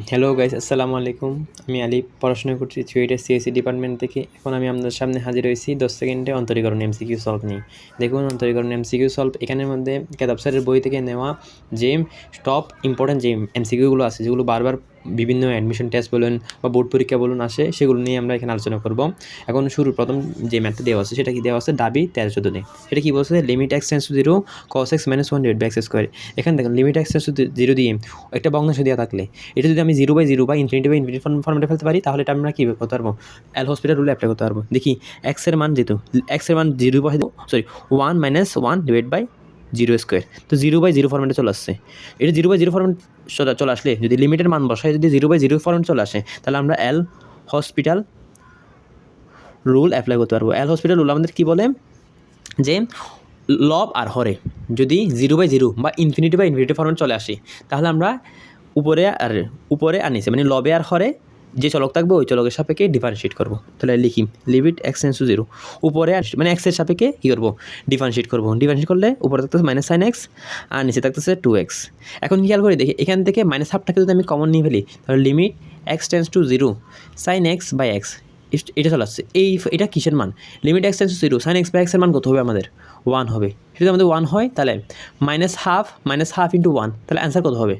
Hello guys, আসসালামু আলাইকুম। আমি আলী, পড়াশোনা করছি চুয়েটের সিএসসি ডিপার্টমেন্ট থেকে। এখন আমি আপনাদের সামনে হাজির হয়েছি 10 সেকেন্ডে অন্তরীকরণ এমসিকিউ সলভ নিয়ে। দেখুন, অন্তরীকরণ এমসিকিউ সলভ এখানের মধ্যে কেতাব স্যারের বই থেকে নেওয়া যে টপ ইম্পর্টেন্ট যে এমসিকিউগুলো আছে, যেগুলো বারবার বিভিন্ন অ্যাডমিশন টেস্ট বলুন বা বোর্ড পরীক্ষা বলুন আসে, সেগুলো নিয়ে আমরা এখানে আলোচনা করব। এখন প্রথম যে ম্যাথটা দেওয়া আছে সেটা কি দেওয়া আছে, দাবি 13-14 দিয়ে। সেটা কি বলছে, limit x tends to 0 cos x - 1 divide by x square. এখানে দেখুন, লিমিট এক্স টেন্ডস টু 0 দিয়ে একটা ভগ্নাংশ দেওয়া থাকলে এটা যদি আমি 0/0 বা ইনফিনিটি ফর্মেটে ফেলতে পারি, তাহলে এটা আমরা কী করতে পারবো, এল হসপিটাল রুলে অ্যাপ্লাই করতে পারবো। দেখি এক্সের মান যেহেতু এক্সের মান 1 - 1 ডিভাইড বাই 0 স্কোয়ার, তো 0/0 ফর্মেটে চলে আসছে। এটা 0/0 ফর্মেট চলে আসলে যদি লিমিটের মান বসায় যদি 0/0 ফর্মেট চলে আসে, তাহলে আমরা এল হসপিটাল রুল অ্যাপ্লাই করতে পারবো। এল হসপিটাল রুল আমাদের কী বলে, যে লব আর হরে যদি 0/0 বা ইনফিনিটি ফর্মেট চলে আসে, তাহলে আমরা উপরে আর নিচে মানে লবে আর হরে যে চলক থাকবে ওই চলকের সাপেক্ষে ডিফারেন্সিয়েট করবো। তাহলে লিখি লিমিট এক্স টেন্ডস টু 0, উপরে মানে এক্সের সাপেক্ষে কী করবো, ডিফারেন্সিয়েট করবো। ডিফারেন্সিয়েট করলে উপরে থাকতেছে -sin x আর নিচে থাকতেছে 2x। এখন খেয়াল করে দেখি, এখান থেকে -হাফটাকে যদি আমি কমন নিয়ে ফেলি, তাহলে limit x tends to 0 sin x by এক্স, এটা চলে আসছে। এটা কিসের মান, limit x tends to 0 sin x by এক্সের মান কত হবে, আমাদের 1 হবে। সেটা যদি আমাদের 1 হয়, তাহলে -হাফ ইন্টু 1, তাহলে অ্যান্সার কত হবে,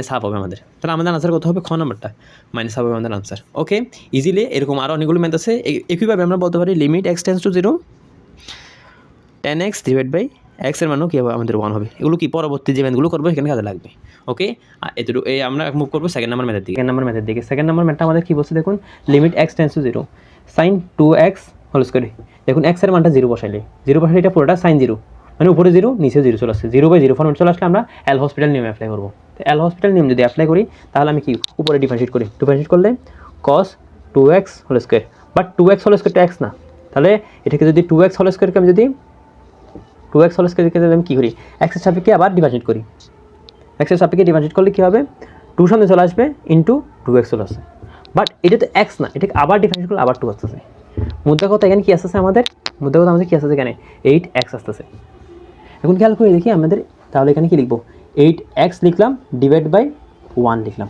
-হাফ হবে আমাদের। তাহলে আমাদের আনসার কত হবে, খ নাম্বারটা -হাফ হবে আমাদের আনসার। ওকে, ইজিলি এরকম আরও অনেকগুলো ম্যাথ আছে। একইভাবে আমরা বলতে পারি limit x tends to 0 10x divide by এক্সের মানও কী হবে, আমাদের 1 হবে। এগুলো কি পরবর্তী যে ম্যাথগুলো করবো সেখানে কাজে লাগবে। ওকে, আমরা মুভ করবো সেকেন্ড নাম্বার ম্যাথের দিকে। সেকেন্ড নাম্বার ম্যাথটা আমাদের কী বলছে দেখুন, limit x tends to 0 sin 2x whole square. দেখুন এক্সের মানটা 0 বসাইলে এটা পুরোটা sin 0, মানে উপরে 0 নিচেও 0 চলে আসছে। 0/0 ফর্মেট চলে আসলে আমরা এল হসপিটাল নিয়ম অ্যাপ্লাই করবো। তো এল হসপিটাল নিয়ম যদি অ্যাপ্লাই করি, তাহলে আমি কি উপরে ডিফারেন্সিয়েট করি, করলে cos 2x whole square, but 2x whole square তো এক্স না, তাহলে এটাকে যদি 2x হোল স্কোয়ারকে আমি যদি 2x হোল স্কোয়ারকে যদি আমি কী করি, এক্সের সাপেক্ষে আবার ডিভাইডেড করি। এক্সের সাপেক্ষে ডিভাইডেড করলে কী হবে, 2 সামনে চলে আসবে ইন্টু 2x চলে আসে। বাট এটা তো এক্স না, এটাকে আবার ডিফারেন্সিয়েট করলে আবার 2 আসতেছে। মুদ্রা কথা এখানে কী আসতেছে আমাদের, কী আসতেছে এখানে 8x আসতেছে। এখন খেয়াল করে দেখি আমাদের, তাহলে এখানে কী লিখবো, 8x লিখলাম ডিভাইড বাই 1 লিখলাম।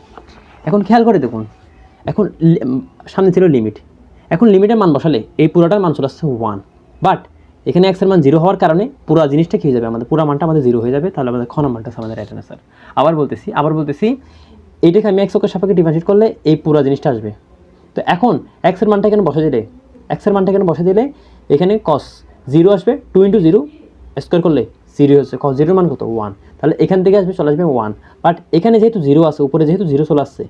এখন খেয়াল করে দেখুন, এখন সামনে ছিল লিমিট, এখন লিমিটের মান বসালে এই পুরোটার মান চলে আসছে 1, বাট এখানে এক্সের মান 0 হওয়ার কারণে পুরো জিনিসটা কী হয়ে যাবে, আমাদের পুরো মানটা আমাদের 0 হয়ে যাবে। তাহলে আমাদের খ নাম্বারটা আমাদের রাইট আনসার। আবার বলতেছি এইটাকে আমি এক্স অক্ষের সাপেক্ষে ডিফারেন্সিয়েট করলে এই পুরো জিনিসটা আসবে। তো এখন এক্সের মানটা এখানে বসে দিলে এখানে cos 0 আসবে, 2 × 0 স্কোয়ার করলে 0 হচ্ছে, cos 0 মান কত 1, তাহলে এখান থেকে চলে আসবে 1। বাট এখানে যেহেতু 0 আছে, উপরে যেহেতু 0 চলে আসছে,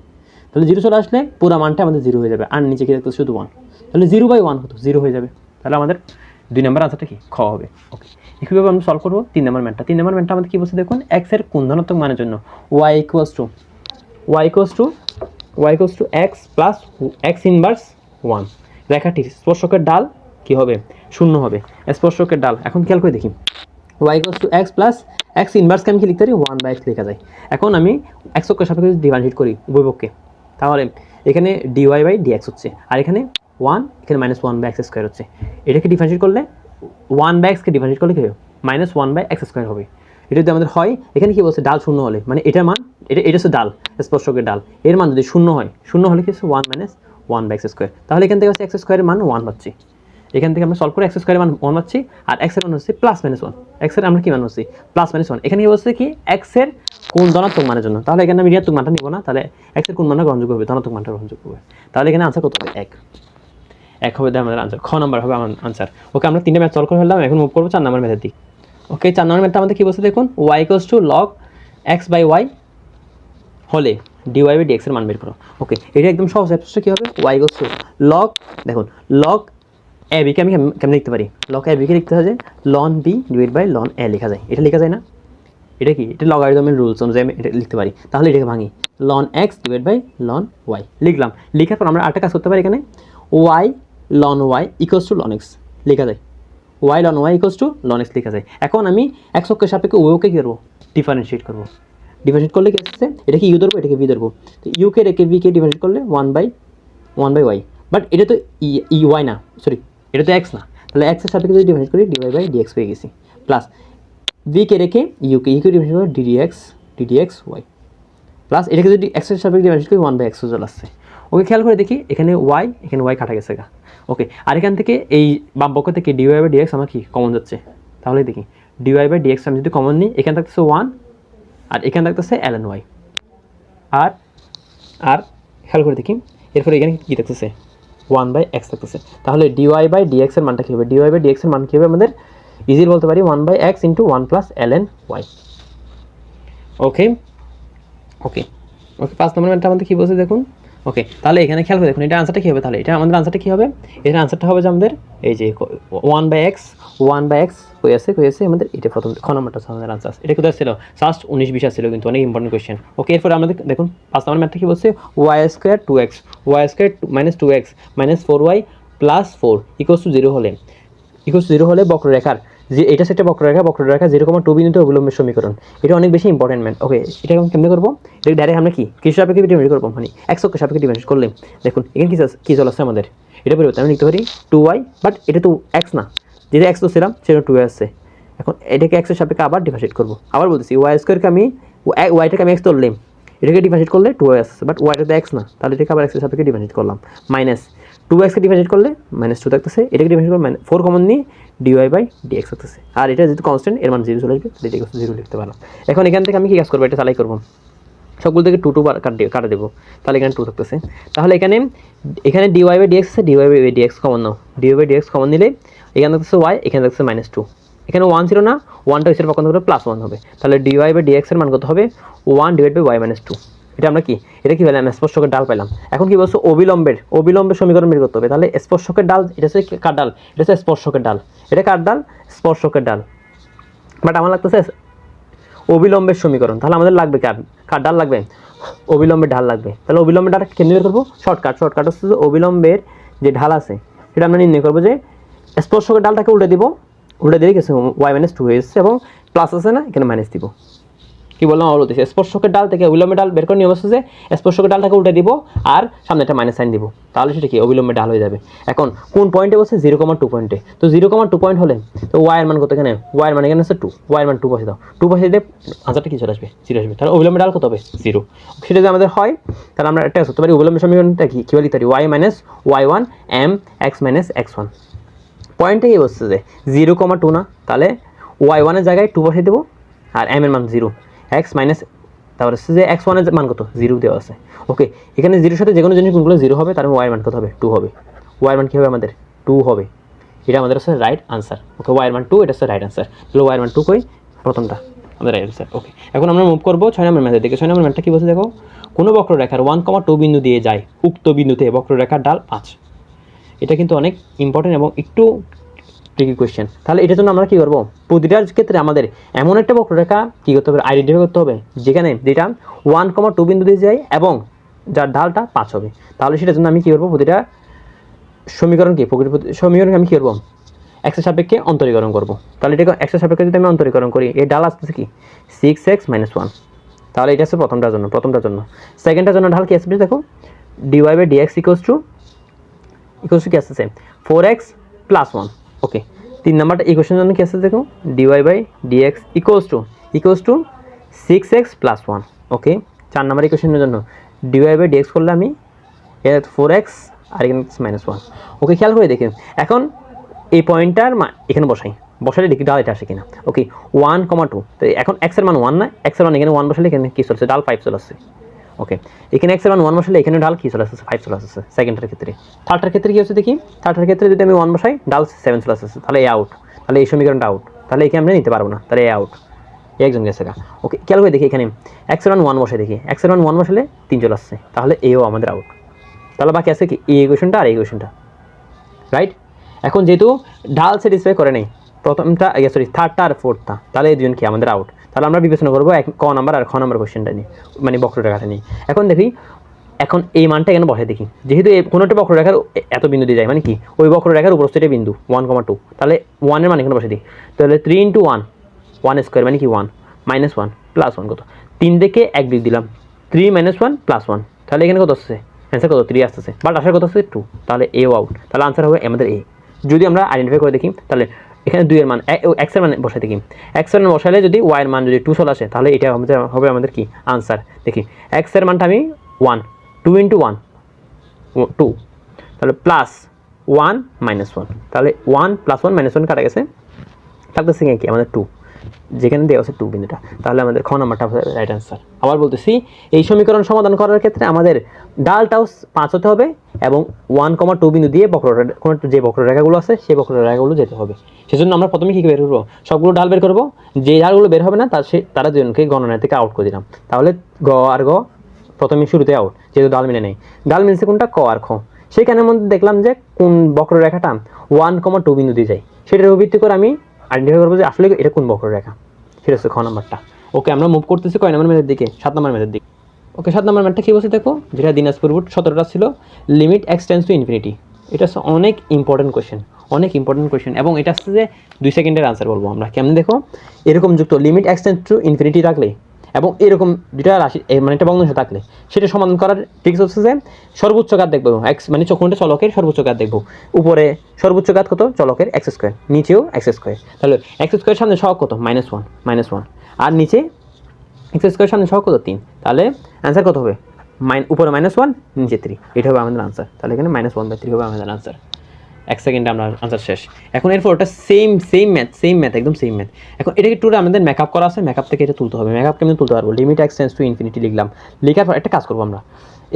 তাহলে 0 চলে আসলে পুরো মানটা আমাদের 0 হয়ে যাবে, আর নিচে কি থাকতো শুধু 1, তাহলে 0/1 হতো 0 হয়ে যাবে। তাহলে আমাদের 2 নম্বর আনসারটা কি খ হবে। ওকে, একইভাবে আমরা সলভ করবো 3 নম্বর ম্যাথটা। আমাদের কী বলছে দেখুন, এক্স এর কোন ধনাত্মক মানের জন্য y = x plus x inverse 1, রেখাটি স্পর্শকের ডাল কী হবে, 0 হবে, স্পর্শকের ডাল। এখন খেয়াল করে দেখি, y = x প্লাস x ইনভার্সকে আমি কি লিখতে পারি, 1/x লেখা যায়। এখন আমি x অক্ষের সাপেক্ষে যদি ডিভাইড করি উভয়পক্ষে, তাহলে এখানে dy/dx হচ্ছে, আর এখানে 1, এখানে -1/x² হচ্ছে। এটাকে ডিফারেন্সিয়েট করলে 1/x-কে ডিফারেন্সিয়েট করলে কী হবে, -1/x² হবে। এটা যদি আমাদের হয়, এখানে কি বলছে, ডাল 0 হলে, মানে এটার মান এটা হচ্ছে ডাল, স্পর্শকের ডাল, এর মান যদি 0 হয়, 0 হলে কি হচ্ছে 1 - 1/x²। তাহলে এখান থেকে হচ্ছে x² এর মান 1 পাচ্ছি। এখান থেকে আমরা সলভ করে x² এর মান 1 পাচ্ছি, আর x এর মান হচ্ছে +-1। x এর আমরা কি মান পাচ্ছি, +-1। এখানে কি বলছে কি, x এর কোন ধনাত্মক মানের জন্য, তাহলে এখানে আমি ঋণাত্মক মানটা নিব না, তাহলে x এর কোন মানটা গ্রহণযোগ্য হবে, ধনাত্মক মানটা গ্রহণযোগ্য হবে। তাহলে এখানে আনসার কত হবে, 1 হবে আমাদের আনসার, খ নাম্বার হবে আমার আনসার। ওকে, আমরা 3টে ম্যাথ সলভ করে ফেললাম। এখন মুভ করবো 4 নাম্বার ম্যাথের দিকে। ওকে, 4 নম্বর ম্যাথটা আমাদের কী বলছে দেখুন, y = log x/y হলে dy/dx এর মান বের করো। ওকে, এটা একদম সহজ। অ্যাপ্রোচটা কী হবে, y = log, দেখুন log ab কে আমি কেমন লিখতে পারি, log ab কে লিখতে হয় যে ln b divide by ln a লেখা যায়। এটা লেখা যায় না, এটা কি, এটা লগারিদমের রুলস অনুযায়ী আমি এটা লিখতে পারি। তাহলে এটাকে ভাঙি, ln x divide by ln y লিখলাম। লেখার পর আমরা আরেকটা কাজ করতে পারি, এখানে y ln y = ln x লেখা যায়, y ln y = ln x লেখা যায়। এখন আমি x অক্ষের সাপেক্ষে উভয়কে কী করবো, ডিফারেন্সিয়েট করবো। ডিফারেন্সিয়েট করলে কি আসছে, এটা কি ইউ ধরবো, এটাকে ভি ধরবো। তো ইউকে রেখে ভিকে ডিফারেন্সিয়েট করলে 1/y, বাট এটা তো y না, সরি এটা তো x না, তাহলে x এর সাপেক্ষে যদি ডিফারেন্সিয়েট করি dy/dx পেয়ে গেছি, প্লাস ভিকে রেখে ইউকে ডিফারেন্সিয়েট করে ddx y। প্লাস এটাকে যদি এক্সের সাপেক্ষে ডিফারেন্সিয়েট করি 1/x চলে আসছে। ওকে, খেয়াল করে দেখি এখানে y কাটা গেছে গা। ওকে, আর এখান থেকে এই বাম পক্ষ থেকে dy/dx আমার কি কমন যাচ্ছে, তাহলে দেখি dy/dx আমি যদি কমন নিই, এখানে থাকতেছে 1 আর এখানে থাকতেছে ln y। আর আর খেয়াল করে দেখি এরপরে এখানে কী থাকতেছে 1/x থাকতেছে। তাহলে dy/dx এর মানটা কী হবে, dy/dx এর মান কী হবে আমাদের ইজিলি বলতে পারি 1/x × 1 + ln y। ওকে ওকে ওকে 5 নম্বর ম্যানটা আমাদের কী বলছে দেখুন। ওকে, তাহলে এখানে খেয়াল করে দেখুন এটা আনসারটা কী হবে, তাহলে এটা আমাদের আনসারটা কী হবে, এর আনসারটা হবে যে আমাদের এই যে 1/x হয়ে আছে আমাদের এটা প্রথম খ নম্বরটা আমাদের আনসার। এটা কোথায় ছিল, ফার্স্ট 19-20 ছিল কিন্তু অনেক ইম্পর্টেন্ট কোয়েশ্চেন। ওকে, এরপরে আমাদের দেখুন 5 নম্বর ম্যাথটা কী বলছে, y² 2x -2x -4y + 4 = 0 হলে বক্ররেখার যে এটা সেটা বক্ররেখা 0,2 বিন্দুতে অবিলম্বের সমীকরণ। এটা অনেক বেশি ইম্পর্টেন্ট ম্যান। ওকে, এটা আমি কেমনে করবো, এটা ডাইরেক্ট আমরা কি সাপেক্ষে ডিফারেন্স করবো, মানে x অক্ষের সাপেক্ষে ডিফারেন্স করলে দেখুন এখানে কি চলে আসছে আমাদের, এটা পরিবর্তে আমি লিখতে পারি 2y, বাট এটা তো x না, যেটা x তো ছিলাম সেটা 2y আসছে। এখন এটাকে x এর সাপেক্ষে আবার ডিফারেন্সিয়েট করবো, আবার বলতেছি y²কে আমি y-টাকে আমি x ধরলাম, এটাকে ডিফারেন্সিয়েট করলে 2y আসছে, বাট y-টা তো x না, তাহলে এটাকে আবার x এর সাপেক্ষে ডিফারেন্সিয়েট করলাম, মাইনাস 2x-কে ডিফারেন্সিয়েট করলে -2 থাকতেছে, এটাকে ডিফারেন্সিয়েট করলে 4 কমন নিয়ে dy/dx থাকতেছে। আর এটা যেহেতু কনস্ট্যান্ট এর মান 0 চলে আসবে, তাহলে এটা 0 লিখতে পারলাম। এখন এখান থেকে আমি কি কাজ করবো, এটা চালাই করবো, সবগুলো থেকে 2 কাটা দেবো, তাহলে এখানে 2 থাকতেছে। তাহলে এখানে dy/dx আছে, dy/dx কমন নাও, dy/dx কমন নিলে এখানে থাকতেছে y, এখানে থাকতেছে -2, এখানে 1 ছিল না, 1টা হচ্ছে পক্ষ থেকে +1 হবে, তাহলে dy/dx এর মান কত হবে 1/y - 2। এটা আমরা কি পেলাম, স্পর্শকের ডাল পেলাম। এখন কি বলছো, অবিলম্বের সমীকরণ বের করতে হবে। তাহলে স্পর্শকের ডাল, এটা হচ্ছে কার ডাল, এটা হচ্ছে স্পর্শকের ডাল, এটা কার ডাল, স্পর্শকের ডাল, বাট আমার লাগতেছে অবিলম্বের সমীকরণ। তাহলে আমাদের লাগবে কার ডাল লাগবে, অবিলম্বের ঢাল লাগবে। তাহলে অবিলম্বের ঢালটা কেমনে বের করবো, শর্টকাট হচ্ছে যে অবিলম্বের যে ঢাল আছে সেটা আমরা নির্ণয় করবো, যে স্পর্শকের ডালটাকে উল্টে দিয়ে গেছে y - 2 হয়েছে এবং প্লাস আছে না, এখানে মাইনাস দিব। কি বললাম আবার বলতেছি, স্পর্শকের ডাল থেকে অবিলম্বের ডাল বের করে নিয়ে অবস্থা যে স্পর্শকের ডালটাকে উল্টে দিব আর সামনে একটা মাইনাস সাইন দিব, তাহলে সেটা কি অবিলম্বের ডাল হয়ে যাবে। এখন কোন পয়েন্টে বলছে, 0,2 পয়েন্টে। তো 0,2 পয়েন্ট হলে তো y এর মান কত, এখানে y এর মান এখানে আছে 2, y এর মান 2 বসে দাও, 2 বসে দিয়ে আনসারটা কি চলে আসবে, 0 আসবে। তাহলে অবিলম্বের ডাল কত হবে, 0। সেটা যদি আমাদের হয় তাহলে আমরা একটা করতে পারি, অবিলম্বের সমীকরণটা কি লিখতে পারি, y - y1 m x - x1। পয়েন্টে কি বলছে যে 0,2 না, তাহলে y1 এর জায়গায় 2 বসে দেবো আর m এর মান 0, x মাইনাস তারপর হচ্ছে যে x1 এর মান কত 0 দেওয়া আছে। ওকে, এখানে 0-এর সাথে যে কোনো জিনিস গুণগুলো 0 হবে, তার মানে y এর মান কত হবে, 2 হবে। y এর মান কী হবে আমাদের, 2 হবে। এটা আমাদের হচ্ছে রাইট আনসার। ওকে, y এর মান 2, এটা হচ্ছে রাইট আনসার। তাহলে y এর মান 2 কই, প্রথমটা আমাদের রাইট আনসার। ওকে, এখন আমরা মুভ করবো 6 নম্বর ম্যাথের দিকে। 6 নম্বর ম্যাথটা কী বলছে দেখো, কোনো বক্ররেখার 1,2 বিন্দু দিয়ে যায়, উক্ত বিন্দুতে বক্ররেখার ডাল 5। এটা কিন্তু অনেক ইম্পর্টেন্ট এবং একটু ট্রিকি কোয়েশ্চেন। তাহলে এটার জন্য আমরা কী করবো, প্রতিটার ক্ষেত্রে আমাদের এমন একটা বক্ররেখা কী করতে হবে, আইডেন্টিফাই করতে হবে যেটা 1,2 বিন্দু দিয়ে যায় এবং যার ঢালটা 5 হবে। তাহলে সেটার জন্য আমি কী করবো, প্রতিটা সমীকরণকে আমি কী করবো, এক্সের সাপেক্ষে অন্তরীকরণ করবো। তাহলে এটাকে এক্সের সাপেক্ষে যদি আমি অন্তরীকরণ করি, এর ডাল আসতেছে কি 6x - 1। তাহলে এটা হচ্ছে প্রথমটার জন্য। সেকেন্ডটার জন্য ঢাল কি আসবে দেখো, dy/dx কি আসতেছে 4x + 1। ওকে, 3 নাম্বারটা ইকুয়েশনের জন্য কি আছে দেখো, dy/dx = 6x + 1। ওকে, 4 নাম্বার ইকুয়েশনের জন্য dy/dx করলে আমি 4x আর এখানে -1। ওকে, খেয়াল করে দেখি এখন এই পয়েন্টটার এখানে বসালে দেখি ডাল এটা আসে কিনা। ওকে, 1,2, তো এখন x এর মান 1 না, x এর মান এখানে 1 বসালে এখানে কি চলছে, ডাল 5 চলে আসছে। ওকে, এখানে x এর মান 1 বসালে এখানে ডাল কি চলে আসছে, 5 চলে আসছে। সেকেন্ডটার ক্ষেত্রে, থার্ডটার ক্ষেত্রে কি হচ্ছে দেখি, থার্ডটার ক্ষেত্রে যদি আমি 1 বসাই, ডাল 7 চলে আসছে, তাহলে এ আউট। তাহলে এই সমীকরণটা আউট, তাহলে একে আমরা নিতে পারবো না, তাহলে এ আউট, একজন গেছে গা। ওকে, খেয়াল করে দেখি এখানে x এর মান 1 বসে দেখি, x এর মান 1 বসালে 3 চলে আসছে, তাহলে এও আমাদের আউট। তাহলে বাকি আছে কি এই ইকুয়েশনটা আর এই ইকুয়েশনটা, রাইট। এখন যেহেতু ঢাল স্যাটিসফাই করে নেই প্রথমটা, থার্ডটা আর ফোর্থটা, তাহলে এই দুজন কি আমাদের আউট। তাহলে আমরা বিবেচনা করবো ক নাম্বার আর খ নাম্বার কোয়েশ্চেনটা নিয়ে, মানে বক্ররেখাটা নিয়ে। এখন দেখি, এখন এই মানটা এখানে বসে দেখি, যেহেতু কোনো একটা বক্ররেখার এত বিন্দু দিয়ে যায়, মানে কি ওই বক্ররেখার উপস্থিত বিন্দু 1,2, তাহলে 1 এর মান এখানে বসে দিই, তাহলে 3 × 1 মানে কি 1 -1 +1 কত, 3 থেকে 1 বিয়োগ দিলাম, 3 - 1 +1, তাহলে এখানে কত আসছে, অ্যান্সার কত 3 আসতেছে, বাট আসার কত আসছে 2, তাহলে এও আউট। তাহলে আনসার হবে আমাদের এ। যদি আমরা আইডেন্টিফাই করে দেখি, তাহলে এখানে 2 এর মান x এর মান বসাই দেখি, x এর মান বসালে যদি y এর মান যদি 2 চলে আসে তাহলে এটা হবে আমাদের কি আনসার। দেখি x এর মানটা আমি 1, 2 × 1 2, তাহলে প্লাস 1 মাইনাস 1, তাহলে 1 + 1 - 1 কাটা গেছে, থাকতেছে কি আমাদের 2, যেখানে দেওয়া আছে 2 বিন্দুটা, তাহলে আমাদের খ নাম্বারটা রাইট অ্যান্সার। আবার বলতেছি এই সমীকরণ সমাধান করার ক্ষেত্রে আমাদের ডালটাও 5 হতে হবে এবং 1, 2 বিন্দু দিয়ে যে বক্ররেখাগুলো আছে সেই বক্ররেখাগুলো যেতে হবে। সেজন্য আমরা প্রথমে কি বের করবো, সবগুলো ডাল বের করবো, যে ডালগুলো বের হবে না তারা দুজনকে গণনা থেকে আউট করে দিলাম। তাহলে গ আর গ প্রথমে শুরুতে আউট, যেহেতু ডাল মিলে নেই। ডাল মিলছে কোনটা, ক আর খ। সেইখানের মধ্যে দেখলাম যে কোন বক্ররেখাটা 1, 2 বিন্দু দিয়ে যায়, সেটার ভিত্তি করে আমি আইডেন্টিফাই করবো যে আসলে এটা কোন বক্ররেখা, সেটা হচ্ছে খ নাম্বারটা। ওকে, আমরা মুভ করতেছি কয় নাম্বার ম্যাথের দিকে, 7 নাম্বার ম্যাথের দিকে। ওকে, 7 নাম্বার ম্যাথটা কি বলছে দেখো, যেটা দিনাজপুর বোর্ড 17টা ছিল, limit x tends to infinity. এটা হচ্ছে অনেক ইম্পর্টেন্ট কোয়েশ্চেন, এবং এটা হচ্ছে যে 2 সেকেন্ডের আনসার বলবো আমরা। কেমন দেখো, এরকম যুক্ত limit x tends to infinity রাখলে এবং এরকম দুটা রাশি মানে একটা ভগ্নাংশ থাকলে সেটা সমাধান করার ট্রিক্স হচ্ছে যে সর্বোচ্চ ঘাত দেখবো, x মানে চলকের সর্বোচ্চ ঘাত দেখবো। উপরে সর্বোচ্চ ঘাত কত, চলকের x², নিচেও x²। তাহলে x² সামনে সহগ কত, -1, আর নিচে x² সামনে সহগ কত, 3। তাহলে অ্যান্সার কত হবে, উপরে -1, নিচে 3, এটা হবে আমাদের আনসার। তাহলে এখানে -1/3 হবে আমাদের আনসার। 1 সেকেন্ডে আমরা আনসার শেষ। এখন এরপর ওটা সেম ম্যাথ, একদম সেম ম্যাথ। এখন এটাকে একটু আমাদের মেকআপ করা আছে, মেকআপ থেকে এটা তুলতে হবে। মেকআপ কেমন তুলতে পারবো, limit x tends to infinity লিখলাম, লেখার পর একটা কাজ করবো আমরা,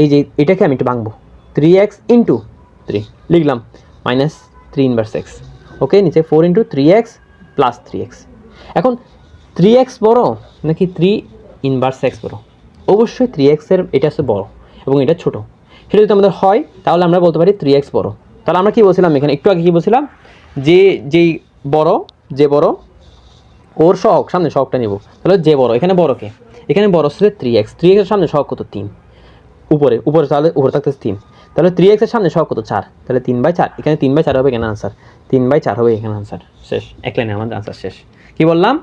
এই যে এটাকে আমি একটু ভাঙবো, 3x × 3 লিখলাম, -3 ইনভার্স x। ওকে, নিচে 4 × 3x + 3x। এখন 3x বড় নাকি 3 ইনভার্স x বড়? অবশ্যই 3x এর এটা হচ্ছে বড় এবং এটা ছোট। সেটা যদি আমাদের হয় তাহলে আমরা বলতে পারি 3x বড়। তাহলে আমরা কি বলছিলাম এখানে, একটু আগে কি বলছিলাম, যে বড় ওর সহগ সামনে সহগটা নিব। তাহলে যে বড়, এখানে বড় কে, এখানে বড় হচ্ছে 3x এর সামনে সহগ কত, 3। উপরে তাহলে উপরে থাকতেছে 3, তাহলে 3x এর সামনে সহগ কত, 4। তাহলে 3/4, এখানে 3/4 হবে এখানে আনসার, 3/4 হবে এখানে আনসার। শেষ, এক লাইনে আমাদের আনসার শেষ। কি বললাম,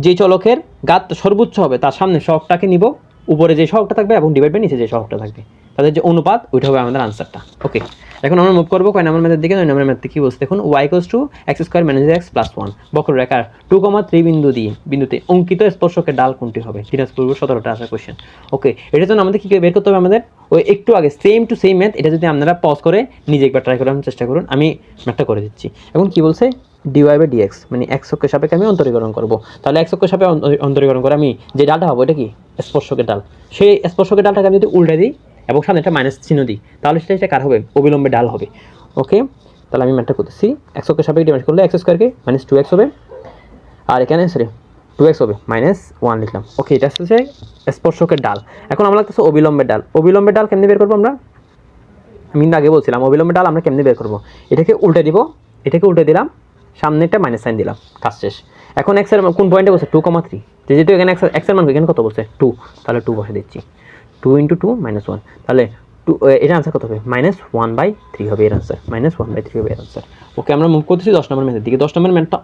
যে চলকের ঘাত সর্বোচ্চ হবে তার সামনে সহগটাকে নিব, উপরে যে সহগটা থাকবে এবং ডিভাইড বাই নিচে যে সহগটা থাকবে, তাদের যে অনুপাত ওইটা হবে আমাদের আনসারটা। ওকে, এখন আমরা মুভ করবো কয় নাম্বার ম্যাথের দিকে। 9 নম্বর ম্যাথে কি বলছে দেখুন, y = x² - x + 1 বক্ররেখার 2, 3 বিন্দুতে অঙ্কিত স্পর্শকের ডাল কোনটি হবে। দিনাজপুর 17টা আসা কোয়েশ্চেন। ওকে, এটার জন্য আমাদের কি বের করতে হবে, আমাদের ওই একটু আগে সেম টু সেম ম্যাথ, এটা যদি আপনারা পজ করে নিজে একবার ট্রাই করার চেষ্টা করুন, আমি ম্যাথটা করে দিচ্ছি। এখন কি বলছে, dy/dx মানে x অক্ষের সাপেক্ষে আমি অন্তরীকরণ করব। তাহলে x অক্ষের সাপেক্ষে অন্তরীকরণ করে আমি যে ডালটা হবে, এটা কি স্পর্শকের ডাল। সেই স্পর্শকের ডালটাকে আমি যদি উল্টে দিই এবং সামনে একটা মাইনাস চিহ্ন দিই, তাহলে সেটা কার হবে, অবিলম্বে ডাল হবে। ওকে, তাহলে আমি ম্যাথটা করতেছি, x অক্ষের সাপেক্ষে ডিভাইড করলে x² কে -2x হবে, আর এখানে 2x হবে, -1 লিখলাম। ওকে, এটা হচ্ছে স্পর্শকের ডাল। এখন আমরা লাগতেছে অবিলম্বের ডাল কেমনে বের করবো আমরা, আমি আগে বলছিলাম অবিলম্বের ডাল আমরা কেমনে বের করবো, এটাকে উল্টে দিলাম, সামনে একটা মাইনাস সাইন দিলাম, কাজ শেষ। এখন x এর কোন পয়েন্টে বলছে, 2, 3, যেহেতু এখানে x এর মান এখানে কত বলছে, 2, তাহলে 2 বসে দিচ্ছি, 2 × 2 -1, তাহলে 2, এটা আনসার কত হবে, -1/3 হবে এর আনসার, -1/3 হবে এর আনসার। ওকে, আমরা মুভ করতেছি 10 নম্বর ম্যাথের দিকে। 10 নম্বর ম্যাথটা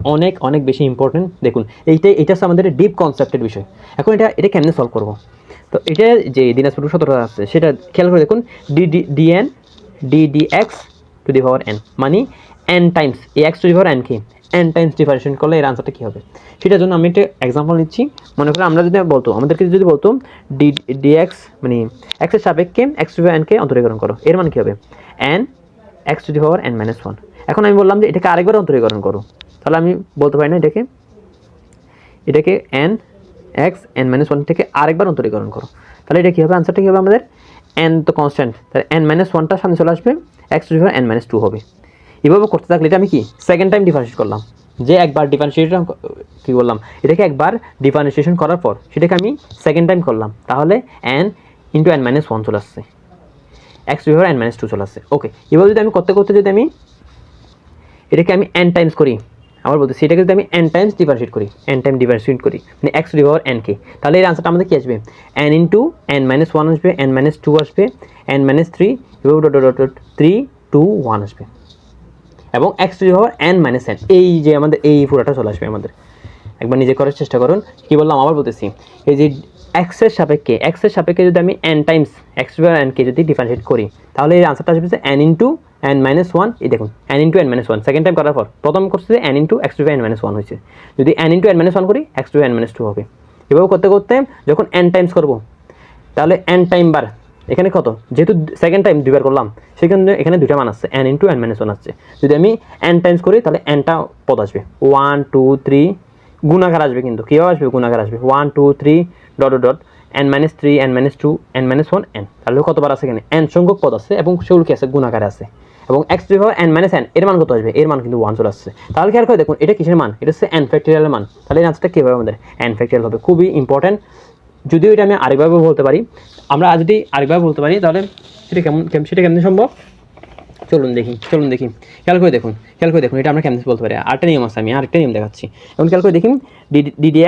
অনেক বেশি ইম্পর্টেন্ট। দেখুন এটা হচ্ছে আমাদের ডিপ কনসেপ্টের বিষয়। এখন এটা কেমনে সলভ করবো, তো এটা যে দিনাজপুর 17 আছে সেটা খেয়াল করে দেখুন, ddx two the power n মানে n Times x two the power n কি n টাইমস ডিফারেন্সিয়েট করলে এর আনসারটা কী হবে। সেটার জন্য আমি একটা এক্সাম্পল নিচ্ছি। মনে করি আমাদেরকে যদি বলতো dx মানে x এর সাপেক্ষে x two the power n কে অন্তরীকরণ করো, এর মান কী হবে, n x two the power n - 1। এখন আমি বললাম যে এটাকে আরেকবার অন্তরীকরণ করো, তাহলে আমি বলতে পারি না এটাকে n x n - 1 থেকে আরেকবার অন্তরীকরণ করো, তাহলে এটা কী হবে, আনসারটা কী হবে আমাদের, n তো কনস্ট্যান্ট, তাহলে n - 1টা সামনে চলে আসবে, x two the power n - 2 হবে। এভাবে করতে থাকলে এটা আমি কি সেকেন্ড টাইম ডিফারেন্সিয়েট করলাম, যে একবার ডিফারেন্সিয়েশন কী বললাম, এটাকে একবার ডিফারেন্সিয়েশন করার পর সেটাকে আমি সেকেন্ড টাইম করলাম, তাহলে n × n - 1 চলে আসছে, x two the power n - 2 চলে আসছে। ওকে, এভাবে যদি আমি করতে যদি আমি এটাকে আমি n টাইমস করি, আবার বলতেছি এটাকে যদি আমি n টাইমস ডিফারেন্সিয়েট করি, মানে x two the power n কে, তাহলে এর আনসারটা আমাদের কী আসবে, n × n - 1 আসবে, n - 2 আসবে, n - 3 3 2 1 আসবে, এবং x two the power n - n, এই যে আমাদের এই পুরোটা চলে আসবে আমাদের। একবার নিজে করার চেষ্টা করুন। কি বললাম, আবার বলতেছি, এই যে এক্সের সাপেক্ষে যদি আমি n times X to power n কে যদি ডিফারেন্সিয়েট করি তাহলে এর আনসারটা আসবে যে n into n minus one. এই দেখুন n into n minus one second time করার পর প্রথম করছে যে n into X to power n minus one হয়েছে, যদি n into n minus one করি X to n minus two হবে। এভাবে করতে করতে যখন n টাইমস করবো তাহলে n টাইম বার এখানে কত, যেহেতু সেকেন্ড টাইম দুইবার করলাম সেখানে এখানে দুইটা মান আসছে n into n minus one আসছে। যদি আমি n টাইমস করি তাহলে nটা পদ আসবে 1 2 3 গুণাকার আসবে, কিন্তু কীভাবে আসবে গুণাকার আসবে 1 2 3 dot dot n minus three n minus two n minus one n, তাহলে কতবার আছে এখানে n সংখ্যক পদ আছে এবং সেগুলো কি আছে গুণাকারে আছে। এবং x to power n minus n এর মান কত আসবে, এর মান কিন্তু 1 চলে আসছে। তাহলে খেয়াল করে দেখুন এটা কিসের মান, এটা হচ্ছে n ফ্যাক্টরিয়ালের মান। তাহলে এই আনসারটা কী হবে আমাদের n ফ্যাক্টরিয়াল হবে, খুবই ইম্পর্টেন্ট। যদিও এটা আমি আরেকভাবে বলতে পারি, আমরা যদি আরেকভাবে বলতে পারি তাহলে সেটা কেমন সম্ভব, চলুন দেখি খেয়াল করে দেখুন এটা আমরা কেমন বলতে পারি। আরেকটা নিয়ম আছে, আমি আরেকটা নিয়ম দেখাচ্ছি। এখন খেয়াল করে দেখি ডিডি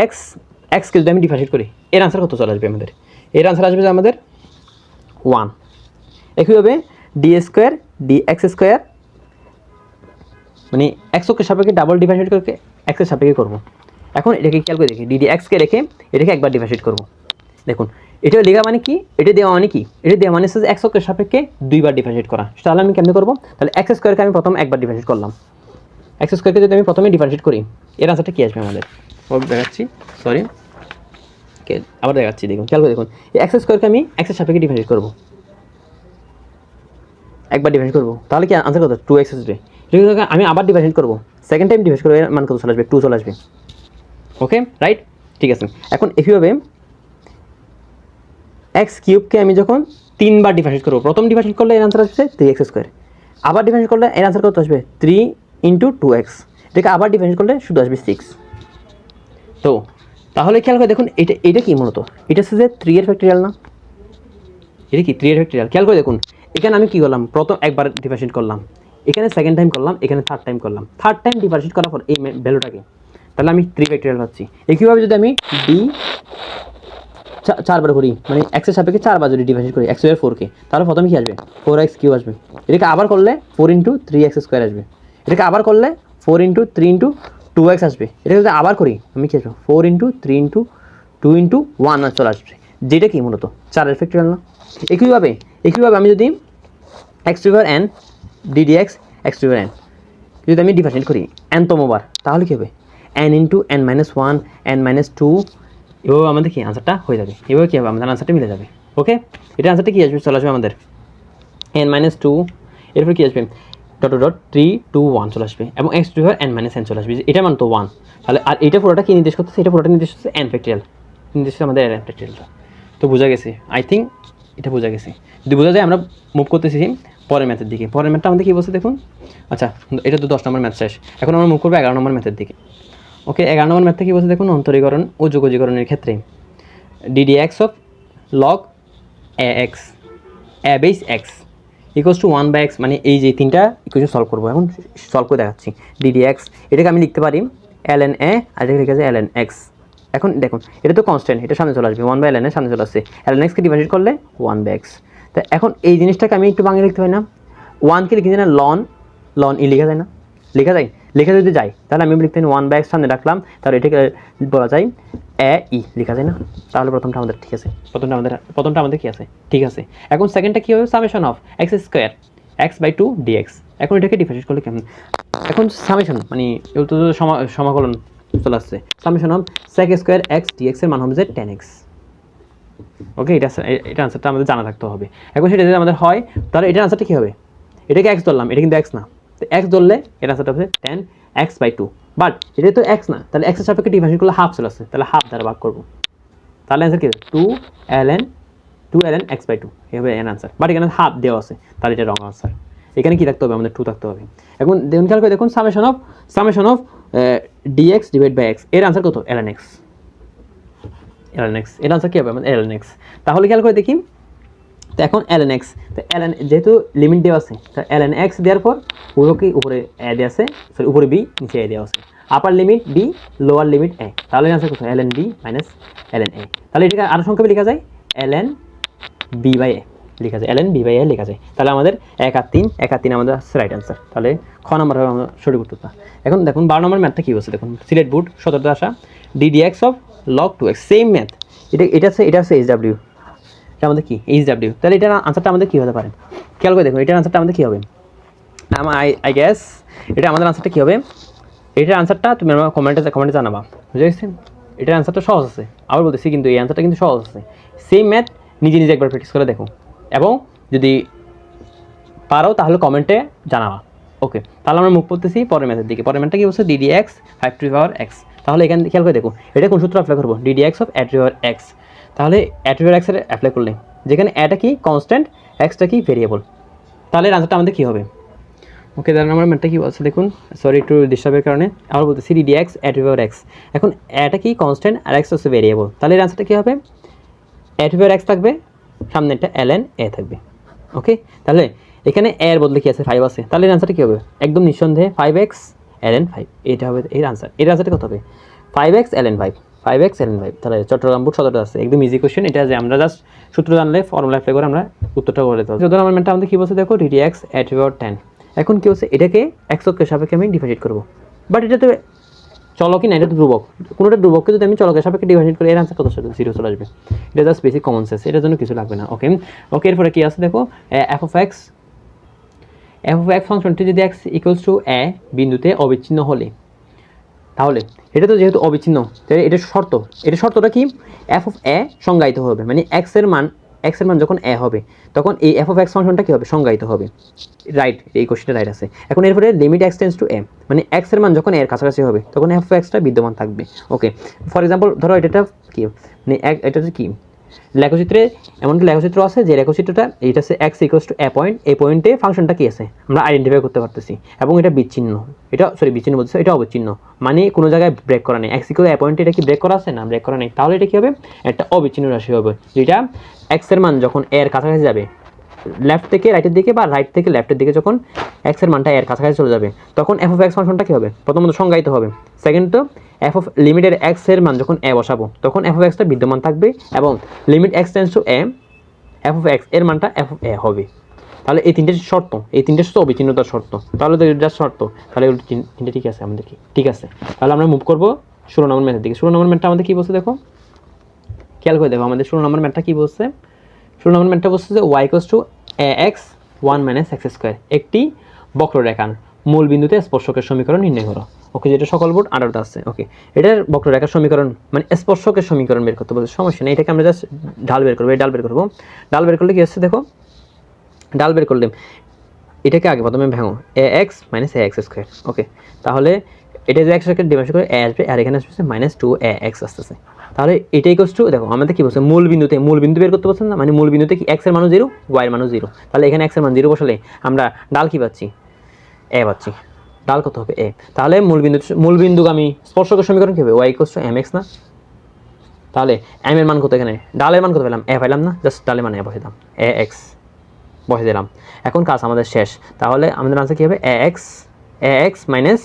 এক্সকে যদি আমি ডিফারেন্সিয়েট করি এর আনসার কত চলে আসবে আমাদের, এর আনসার আসবে যে আমাদের 1। একইভাবে D square D x square মানে এক্স অক্ষের সাপেক্ষে ডাবল ডিফারেন্সিয়েট করে এক্সের সাপেক্ষে করবো। এখন এটাকে খেয়াল করে দেখি ডিডি এক্সকে রেখে এটাকে একবার ডিফারেন্সিয়েট করবো। দেখুন এটা লেখা মানে কি, এটা দেওয়া মানে কি, এটা দেওয়া মানে হচ্ছে এক্স অক্ষের সাপেক্ষে দুইবার ডিফারেন্সিয়েট করা। তাহলে আমি কেমনে করবো, তাহলে এক্স স্কোয়ারকে আমি প্রথম একবার ডিফারেন্সিয়েট করলাম, এক্স স্কোয়ারকে যদি আমি প্রথমে ডিফারেন্সিয়েট করি এর আনসারটা কী আসবে আমাদের, দেখাচ্ছি সরি আবার দেখাচ্ছি। দেখুন খেয়াল করে দেখুন এই এক্স স্কোয়ারকে আমি এক্সের সাপেক্ষে ডিফারেন্সিয়েট করবো, একবার ডিফারেন্সিয়েট করবো, তাহলে কি আনসার কত 2x আসবে। আমি আবার ডিফারেন্সিয়েট করবো, সেকেন্ড টাইম ডিফারেন্সিয়েট করবো, এর মান কত চলে আসবে 2 চলে আসবে। ওকে রাইট, ঠিক আছে। এখন একইভাবে এক্স কিউবকে আমি যখন 3 বার ডিফারেন্সিয়েট করবো, প্রথম ডিফারেন্সিয়েট করলে এর আনসার আসবে 3x স্কোয়ার, আবার ডিফারেন্সিয়েট করলে এর আনসার কত আসবে 3 ইন্টু 2x, এটাকে আবার ডিফারেন্সিয়েট করলে শুধু আসবে 6। তো তাহলে খেয়াল করে দেখুন এটা কি মূলত, এটা হচ্ছে যে 3 এর ফ্যাক্টরিয়াল না, এটা কি 3 এর ফ্যাক্টরিয়াল। খেয়াল করে দেখুন এখানে আমি কি করলাম, প্রথম একবার ডিফারেন্সিয়েট করলাম, এখানে সেকেন্ড টাইম করলাম, এখানে থার্ড টাইম করলাম, থার্ড টাইম ডিফারেন্সিয়েট করার পর এই ভ্যালুটাকে, তাহলে আমি 3 ফ্যাক্টরিয়াল পাচ্ছি। একইভাবে যদি আমি ডি 4 বার করি, মানে এক্সের সাপেক্ষে 4 বার যদি ডিফারেন্সিয়েট করি এক্স এর 4কে, তাহলে প্রথমে কি আসবে 4x কিউ আসবে, এটাকে আবার করলে 4 ইন্টু 3x স্কোয়ার আসবে, এটাকে আবার করলে 4 ইন্টু 3 ইন্টু 2x আসবে, এটাকে যদি আবার করি আমি কি আসবে 4 ইন্টু 3 ইন্টু 2 ইন্টু 1 চলে আসবে, যেটা কি মূলত 4 এর ফ্যাক্টরিয়াল না। একইভাবে আমি যদি x to power n ddx x to power n যদি আমি ডিফারেন্সিয়েট করি n তমবার, তাহলে কী হবে n into n minus one n minus two, এভাবে আমাদের কি আনসারটা হয়ে যাবে, এভাবে কী হবে আমাদের আনসারটা মিলে যাবে। ওকে, এটা আনসারটা কী আসবে, চলে আসবে আমাদের n মাইনাস টু, এরপর কী আসবে ডট ডট 3 2 1 চলে আসবে, এবং x to power n minus n চলে আসবে, এটা মান তো 1। তাহলে আর এটা পুরোটা কী নির্দেশ করতেছে, এটা পুরোটা নির্দেশ করতেছে n ফ্যাক্টরিয়াল, নির্দেশ করছে আমাদের n ফ্যাক্টরিয়ালটা। তো বোঝা গেছে, আই থিঙ্ক এটা বোঝা গেছে। যদি বোঝা যায় আমরা মুভ করতেছি পরের ম্যাথের দিকে। পরের ম্যাথটা আমাদের কী বলছে দেখুন, আচ্ছা এটা তো 10 নম্বর ম্যাথ শেষ, এখন আমরা মুভ করবো 11 নম্বর ম্যাথের দিকে। ওকে, 11 নম্বর ম্যাথটা কী বলছে দেখুন, অন্তরীকরণ ও যোগজীকরণের ক্ষেত্রে ddx of log ax a base x equals to 1/x, মানে এই যে তিনটা ইকুয়েশন সলভ করবো, এখন সলভ করে দেখাচ্ছি। ddx এটাকে আমি লিখতে পারি ln a আর এটাকে লিখে আছে ln x। এখন দেখুন এটা তো কনস্ট্যান্ট, এটা সামনে চলে আসবে 1/ln এর সামনে চলে আসছে, ln x কে ডিভাইড করলে 1/x। তো এখন এই জিনিসটাকে আমি একটু বাংলা লিখতে পারি না, 1 কে লিখে দিই না ln ই লেখা যায় না, লেখা যায়, লেখা যদি যায় তাহলে আমি লিখতে পারি 1/x সামনে রাখলাম, তাহলে এটাকে বলা যায় এ ই লেখা যায় না, তাহলে প্রথমটা আমাদের ঠিক আছে, প্রথমটা আমাদের কি আছে ঠিক আছে। এখন সেকেন্ডটা কি হবে, summation of x square x/2 dx। এখন এটাকে ডিফারেন্সিয়েট করলে কেমন, এখন সামেশন মানে তো সমাকলন চলে আসছে, summation of sec square x dx এর মান হবে যে 10x। ওকে, এটা আনসারটা আমাদের জানা থাকতে হবে। এখন সেটা যদি আমাদের হয় তাহলে এটার আনসারটা কী হবে, এটাকে x ধরলাম, এটা কিন্তু x না, তো x ধরলে এর আনসারটা হবে 10x/2, বাট এটা তো x না, তাহলে x এর সাপেক্ষে ডিফারেন্সিয়েট করলে হাফ চলে আসছে, তাহলে হাফ দ্বারা ভাগ করবো, তাহলে আনসার কি হবে 2ln x/2, এই হবে এর আনসার। বাট এখানে হাফ দেওয়া আছে, তাহলে এটা রং আনসার, এখানে কি থাকতে হবে আমাদের 2 থাকতে হবে। এখন দেখুন খেয়াল করে দেখুন summation of dx divide by x, এর আনসার কত ln x, এর আনসার কি হবে আমাদের ln x। তাহলে খেয়াল করে দেখি, তো এখন ln x, তো ln যেহেতু লিমিট দেওয়া আছে, তো ln x দেওয়ার পর পুরো কি উপরে a দেওয়া আছে, সরি উপরে b নিচে a দেওয়া আছে, আপার limit b lower limit a, তাহলে আনসার কত ln b minus ln a। তাহলে এটাকে আরো সংক্ষেপে লেখা যায় ln b/a লেখা যায়, ln b/a লেখা যায়। তাহলে আমাদের 1 আর 3 আমাদের রাইট আনসার, তাহলে খ নম্বর হবে আমাদের সঠিক উত্তরটা। এখন দেখুন 12 নম্বর ম্যাথটা কী বলছে দেখুন, সিলেট বোর্ড 17 আসা ddx of log 2x, same math এটা হচ্ছে এইচ ডাব্লিউ, এটা আমাদের কি এইচ ডাব্লিউ। তাহলে এটার আনসারটা আমাদের কী হতে পারে, খেয়াল করে দেখুন এটার আনসারটা আমাদের কী হবে। আই গেস এটা আমাদের আনসারটা কী হবে, এটার আনসারটা তুমি আমার কমেন্টে জানাবা, বুঝে গেছেন। এটার আনসারটা সহজ আছে, আবার বলতেছি কিন্তু এই আনসারটা কিন্তু সহজ আছে। সেম ম্যাথ নিজে একবার প্র্যাকটিস করে দেখো, এবং যদি পারো তাহলে কমেন্টে জানাবা। ওকে, তাহলে আমরা মুভ করতেছি পরের ম্যাথের দিকে। পরের ম্যাথটা কি বলছে, ডিডি এক্স 5^x। তাহলে এখানে খেয়াল করে দেখো এটা কোন সূত্র অ্যাপ্লাই করবো, ডিডি এক্স অফ @x। তাহলে @x এর অ্যাপ্লাই করলে যেখানে এটা কি কনস্ট্যান্ট, এক্সটা কি ভেরিয়েবল, তাহলে আনসারটা আমাদের কী হবে। ওকে, তাহলে আমার ম্যাথটা কী বলছে দেখুন, সরি একটু ডিস্টার্বের কারণে আবার বলতেছি, ডিডি এক্স @x। এখন এটা কি কনস্ট্যান্ট আর এক্স হচ্ছে ভেরিয়েবল, তাহলে এর আনসারটা কী হবে, @x থাকবে, সামনে একটা ln a থাকবে। ওকে, তাহলে এখানে এর বদলে কি আছে 5 আছে, তাহলে এর আনসারটা কী হবে, একদম নিঃসন্দেহে 5x ln 5, এটা হবে এর আনসার। এর আনসারটা কত হবে, 5x ln 5, 5x ln 5। তাহলে চট্টগ্রাম বোর্ড 17টা আছে, একদম ইজি কোশ্চেন। এটা যে আমরা জাস্ট সূত্র জানলে ফর্মুলা অ্যাপ্লাই করে আমরা উত্তরটা করে দিতে হবে। সুতরাং আমার ম্যানটা আমাদের কী বলছে দেখো, ডিডি এক্স @10। এখন কী হচ্ছে, এটাকে x অক্ষের সাপেক্ষে আমি ডিফারেন্ট করবো, বাট এটাতে চলো কি না, এটা তো ধ্রুবক, কোনোটা ধ্রুবককে যদি আমি চলকের সাপেক্ষে ডিভাইড করি এর আনসার কত, 0 চলে আসবে। এটা জাস্ট বেসিক কমন সেন্স, এটার জন্য কিছু লাগবে না। ওকে ওকে, এরপরে কি আছে দেখো, f of x ফাংশনটি যদি x = a বিন্দুতে অবিচ্ছিন্ন হলে, তাহলে এটা তো যেহেতু অবিচ্ছিন্ন, তাহলে এটা শর্তটা কি, f of a সংজ্ঞায়িত হবে, মানে x এর মান যখন a হবে তখন এই f of x ফাংশনটা কী হবে, সংজ্ঞায়িত হবে। রাইট, এই কোশ্চেনটা রাইট আছে। এখন এরপরে limit x tends two a, মানে x এর মান যখন a এর কাছাকাছি হবে তখন f of x বিদ্যমান থাকবে। ওকে, ফর এক্সাম্পল ধরো এটা কি, মানে এটা হচ্ছে কি লেখচিত্রে, এমনকি লেখচিত্র আছে যে লেখচিত্রটা এটা হচ্ছে x = a পয়েন্ট, এই পয়েন্টে ফাংশনটা কি আছে আমরা আইডেন্টিফাই করতে পারতেছি, এবং এটা বিচ্ছিন্ন, বিচ্ছিন্ন বলতেছে, এটা অবিচ্ছিন্ন, মানে কোনো জায়গায় ব্রেক করা নেই। x = a পয়েন্টে এটা কি ব্রেক করা আছে না, ব্রেক করা নেই, তাহলে এটা কি হবে, একটা অবিচ্ছিন্ন রাশি হবে, যেটা x এর মান যখন a এর কাছাকাছি যাবে, লেফট থেকে রাইটের দিকে বা রাইট থেকে লেফটের দিকে যখন x এর মানটা এর কাছাকাছি চলে যাবে তখন f of x ফাংশনটা কী হবে, প্রথমত সংজ্ঞায়িত হবে, সেকেন্ড তো f of লিমিটের x এর মান যখন a বসাবো তখন f of x টা বিদ্যমান থাকবে, এবং limit x tends two a f of x এর মানটা f of a হবে। তাহলে এই তিনটে শর্ত, অবিচ্ছিন্নতার শর্ত, তাহলে তো জাস্ট শর্ত, তাহলে তিনটে ঠিক আছে আমাদের, কি ঠিক আছে। তাহলে আমরা মুভ করবো 16 নম্বর ম্যাথের দিকে। 16 নম্বর ম্যাথটা আমাদের কী বলছে দেখো, খেয়াল করে দেখো আমাদের 16 নম্বর ম্যাথটা কী বলছে। 16 নম্বর ম্যাথটা বলছে যে y = ax 1 - x², একটি বক্ররেখার মূল বিন্দুতে স্পর্শকের সমীকরণ নির্ণয় করো। ওকে, যেটা সকল বোর্ড 18টা আছে। ওকে, এটার বক্ররেখার সমীকরণ মানে স্পর্শকের সমীকরণ বের করতে বলছে, সমস্যা নেই, এটাকে আমরা জাস্ট ঢাল বের করবো। ডাল বের করলে কি হচ্ছে দেখো, ডাল বের করলে এটাকে আগে প্রথমে ভাঙো, ax - ax²। ওকে, তাহলে এটা যে x এর ডিভাইড করে a আসবে, আর এখানে আসবে -2ax আসতেছে। তাহলে এটা = দেখো আমাদের কি বলছে, মূল বিন্দু বের করতে বলছেন না, মানে মূল বিন্দুতে কি x এর মানও 0, y এর মানও 0। তাহলে এখানে x এর মান 0 বসালে আমরা ডাল কি পাচ্ছি, a পাচ্ছি। ডাল কত হবে, a। তাহলে মূলবিন্দুগামী স্পর্শকের সমীকরণ কি হবে, y = mx না। তাহলে m এর মান কত, এখানে ডালের মান কত পেলাম, a পাইলাম না, জাস্ট ডালের মান a বসে দিলাম, ax বসে দিলাম। এখন কাজ আমাদের শেষ। তাহলে আমাদের আনসার কি হবে, ax মাইনাস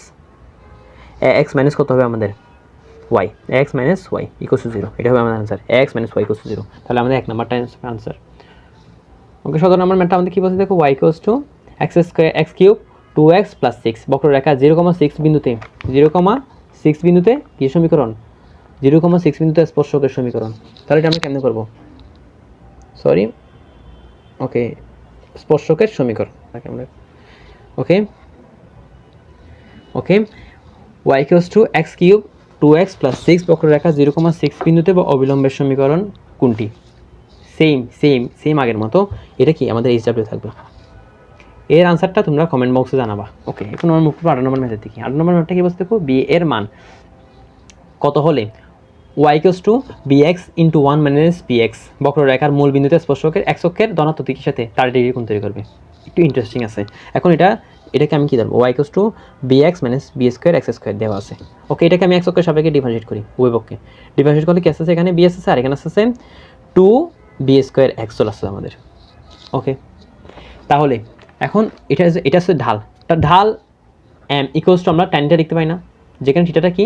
কত হবে আমাদের, y, ax - y = 0, এটা হবে আমাদের আনসার, ax - y = 0। তাহলে আমাদের 1 নাম্বারটা আনসার। ওকে, 17 নম্বর ম্যাথটা আমাদের কী বলছে দেখো, y = x³ 2x + 6, বক্ররেখা 0,6 বিন্দুতে কী সমীকরণ, 0,6 বিন্দুতে স্পর্শকের সমীকরণ। তাহলে এটা আমরা কেমনে করবো, সরি, ওকে, স্পর্শকের সমীকরণ আমরা, ওকে y = x³ 2x + 6, বক্ররেখা 0,6 বিন্দুতে বা অবিলম্বের সমীকরণ কোনটি, সেম আগের মতো, এটা কি আমাদের HW থাকবে। এর আনসারটা তোমরা কমেন্ট বক্সে জানাবা। ওকে, এখন আমরা মুখ করবো 8 নম্বর ম্যাথের দিকে। 8 নম্বর ম্যাথটা কি বলছে দেখো, b এর মান কত হলে y = bx × 1 - px, বক্ররেখার মূল বিন্দুতে স্পর্শকের x অক্ষের ধনাত্মক দিকের সাথে 30 ডিগ্রি কোণ তৈরি করবে। একটু ইন্টারেস্টিং আছে। এখন এটাকে আমি কি ধরবো, y = bx - b² x² দেওয়া আছে। ওকে, এটাকে আমি x অক্ষের সাপেক্ষে ডিফারেন্সিয়েট করি, উভয় পক্ষে ডিফারেন্সিয়েট করলে কি আসছে, এখানে b আসছে আর এখানে আসছে 2b² x চলে আসছে আমাদের। ওকে, তাহলে এখন এটা হচ্ছে ঢাল, ঢাল m = আমরা টাইনটা লিখতে পাই না, যেখানে থিটাটা কি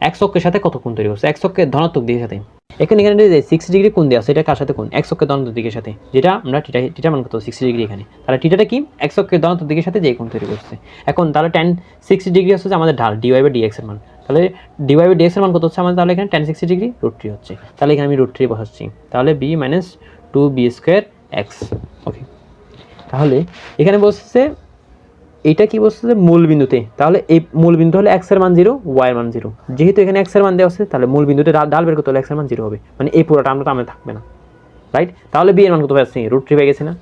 এক্স অক্ষের সাথে কত কোণ তৈরি করছে, এক্স অক্ষের ধনাত্মক দিকের সাথে। এখানে যে 60 ডিগ্রি কোণ দেওয়া আছে, এটা কার সাথে কোণ, এক্স অক্ষের ধনাত্মক দিকের সাথে, যেটা আমরা থিটা মান কত 60 ডিগ্রি এখানে, তাহলে থিটাটা কি এক্স অক্ষের ধনাত্মক দিকের সাথে যে কোণ তৈরি করছে। এখন তাহলে tan 60 ডিগ্রি হচ্ছে যে আমাদের ঢাল dy/dx এর মান, তাহলে dy/dx এর মান কত হচ্ছে আমাদের, তাহলে এখানে tan 60 ডিগ্রি √3 হচ্ছে, তাহলে এখানে আমি √3 বসাচ্ছি, তাহলে b - 2b² x। ওকে, তাহলে এখানে বলছে এটা কি বলছে যে মূল বিন্দুতে, তাহলে এই মূল বিন্দু হলে x এর মান 0, y এর মান 0, যেহেতু এখানে x এর মান দেওয়া আছে তাহলে মূল বিন্দুতে ঢাল বের করতে হলে x এর মান 0 হবে, মানে এই পুরোটা আমরা থাকবে না, রাইট। তাহলে b এর মান কত পাচ্ছি, √3 পেয়ে গেছি না,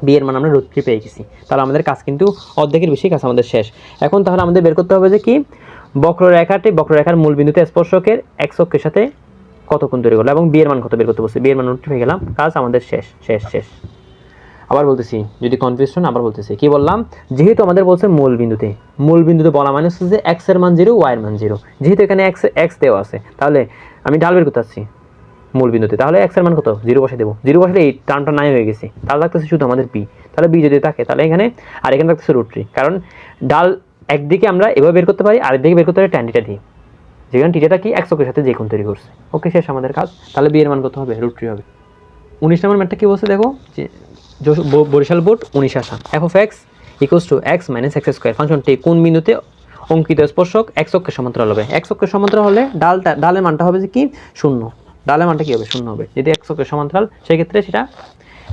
b এর মান আমরা √3 পেয়ে গেছি, তাহলে আমাদের কাজ কিন্তু অর্ধেকের বেশি কাজ আমাদের শেষ। এখন তাহলে আমাদের বের করতে হবে যে কি বক্ররেখার মূল বিন্দুতে স্পর্শকের x অক্ষের সাথে কত কোণ তৈরি করলো এবং b এর মান কত বের করতে বলছে, b এর মান √3 পেয়ে গেলাম, কাজ আমাদের শেষ শেষ শেষ। আবার বলতেছি, যদি কনফিউশন আবার বলতেছি, কি বললাম, যেহেতু আমাদের বলছে মূল বিন্দুতে বলা মানে হচ্ছে যে x এর মান 0, y এর মান 0, যেহেতু এখানে x দেওয়া আছে, তাহলে আমি ঢাল বের করতে আসছি মূল বিন্দুতে, তাহলে x এর মান কত 0 বসে দেবো, 0 বসালে এই টার্মটা নাই হয়ে গেছে, তাহলে লাগতেছে শুধু আমাদের b, তাহলে b যদি থাকে তাহলে এখানে, আর এখানে লাগতেছে √3, কারণ ডাল একদিকে আমরা এভাবে বের করতে পারি, আরেকদিকে বের করতে পারি tan থিটা দিয়ে, যেখানে থিটাটা কি x অক্ষের সাথে যে কোণ তৈরি করছে। ওকে, শেষ আমাদের কাজ, তাহলে b এর মান কত হবে, √3 হবে। 19 নম্বর ম্যাথটা কি বলছে দেখো, যে বরিশাল বোর্ড 19 আসা, f(x) = x - x² ফাংশনটি কোন বিন্দুতে অঙ্কিত স্পর্শক x অক্ষের সমান্তরাল হবে, x অক্ষের সমান্তরাল হলে ডালের মানটা হবে যে কি 0, ডালের মানটা কি হবে 0 হবে, যদি x অক্ষের সমান্তরাল সেই ক্ষেত্রে সেটা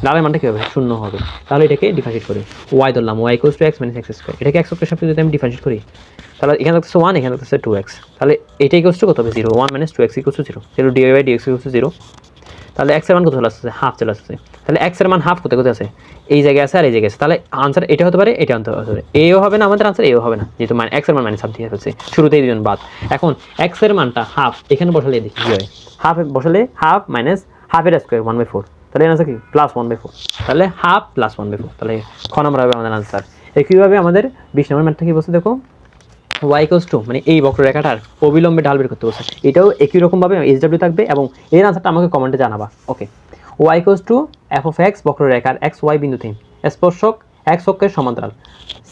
ডালের মানটা কি হবে 0 হবে। তাহলে এটাকে ডিফারেন্সিয়েট করি, y ধরলাম, y = x - x², এটাকে x অক্ষের সাপেক্ষে যদি আমি ডিফারেন্সিয়েট করি, তাহলে এখানে থাকতেছে 1, এখানে থাকতেছে 2x, তাহলে এটা কত হবে 0, 1 - 2x = 0, তাহলে dy/dx = 0, তাহলে x এর মান কত চলে আসছে, হাফ চলে আসছে, তাহলে x এর মান হাফ কোথায় আছে, এই জায়গায় আছে আর এই জায়গায় আছে, তাহলে আনসার এটা হতে পারে, এটা হতে পারে, এও হবে না আমাদের আনসার, এও হবে না, যেহেতু x এর মান হাফ দিয়ে ফেলছে, শুরুতেই দুজন বাদ। এখন x এর মানটা হাফ এখানে বসালে দেখি কি হয়, হাফ বসালে হাফ মাইনাস হাফের স্কয়ার 1/4, তাহলে আনসার কি +1/4, তাহলে হাফ +1/4, তাহলে খ নম্বর হবে আমাদের আনসার। একইভাবে আমাদের 20 নম্বর ম্যাথটা কি বলছে দেখো, y = মানে এই বক্ররেখাটার অবিলম্বে ঢাল বের করতে বলছে, এটাও একই রকম ভাবে SW থাকবে এবং এর আনসারটা আমাকে কমেন্টে জানাবা। ওকে, y = f(x) বক্ররেখার xy বিন্দুতে স্পর্শক x অক্ষের সমান্তরাল,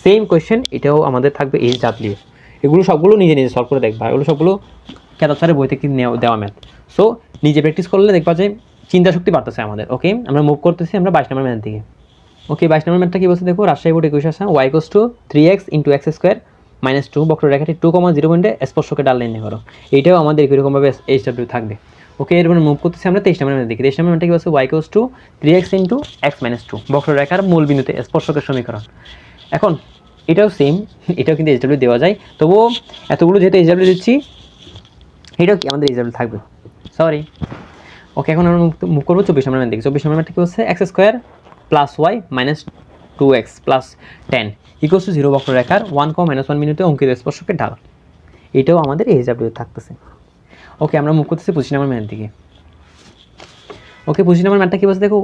সেম কোয়েশ্চেন, এটাও আমাদের থাকবে SW। এগুলো সবগুলো নিজে নিজে সলভ করে দেখবা, এগুলো সবগুলো কেতাব স্যারের বই থেকে দেওয়া ম্যাথ, সো নিজে প্র্যাকটিস করলে দেখবা যে চিন্তা শক্তি বাড়তেছে আমাদের। ওকে, আমরা মুভ করতেছি আমরা 22 নম্বর ম্যাথ দিকে। ওকে, 22 নম্বর ম্যাথটা কি বলছে দেখো, রাজশাহী বোর্ড 21 আসা, y = 3x × x² - 2 বক্ররেখাটি 2,0 পয়েন্টে স্পর্শকে ডাল নির্ণয় করো, এইটাও আমাদের এরকমভাবে SW থাকবে। ওকে, এরপরে মুভ করতেছি আমরা 23 নম্বর ম্যাথ দিকে। 23 নম্বর ম্যাথটা কি বলছে, y = 3x × x - 2 বক্ররেখার মূল বিন্দুতে স্পর্শকের সমীকরণ। এখন এটাও সেম, এটাও কিন্তু SW দেওয়া যায়, তবুও এতগুলো যেহেতু SW দিচ্ছি, এটাও কি আমাদের SW থাকবে, সরি। ওকে, এখন আমরা মুভ করবো 24 নম্বর ম্যাথ দিকে। 24 নম্বর ম্যাথটা কি বলছে, x² + y - 2x + 10 = 0 বক্ররেখার 1, -1 বিন্দুতে অঙ্কিত স্পর্শকের ঢাল, এটাও আমাদের SW থাকতেছে। ওকে, আমরা মুভ করতেছি 25 নম্বর ম্যাথ দিকে। ওকে, 25 নম্বর ম্যাথটা কি বলছে দেখো,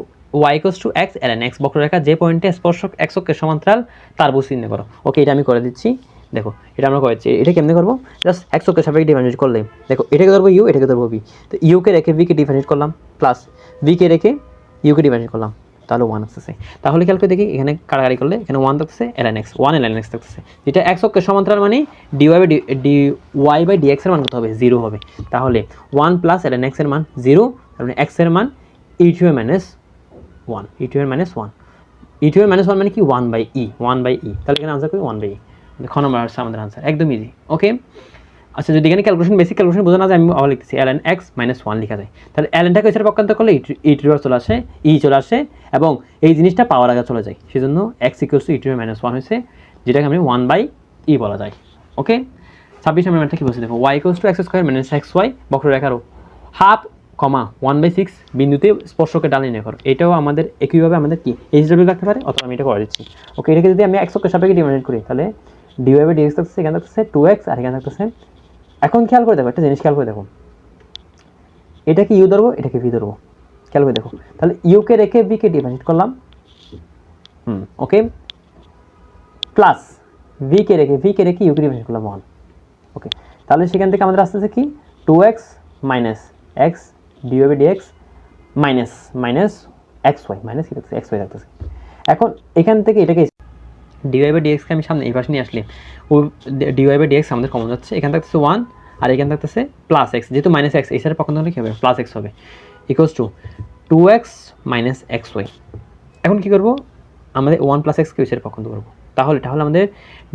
y = x ln x বক্ররেখা যে পয়েন্টে স্পর্শক x অক্ষের সমান্তরাল তার বুঝ চিহ্নিত করো। ওকে, এটা আমি করে দিচ্ছি, দেখো এটা আমরা করেছি, এটা কেমনে করবো, জাস্ট x অক্ষের সাপেক্ষে ডিফারেন্সিয়েট করলে, দেখো এটাকে ধরবো u, এটাকে ধরবো v, তো u কে রেখে v কে ডিফারেন্সিয়েট করলাম, প্লাস v কে রেখে u কে ডিফারেন্সিয়েট করলাম, তাহলে 1 আসতেছে। তাহলে খেয়াল করে দেখি এখানে কাটাকাটি করলে এখানে 1 থাকতেছে, ln x 1 ln x থাকতেছে, যেটা x অক্ষের সমান্তরাল মানে dy/dx এর মান কত হবে 0 হবে, তাহলে 1 + ln x এর মান 0, তার মানে x এর মান e⁻⁻1, মানে কি 1/e, তাহলে এখানে আনসার করি 1/e, খ নম্বর আসছে আমাদের আনসার, একদম ইজি। ওকে, আচ্ছা, যদি এখানে ক্যালকুলেশন বেসিক ক্যালকুলেশন বোঝা না যায়, আমি আবার লিখতেছি ln x - 1 লেখা যায়, তাহলে lnটাকে এছাড়া পক্ষান্তর করলে চলে আসে, চলে আসে এবং এই জিনিসটা পাওয়ার আগে চলে যায়, সেজন্য x = e⁻⁻1 হয়েছে, যেটাকে আমি 1/e বলা যায়। ওকে, 26 নম্বর ম্যাথটা কি বলছে দেখো, y = x² - xy বক্ররেখার হাফ, 1/6 বিন্দুতে স্পর্শকের ডাল নির্ণয় করো, এটাও আমাদের একইভাবে আমাদের কি SW রাখতে পারে, অথবা আমি এটা করে দিচ্ছি। ওকে, এটাকে যদি আমি x অক্ষের সাপেক্ষে ডিফারেন্সিয়েট করি, তাহলে dy/dx থাকছে, এখানে থাকছে 2x আর এখানে থাকছে, এখন খেয়াল করে দেখো একটা জিনিস, খেয়াল করে দেখো, এটা কি u ধরবো, এটাকে v ধরবো, খেয়াল করে দেখো, তাহলে u কে রেখে v কে ডিফারেন্সিয়েট করলাম, ওকে, প্লাস v কে রেখে u কে ডিফারেন্সিয়েট করলাম 1। ওকে, তাহলে সেখান থেকে আমাদের আসতেছে কি 2x - x dy/dx minus xy, minus কি থাকছে xy থাকতেছে। এখন এখান থেকে এটাকে dy/dx কে আমি সামনে এই পাশে নিয়ে আসলে ও dy/dx আমাদের কমন যাচ্ছে, এখানে থাকতেছে 1 আর এখানে থাকতেছে প্লাস এক্স, যেহেতু মাইনাস এক্স এর পক্ষ হলে কী হবে প্লাস এক্স হবে, equals to 2x minus x y. এখন কী করবো, আমাদের 1 প্লাস এক্স কিউসের পক্ষ করবো, তাহলে আমাদের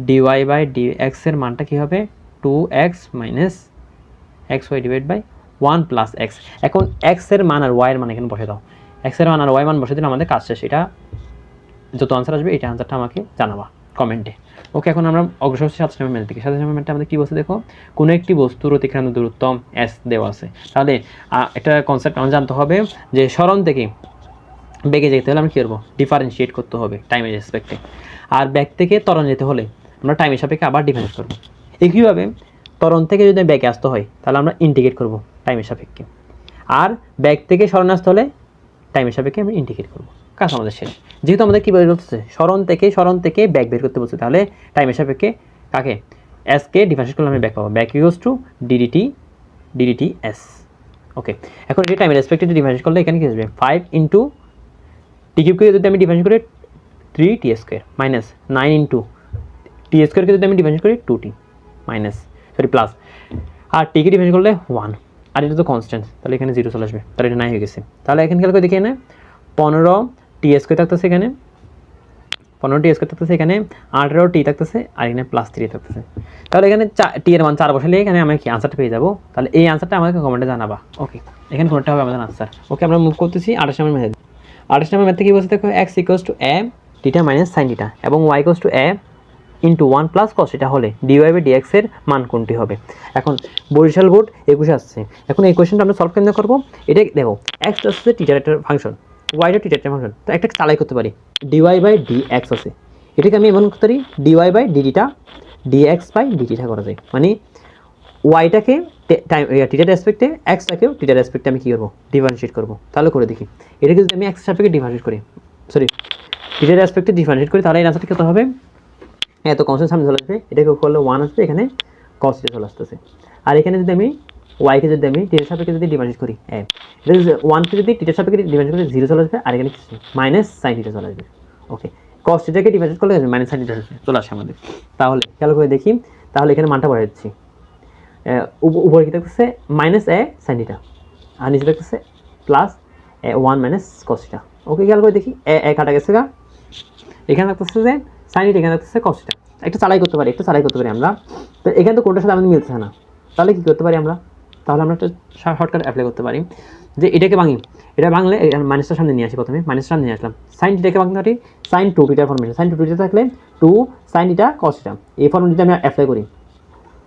ডিওয়াই বাই ডি এক্সের মানটা কী হবে 2x minus x y divide by 1 plus x. এখন এক্সের মান আর ওয়াইয়ের মান এখানে বসে দাও, এক্সের মান আর ওয়াই মান বসে দিলে আমাদের কাজ শেষ। এটা যত আনসার আসবে এটা আনসারটা আমাকে জানাবা কমেন্টে। ওকে, এখন আমরা অগ্রসর হচ্ছি 27 নম্বর ম্যাথ থেকে। 27 নম্বর ম্যাথটা আমাদের কী বলছে দেখো, কোনো একটি বস্তুর অতিক্রান্ত দূরত্ব এস দেওয়া আছে। তাহলে একটা কনসেপ্ট আমার জানতে হবে যে সরণ থেকে বেগে যেতে হলে আমরা কী করবো, ডিফারেন্সিয়েট করতে হবে টাইমের রেসপেক্টে। আর ব্যাগ থেকে ত্বরণ যেতে হলে আমরা টাইমের সাপেক্ষে আবার ডিফারেন্স করবো। একইভাবে ত্বরণ থেকে যদি ব্যাগে আসতে হয় তাহলে আমরা ইন্টিগ্রেট করবো টাইমের সাপেক্ষে, আর ব্যাগ থেকে সরণ আসতে হলে টাইমের সাপেক্ষে আমরা ইন্টিগ্রেট করবো। কাজ আমাদের শেষ। যেহেতু আমাদের কী বের করতেছে, সরণ থেকে ব্যাগ বের করতে বলছে, তাহলে টাইমের সাপেক্ষে কাকে এসকে ডিফারেন্সিয়েট করলে আমি ব্যাক পাবো, back use to DDT S. Okay, এখন এই টাইমের রেসপেক্টে ডিফারেন্সিয়েট করলে এখানে কী আসবে 5 ইন্টু টি কিউবকে যদি আমি ডিফারেন্সিয়েট করি 3t square minus 9 into T স্কোয়ারকে যদি আমি ডিফারেন্সিয়েট করি 2t মাইনাস প্লাস, আর টিকে ডিফারেন্সিয়েট করলে 1, আর এটা তো কনস্ট্যান্ট, তাহলে এখানে 0 চলে আসবে, তাহলে এটা 9 হয়ে গেছে। তাহলে এখানে খেয়াল করে দেখি এখানে 15t স্কোয়ার থাকতেছে, এখানে 15t স্কোয়ার থাকতেছে, এখানে 18t থাকতেছে, আর এখানে প্লাস 3 থাকতেছে। তাহলে এখানে টি এর মান 4 বসালে এখানে আমি কি আনসারটা পেয়ে যাবো। তাহলে এই আনসারটা আমাকে কমেন্টে জানাবা। ওকে, এখানে কোনটা হবে আমাদের আনসার। ওকে, আমরা মুভ করতেছি 28 নম্বর ম্যাথ। 28 নম্বর ম্যাথে কী বলছে দেখো, x equals to a theta minus sine theta এবং y equals to a into 1 plus cos theta হলে ডিওয়াই বাই ডিএক্স এর মান কোনটি হবে। এখন বরিশাল বোর্ড 21 আসছে। এখন এই কোয়েশ্চেনটা আমরা সলভ কেমন করবো, এটা দেখো এক্স আসছে থিটার একটা ফাংশন, ওয়াইটা থিটার একটা ফাংশন, তো একটা চালাই করতে পারি ডিওয়াই বাই ডিএক্স আছে, এটাকে আমি এমন করতে পারি ডিওয়াই বাই ডিটিটা ডিএক্স বাই ডিটিটা করা যায়, মানে ওয়াইটাকে টাইম টিটার রেসপেক্টে এক্সটাকেও টিটার রেসপেক্টে আমি কী করবো ডিফারেন্সিয়েট করবো। তাহলে করে দেখি, এটাকে যদি আমি এক্স সাপেক্ষে ডিফারেন্সিয়েট করি, সরি টিটার রেসপেক্টে ডিফারেন্সিয়েট করি, তাহলে এই আনসারটা কত হবে, এত কনস্ট্যান্ট সামনে চলে আসবে, এটাকে করলে 1 আসবে, এখানে কস থিটা চলে আসতেছে। আর এখানে যদি আমি ওয়াইকে যদি আমি টিটার সাপেক্ষে যদি ডিফারেন্সিয়েট করি, এটা 1কে যদি টিটার সাপেক্ষে ডিফারেন্সিয়েট করি 0 চলে আসবে, আর এখানে মাইনাস সাইন থিটা চলে আসবে। ওকে, কস থিটাকে ডিফারেন্সিয়েট করলে মাইনাস সাইন থিটা চলে আসে আমাদের। তাহলে খেয়াল করে দেখি, তাহলে এখানে মানটা বড় যাচ্ছি, উপরে কী থাকতেছে মাইনাস এ সাইন থিটা, আর নিচে থাকতেছে প্লাস 1 মাইনাস কস থিটা। ওকে, খেয়াল করে দেখি এ কাটা গেছে গা, এখানে থাকতেছে যে সাইন থিটা, এখানে থাকতেছে কস থিটা। একটা চালাই করতে পারি আমরা, তো এখানে তো কোনটার সাথে আমাদের মিলছে না, তাহলে কী করতে পারি আমরা, তাহলে আমরা একটা শর্টকাট অ্যাপ্লাই করতে পারি যে এটাকে ভাঙি, এটা ভাঙলে মাইনাসটার সামনে নিয়ে আসি, প্রথমে মাইনাসটার সামনে নিয়ে আসলাম, সাইন থিটাকে ভাঙতে পারি সাইন 2 থিটার ফর্মেশন, সাইন 2 থিটা থাকলে 2 সাইন থিটা কস থিটা, এই ফর্মুলা যদি আমি অ্যাপ্লাই করি,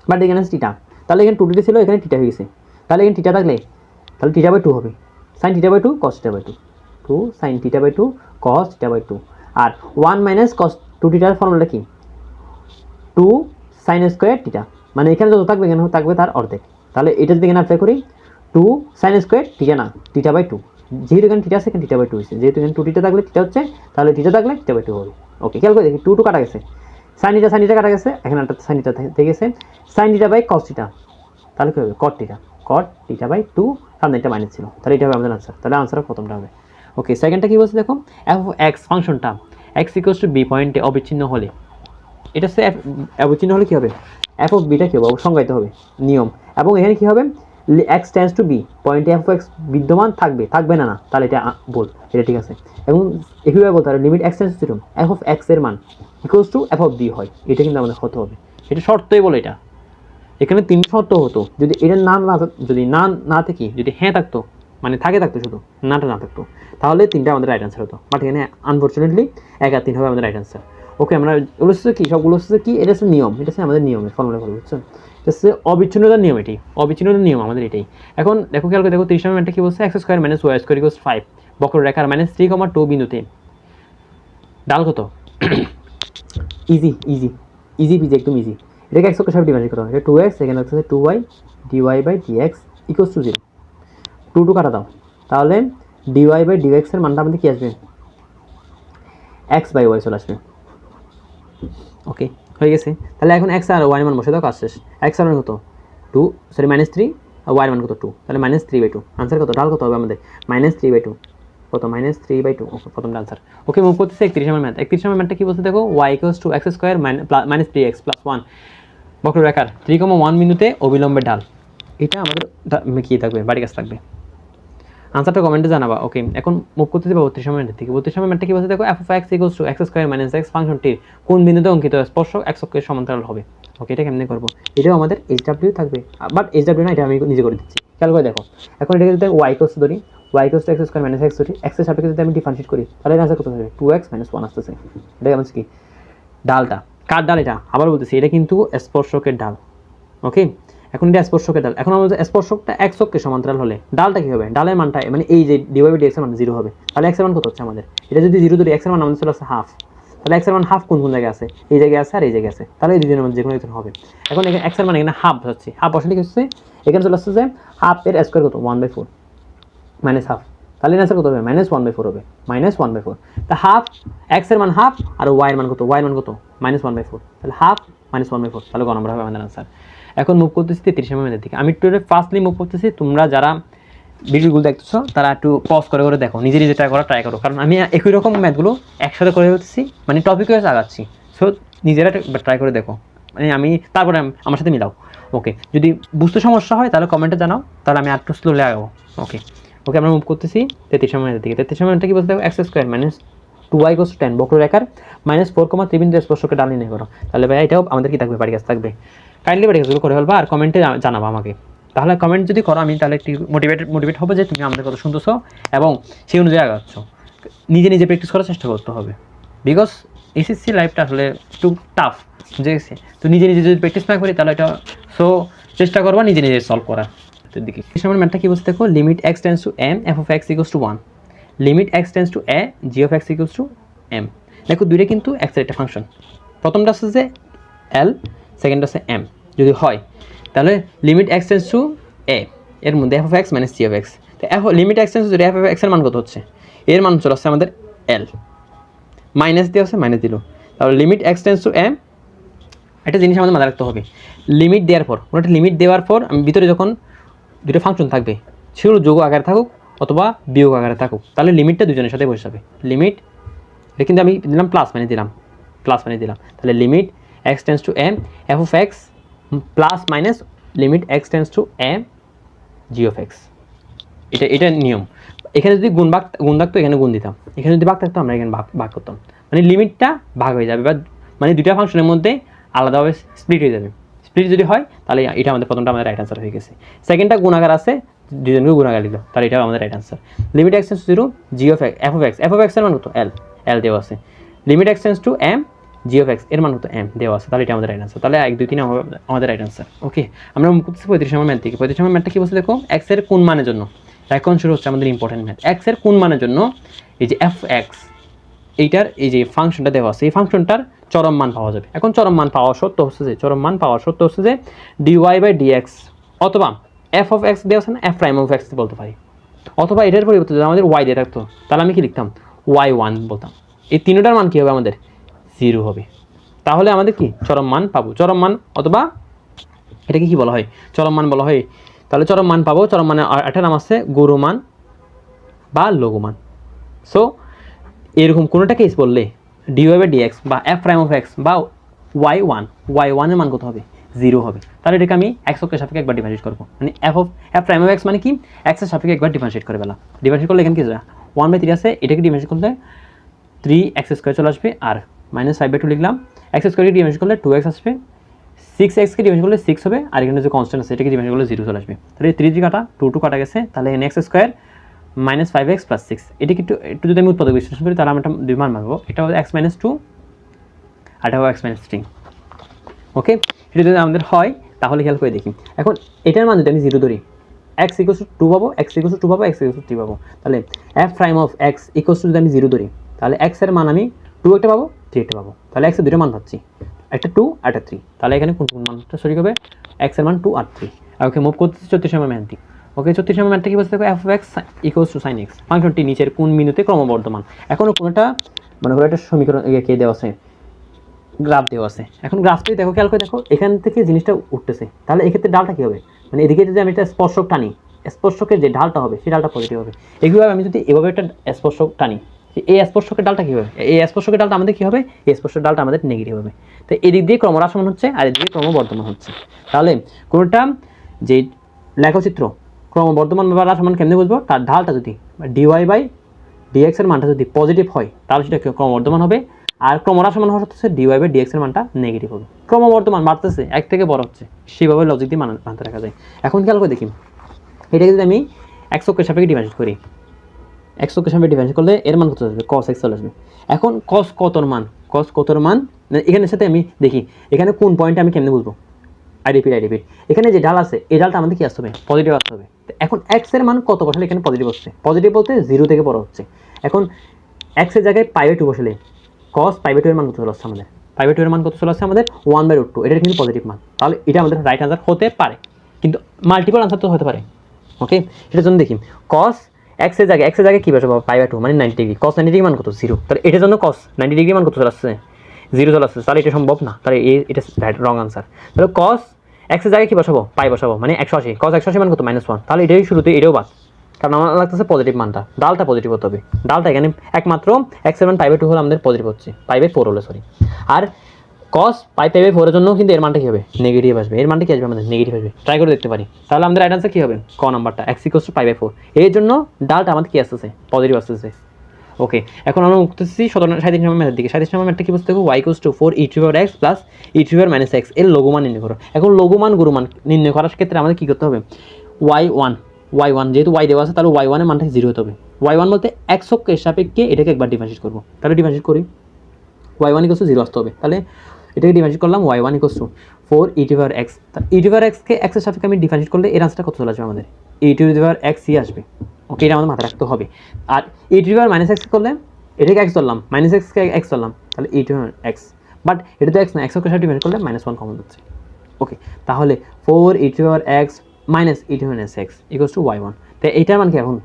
বাট এখানে আছে থিটা, তাহলে এখানে 2 থিটা ছিল, এখানে থিটা হয়ে গেছে, তাহলে এখানে থিটা থাকলে তাহলে থিটা বাই 2 হবে, sine theta by 2 cos theta by 2, 2 sine theta by 2 cos theta by 2, আর 1 মাইনাস কস 2 থিটার ফর্মুলা কি 2 সাইন স্কোয়ার থিটা, মানে এখানে যত থাকবে এখানে থাকবে তার অর্ধেক। তাহলে এটা যদি এখানে অ্যাপ্লাই করি 2 সাইন স্কোয়ার থিটা, না থিটা বাই 2, যেহেতু এখানে থিটা আছে এখানে থিটা বাই 2 হচ্ছে, যেহেতু এখানে 2 থিটা থাকলে থিটা হচ্ছে, তাহলে থিটা থাকলে থিটা বাই 2 হবে। ওকে, খেয়াল করে দেখি 2 কাটা গেছে, সাইন থিটা কাটা গেছে, এখানে একটা সাইন থিটা থেকে গেছে, sine theta by cos theta, তাহলে কী হবে কট থিটা বাই 2, সামনে এটা মাইনাস ছিল, তাহলে এটা হবে আমাদের আনসার। তাহলে আনসার প্রথমটা হবে। ওকে, সেকেন্ডটা কী বলছে দেখো, এফ অফ এক্স ফাংশনটা এক্স ইকুয়ালস টু বি পয়েন্টে অবিচ্ছিন্ন হলে, এটা সে অবিচ্ছিন্ন হলে কী হবে, এফ অফ বিটা কী হবে সংজ্ঞায়িত হবে নিয়ম, এবং এখানে কী হবে এক্স টেন্ডস টু বি পয়েন্টে এফ অফ এক্স বিদ্যমান থাকবে না, তাহলে এটা বল, এটা ঠিক আছে। এবং একইভাবে বলতে পারে limit x tends to f of x এর মান equals to f of b হয়, এটা কিন্তু আমাদের হতে হবে, এটা শর্তই বলে, এটা এখানে 3 শর্ত হতো, যদি এটা যদি না থেকে যদি হ্যাঁ থাকতো, মানে থাকতো শুধু, নাটা না থাকতো, তাহলে 3টা আমাদের রাইট আনসার হতো, বাট এখানে আনফর্চুনেটলি 1 আর 3 হবে আমাদের রাইট আনসার। ওকে, আমরা এগুলো হচ্ছে কি, সবগুলো হচ্ছে কি, এটা হচ্ছে নিয়ম, এটা হচ্ছে আমাদের নিয়মের ফর্মুলা বলবো, বুঝছো, এটা হচ্ছে অবিচ্ছিন্নতার নিয়ম, এটি অবিচ্ছিন্নতার নিয়ম আমাদের এটাই। এখন দেখো খেয়াল করে দেখো 30 নম্বর ম্যাথটা কি বলছে, x square minus y square equals 5 বক্ররেখার মাইনাস 3,2 বিন্দুতে ডাল কত, ইজি পিজি, একদম ইজি, এটাকে এক্স অক্ষের সাথে ডিভাইড করো, এটা 2x, এখানে হচ্ছে 2y dy by dx equals to 0, 2 কাটা দাও, তাহলে dy বাই dx এর মানটা আমাদের কি আসবে x বাই y চলে আসবে। ওকে, হয়ে গেছে। তাহলে এখন x আর y এর মান বসে দাও, কাজ শেষ। x এর মান কত 2, সরি -3, আর y এর মান কত 2, তাহলে -3/2, আনসার কত, ডাল কত হবে আমাদের -3/2, কত -3/2, ওকে প্রথমটা আনসার। ওকে, মুভ করতেছে 31 নম্বর ম্যাথ। 31 নম্বর ম্যাথটা কি বলছে দেখো, y = x² - 3x + 1 বক্ররেখার 3,1 বিন্দুতে অবিলম্বে ঢাল, এটা আমাদের কি থাকবে, বাড়ি কাজ থাকবে। আনসারটা কমেন্টে জানাবা। ওকে, এখন মুভ করতে দেবো 32 মিনিটের থেকে। 32 মিনিটটা কি বলছে দেখো, f of x equals to x square minus x ফাংশনটির কোন বিন্দুতে অঙ্কিত স্পর্শক x অক্ষের সমান্তরাল হবে। ওকে, এটা কেমনে করবো, এটাও আমাদের HW থাকবে, বাট HW না, এটা আমি নিজে করে দিচ্ছি। খেয়াল করে দেখো, এখন এটাকে যদি y ইকুয়ালস ধরি, y equals to x square minus x ধরি, x এর সাপেক্ষে যদি আমি ডিফারেন্সিয়েট করি, তাহলে আনসার কত হবে, 2x - 1 আসতেছে। এটা কেমন কি ডালটা, কার ডাল এটা, আবার বলতেছি এটা কিন্তু স্পর্শকের ডাল। ওকে, এখন এটা স্পর্শকের ডাল, এখন আমাদের স্পর্শকটা x অক্ষের সমান্তরাল হলে ডালটা কি হবে, ডালের মানটা মানে এই যে dy/dx এর মান 0 হবে। তাহলে x এর মান কত হচ্ছে আমাদের, এটা যদি 0 ধরি, x এর মান আমাদের চলে আসছে হাফ। তাহলে x এর মান হাফ কোন কোন জায়গায় আছে, এই জায়গায় আছে আর এই জায়গায় আছে, তাহলে এই দুজনের মধ্যে যে কোনো একজন হবে। এখন এখানে x এর মান এখানে হাফ হচ্ছে, হাফ বসালে কি হচ্ছে, এখানে চলে আসছে যে হাফ এর স্কয়ার কত, 1/4 মাইনাস হাফ, তাহলে আনসার কত হবে, -1/4 হবে, -1/4। তা হাফ, x এর মান হাফ আর y এর মান কত, y এর মান কত, -1/4, তাহলে হাফ -1/4, তাহলে গ নম্বর হবে আমাদের আনসার। এখন মুভ করতেছি 33 মিনিটের দিকে। আমি একটু ফার্স্টলি মুভ করতেছি, তোমরা যারা ভিডিওগুলো দেখতেছো তারা একটু পজ করে করে দেখো, নিজে নিজে ট্রাই করো, কারণ আমি একই রকম ম্যাথগুলো একসাথে করে ফেলতেছি, মানে টপিক ওয়াইজ আগাচ্ছি। সো নিজেরা ট্রাই করে দেখো, মানে আমি তারপরে আমার সাথে মিলাও। ওকে, যদি বুঝতে সমস্যা হয় তাহলে কমেন্টে জানাও, তাহলে আমি একটু স্লোলি আগাবো। ওকে ওকে, আমরা মুভ করতেছি 33 মিনিটের দিকে। 33 মিনিটটা কি বলতে দেখো, x স্কয়ার মাইনাস 2y = 10 বক্ররেখার -4,3 বিন্দু স্পর্শকে ডাল নির্ণয় করো। তাহলে ভাই এটাও আমাদের কি থাকবে, বাড়ি কাজ থাকবে। কাইন্ডলি বাড়ি কাজগুলো করে ফেলবা আর কমেন্টে জানাবা আমাকে। তাহলে কমেন্ট যদি করো আমি তাহলে একটু মোটিভেট হবে যে তুমি আমাদের কথা শুনতেছো এবং সেই অনুযায়ী আগাচ্ছ। নিজে নিজে প্র্যাকটিস করার চেষ্টা করতে হবে, বিকজ এসএসসি লাইফটা আসলে একটু টাফ, বুঝে গেছে। তো নিজে নিজে যদি প্র্যাকটিস না করি তাহলে এটা, সো চেষ্টা করবা নিজে নিজে সলভ করার দিকে। আমার ম্যাথটা কি বলছে দেখো, limit x tends two m f of x equals to 1, limit x tends two a g of x equals to m। দেখো দুইটা কিন্তু x এর একটা ফাংশন, প্রথমটা আছে যে l, সেকেন্ডটা আছে m। যদি হয় তাহলে limit x tends two a এর মধ্যে f of x minus g of x, তো limit x tends two f of x এর মান কত হচ্ছে, এর মান চলে আসছে আমাদের l, মাইনাস দিয়ে আছে মাইনাস দিল, তাহলে limit x tends two m। একটা জিনিস আমাদের মাথায় রাখতে হবে, লিমিট দেওয়ার পর, কোনো একটা লিমিট দেওয়ার পর আমি ভিতরে যখন দুটো ফাংশন থাকবে, সেগুলো যোগ আকারে থাকুক অথবা বিয়োগ আকারে থাকুক, তাহলে লিমিটটা দুজনের সাথে বসে যাবে। লিমিট, এটা কিন্তু আমি দিলাম প্লাস মানে দিলাম, তাহলে limit x tends two m f of x plus minus limit x tends two m g of x। এটা নিয়ম। এখানে যদি গুণ থাকতো এখানে গুণ দিতাম, এখানে যদি ভাগ থাকতো আমরা এখানে ভাগ করতাম, মানে লিমিটটা ভাগ হয়ে যাবে, বা মানে দুইটা ফাংশনের মধ্যে আলাদাভাবে স্প্লিট হয়ে যাবে। স্প্লিট যদি হয় তাহলে এটা আমাদের প্রথমটা আমাদের রাইট আনসার হয়ে গেছে। সেকেন্ডটা গুণাগার আছে, দুজনকে গুণাগার লিখলো, তাহলে এটাও আমাদের right answer. Limit x tends to 0 g of x f of x এর মান কত, l দেওয়া আছে। Limit x tends two m g of x এর মান কত, m দেওয়া আছে, তাহলে এটা আমাদের রাইট আনসার। তাহলে 1 2 3 আমাদের রাইট আনসার। ওকে, আমরা মুভ করতেছি 35 নম্বর ম্যাথ থেকে। 35 নম্বর ম্যাথটা কি বলছে দেখো, x এর কোন মানের জন্য, এখন শুরু হচ্ছে আমাদের ইম্পর্টেন্ট ম্যাথ। x এর কোন মানের জন্য এই যে f x, এইটার এই যে ফাংশনটা দেওয়া আছে, এই ফাংশনটার চরম মান পাওয়া যাবে। এখন চরম মান পাওয়া সত্য হচ্ছে যে dy/dx অথবা f of x দেওয়া আছে না, f prime of x বলতে পারি, অথবা এটার পরিবর্তে যদি আমাদের y দিয়ে থাকতো তাহলে আমি কি লিখতাম, y1 বলতাম। এই তিনটার মান কি হবে আমাদের, 0 হবে। তাহলে আমাদের কি চরম মান পাবো, চরম মান অথবা এটাকে কি বলা হয়, চরম মান বলা হয়। তাহলে চরম মান পাবো, চরম মানে একটা নাম আছে গুরু মান বা লঘু মান। সো এরকম কোনোটা কেস বললে dy/dx বা f prime of x বা y1 এর মান কত হবে, 0 হবে। তাহলে এটাকে আমি x অক্ষের সাপেক্ষে একবার ডিফারেন্সিয়েট করবো, মানে f prime of x মানে কি, x এর সাপেক্ষে একবার ডিফারেন্সিয়েট করে ফেলা। ডিফারেন্সিয়েট করলে এখানে কি যায়, 1/3 আছে, এটাকে ডিফারেন্সিয়েট করলে 3x² চলে আসবে, আর -5/2 লিখলাম। x স্কোয়ারকে ডিফারেন্সিয়েট করলে 2x আসবে, 6x কে ডিফারেন্সিয়েট করলে 6 হবে, আর এখানে যে কনস্ট্যান্ট আছে এটাকে ডিফারেন্সিয়েট করলে 0 চলে আসবে। তাহলে 3 কাটা 2 কাটা গেছে, তাহলে এখানে x² -5x + 6। এটাকে একটু যদি আমি উৎপাদক বিশ্লেষণ করি তাহলে আমরা দুই মান পাবো, এটা হলো x - 2 আর এটা হলো x - 3। ওকে, এটা যদি আমাদের হয় তাহলে খেয়াল করে দেখি। এখন এটার মান যদি আমি 0 ধরি, x = 2 পাবো, x = 2 পাবো, x = 3 পাবো। তাহলে f prime of x = যদি আমি 0 ধরি, তাহলে x এর মান আমি 2 একটা পাবো, 3 একটা পাবো। তাহলে x এর দুটো মান পাচ্ছি, একটা 2 আর একটা 3। তাহলে এখানে কোন মানটা সঠিক হবে, x এর মান 2 আর 3। ওকে, মুভ করতেছি 34 নম্বর ম্যাথটি। ওকে, 34 নম্বর ম্যাথটা কি বলছে দেখো, f of x = sin x ফাংশনটি নিচের কোন বিন্দুতে ক্রমবর্ধমান। এখনো কোনটা মনে করো একটা সমীকরণ কে দেওয়া আছে, গ্রাফ দেওয়া আছে। এখন গ্রাফটি দেখো, খেয়াল করে দেখো, এখান থেকে জিনিসটা উঠতেছে, তাহলে এক্ষেত্রে ডালটা কি হবে, মানে এদিকে যদি আমি একটা স্পর্শক টানি, স্পর্শকের যে ঢালটা হবে সেই ঢালটা পজিটিভ হবে। এইভাবে আমি যদি এভাবে একটা স্পর্শক টানি, এই স্পর্শকের ডালটা কী হবে, এই স্পর্শকের ডালটা আমাদের কী হবে, এই স্পর্শকের ডালটা আমাদের নেগেটিভ হবে। তো এদিক দিয়ে ক্রমহ্রাসমান হচ্ছে আর এদিক দিয়ে ক্রমবর্ধমান হচ্ছে। তাহলে কোনোটা যে লেখচিত্র ক্রমবর্ধমান বা হ্রাসমান কেমনে বুঝবো, তার ঢালটা যদি ডিওয়াই বাই ডিএক্স এর মানটা যদি পজিটিভ হয় তাহলে সেটা ক্রমবর্ধমান হবে, আর ক্রমহ্রাসমান হচ্ছে ডিওয়াই বাই ডিএক্স এর মানটা নেগেটিভ হবে। ক্রমবর্ধমান বাড়তেছে, এক থেকে বড় হচ্ছে, সেইভাবে লজিক দিয়ে মানতে রাখা যায়। এখন খেয়াল করে দেখি, এটাকে যদি আমি এক্স অক্ষের সাপেক্ষে ডিভাইড করি, এক্স অক্ষের সাপেক্ষে ডিভাইড করলে এর মান কত আসবে, কস এক্স চলে আসবে। এখন কস কতর মান, কস কতর মান এখানের সাথে আমি দেখি এখানে কোন পয়েন্টে আমি কেমনে বুঝবো, আই রিপিট এখানে যে ডাল আছে এই ডালটা আমাদের কি আসতে হবে, পজিটিভ আসতে হবে। এখন এক্স এর মান কত বসালে এখানে পজিটিভ হচ্ছে, পজিটিভ বলতে 0 থেকে বড় হচ্ছে। এখন এক্স এর জায়গায় π/2 বসালে cos π/2 এর মান কত চলে আসছে আমাদের, π/2 এর মান কত চলে আসছে আমাদের 1/√2, এটা কিন্তু পজিটিভ মান। তাহলে এটা আমাদের রাইট আনসার হতে পারে, কিন্তু মাল্টিপল আনসার তো হতে পারে। ওকে, এটার জন্য দেখি cos এক্স এর জায়গায় কী বসাবো, π/2 মানে 90 ডিগ্রি, cos 90 ডিগ্রি মান কত 0, তাহলে এটার জন্য cos 90 ডিগ্রি মান কত চলে আসছে 0 চলে আসছে, তাহলে এটা সম্ভব না, তাহলে এটা রং আনসার। তাহলে cos এক্স এর জায়গায় কী বসাবো, পাই বসাবো মানে 180, cos 180 মান কত -1, তাহলে এটাই শুরুতে এটাও বাদ, কারণ আমার লাগতেছে পজিটিভ মানটা, ডালটা পজিটিভ হতে হবে। ডালটা এখানে একমাত্র এক্স এর মান π/2 হলে আমাদের পজিটিভ হচ্ছে, π/4 হলে সরি। আর cos π/4 এর জন্য কিন্তু এর মানটা কী হবে, নেগেটিভ আসবে, এর মানটা কী আসবে আমাদের নেগেটিভ আসবে, ট্রাই করে দেখতে পারি। তাহলে আমাদের রাইট আনসার কী হবে, ক নাম্বারটা x = π/4, এর জন্য ডালটা আমাদের কী আসতেছে, পজিটিভ আসতেছে। ওকে, এখন আমরা উঠতেছি 37 নম্বর ম্যাথের দিকে। 37 নম্বর ম্যাথটা কি বুঝতে হবে, y = 4e⁻x + e⁻−x এর লঘুমান নির্ণয় করো। এখন লঘুমান গুরুমান নির্ণয় করার ক্ষেত্রে আমাদের কী করতে হবে, y1 যেহেতু y দেওয়া আছে তাহলে y1 এর মানটা 0 হতে হবে। y1 বলতে x অক্ষের সাপেক্ষে এটাকে একবার ডিভাইড করবো, তাহলে ডিভাইড করি y1 = 0 আসতে হবে, তাহলে এটাকে ডিভাইড করলাম y1 = 4e⁻x, e⁻x-কে x এর সাপেক্ষে আমি ডিভাইড করলে এর আনসারটা কত চলে আসবে আমাদের, e⁻x-ই আসবে। ওকে, এটা আমাদের মাথায় রাখতে হবে। আর e⁻−x করলে এটাকে x ধরলাম, -x-কে x ধরলাম, তাহলে e⁻x, বাট এটা তো x না, x অক্ষের সাথে ডিভাইড করলে -1 কমন হচ্ছে। ওকে, তাহলে 4e⁻x - e⁻x = y1, তাই এইটার মান কি, এখন